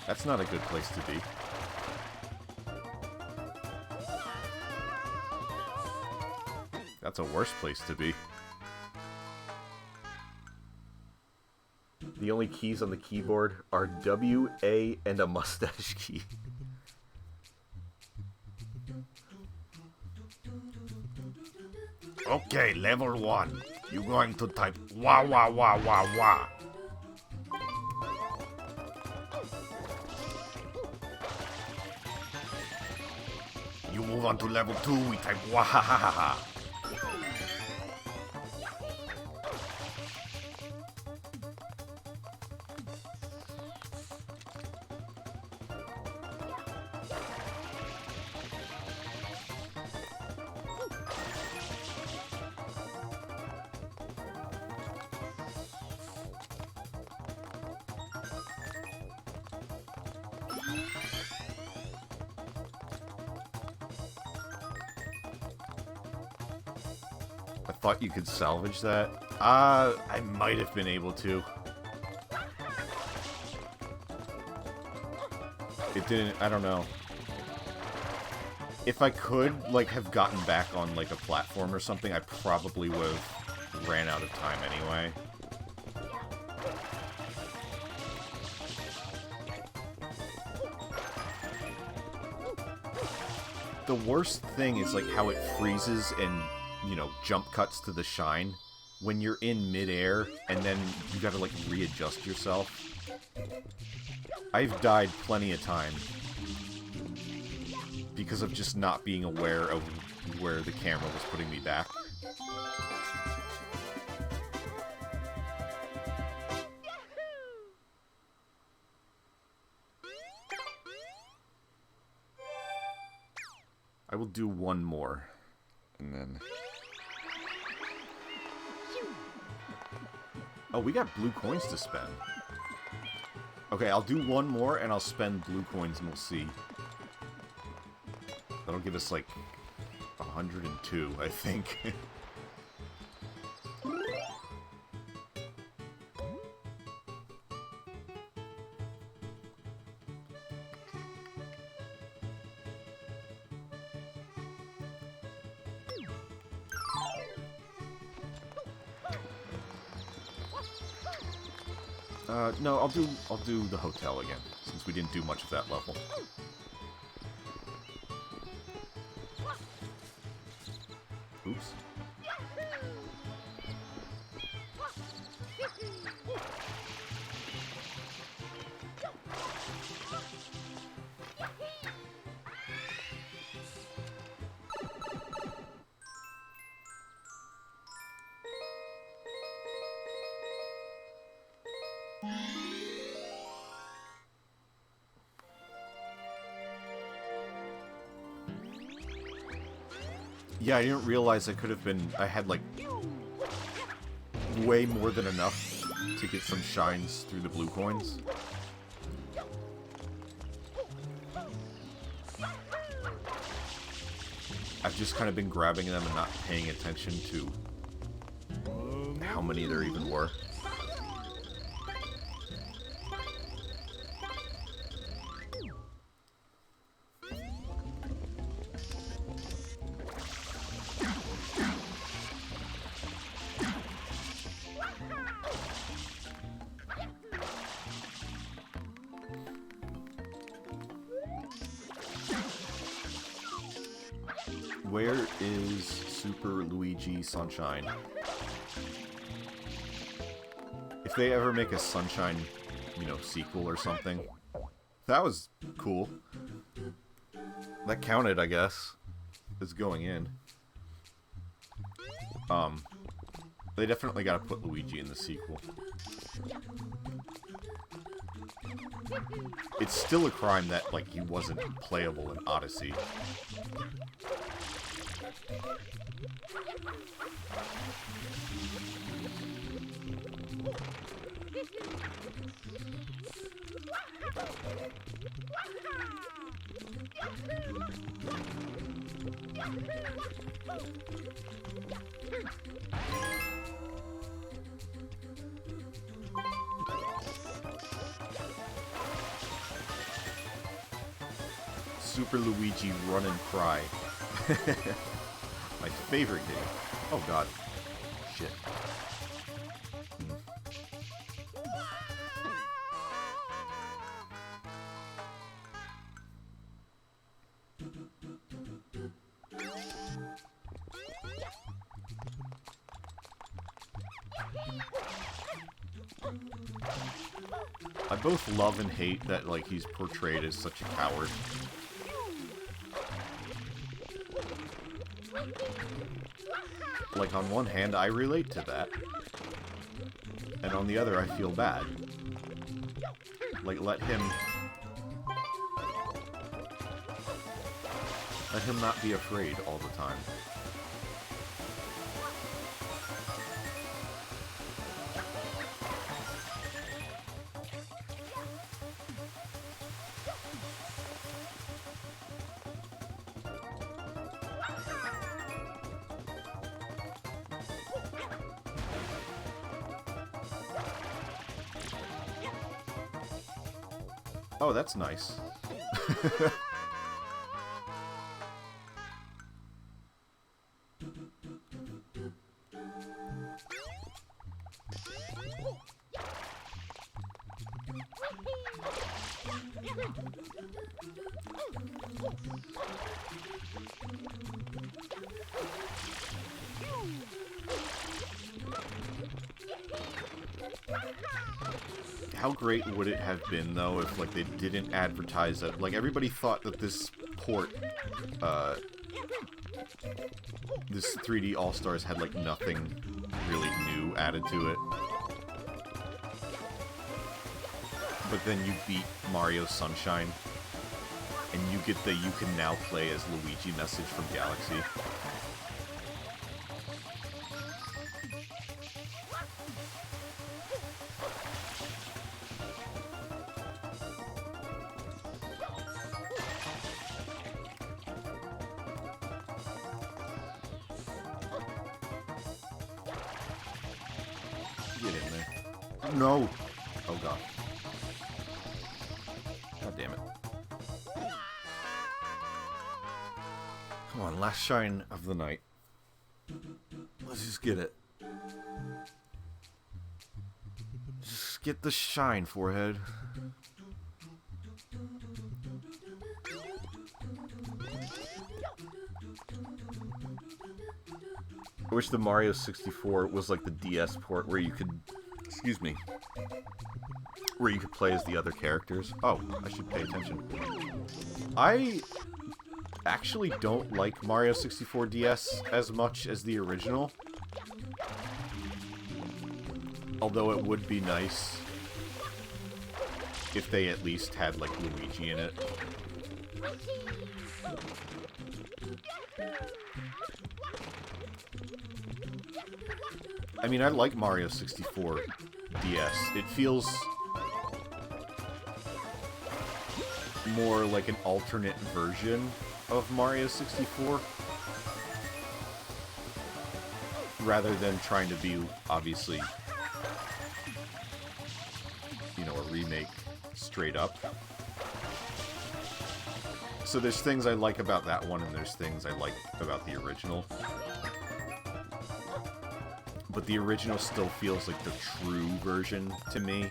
That's not a good place to be. That's a worse place to be. The only keys on the keyboard are W, A, and a mustache key. Okay, level 1. You're going to type wah wah wah wah wah. You move on to level 2, we type wah ha ha ha ha. I thought you could salvage that. I might have been able to. It didn't, I don't know. If I could, like, have gotten back on, like, a platform or something, I probably would have ran out of time anyway. The worst thing is, like, how it freezes and, you know, jump cuts to the shine when you're in midair, and then you gotta, like, readjust yourself. I've died plenty of time because of just not being aware of where the camera was putting me back. I will do one more, and then... Oh, we got blue coins to spend. Okay, I'll do one more, and I'll spend blue coins, and we'll see. That'll give us, like, 102, I think. No, I'll do the hotel again, since we didn't do much of that level. Oops. Yeah, I didn't realize I could have been... I had, like, way more than enough to get some shines through the blue coins. I've just kind of been grabbing them and not paying attention to how many there even were. Where is Super Luigi Sunshine? If they ever make a Sunshine, you know, sequel or something, that was cool. That counted, I guess, as going in. They definitely gotta put Luigi in the sequel. It's still a crime that, like, he wasn't playable in Odyssey. Super Luigi Run and Cry. My favorite game. Oh god. Shit. I both love and hate that, like, he's portrayed as such a coward. Like, on one hand, I relate to that. And on the other, I feel bad. Like, let him not be afraid all the time. Oh, that's nice. How great would it have been, though, if, like, they didn't advertise it? Like, everybody thought that this port, this 3D All-Stars had, like, nothing really new added to it. But then you beat Mario Sunshine, and you get the "you can now play as Luigi" message from Galaxy. Get in there. No! Oh god. God damn it. Come on, last shine of the night. Let's just get it. Just get the shine, forehead. I wish the Mario 64 was like the DS port where you could, excuse me, where you could play as the other characters. Oh, I should pay attention. I actually don't like Mario 64 DS as much as the original. Although it would be nice if they at least had, like, Luigi in it. I mean, I like Mario 64 DS. It feels more like an alternate version of Mario 64, rather than trying to be, obviously, you know, a remake straight up. So there's things I like about that one, and there's things I like about the original. But the original still feels like the true version to me.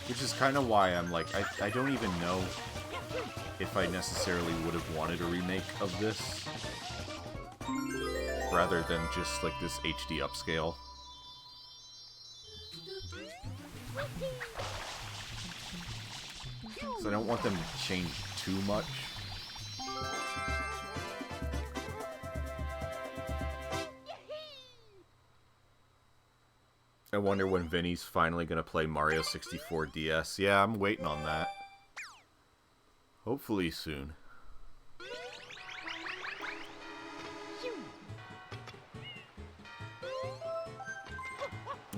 Which is kind of why I'm like, I don't even know if I necessarily would have wanted a remake of this, rather than just like this HD upscale. So I don't want them to change too much. I wonder when Vinny's finally gonna play Mario 64 DS. Yeah, I'm waiting on that. Hopefully soon.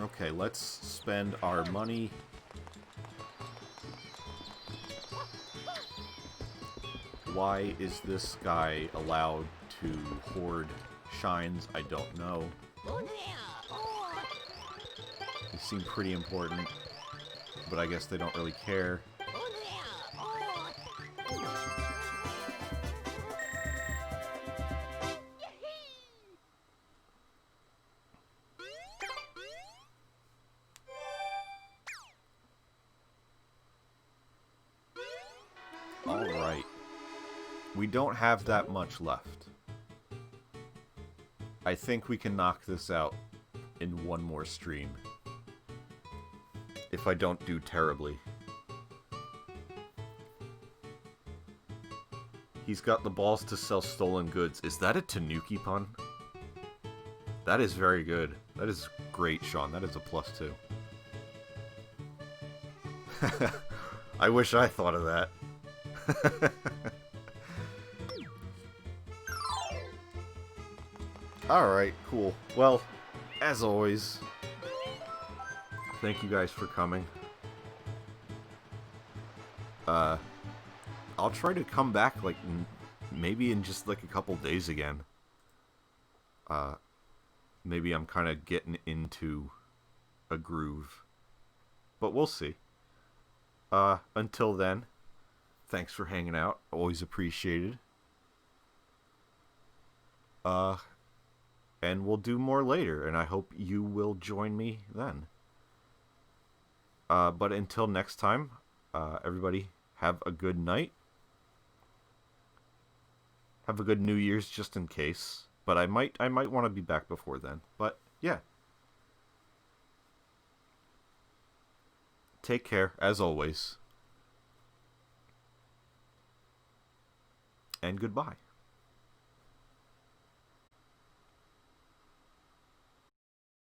Okay, let's spend our money. Why is this guy allowed to hoard shines? I don't know. They seem pretty important, but I guess they don't really care. Alright. We don't have that much left. I think we can knock this out in one more stream. If I don't do terribly. He's got the balls to sell stolen goods. Is that a Tanuki pun? That is very good. That is great, Sean. That is a +2. I wish I thought of that. Alright, cool. Well, as always, thank you guys for coming. I'll try to come back, like, maybe in just, like, a couple days again. Maybe I'm kind of getting into a groove. But we'll see. Until then, thanks for hanging out. Always appreciated. And we'll do more later, and I hope you will join me then. But until next time, everybody have a good night. Have a good New Year's just in case. But I might want to be back before then. But yeah. Take care, as always. And goodbye.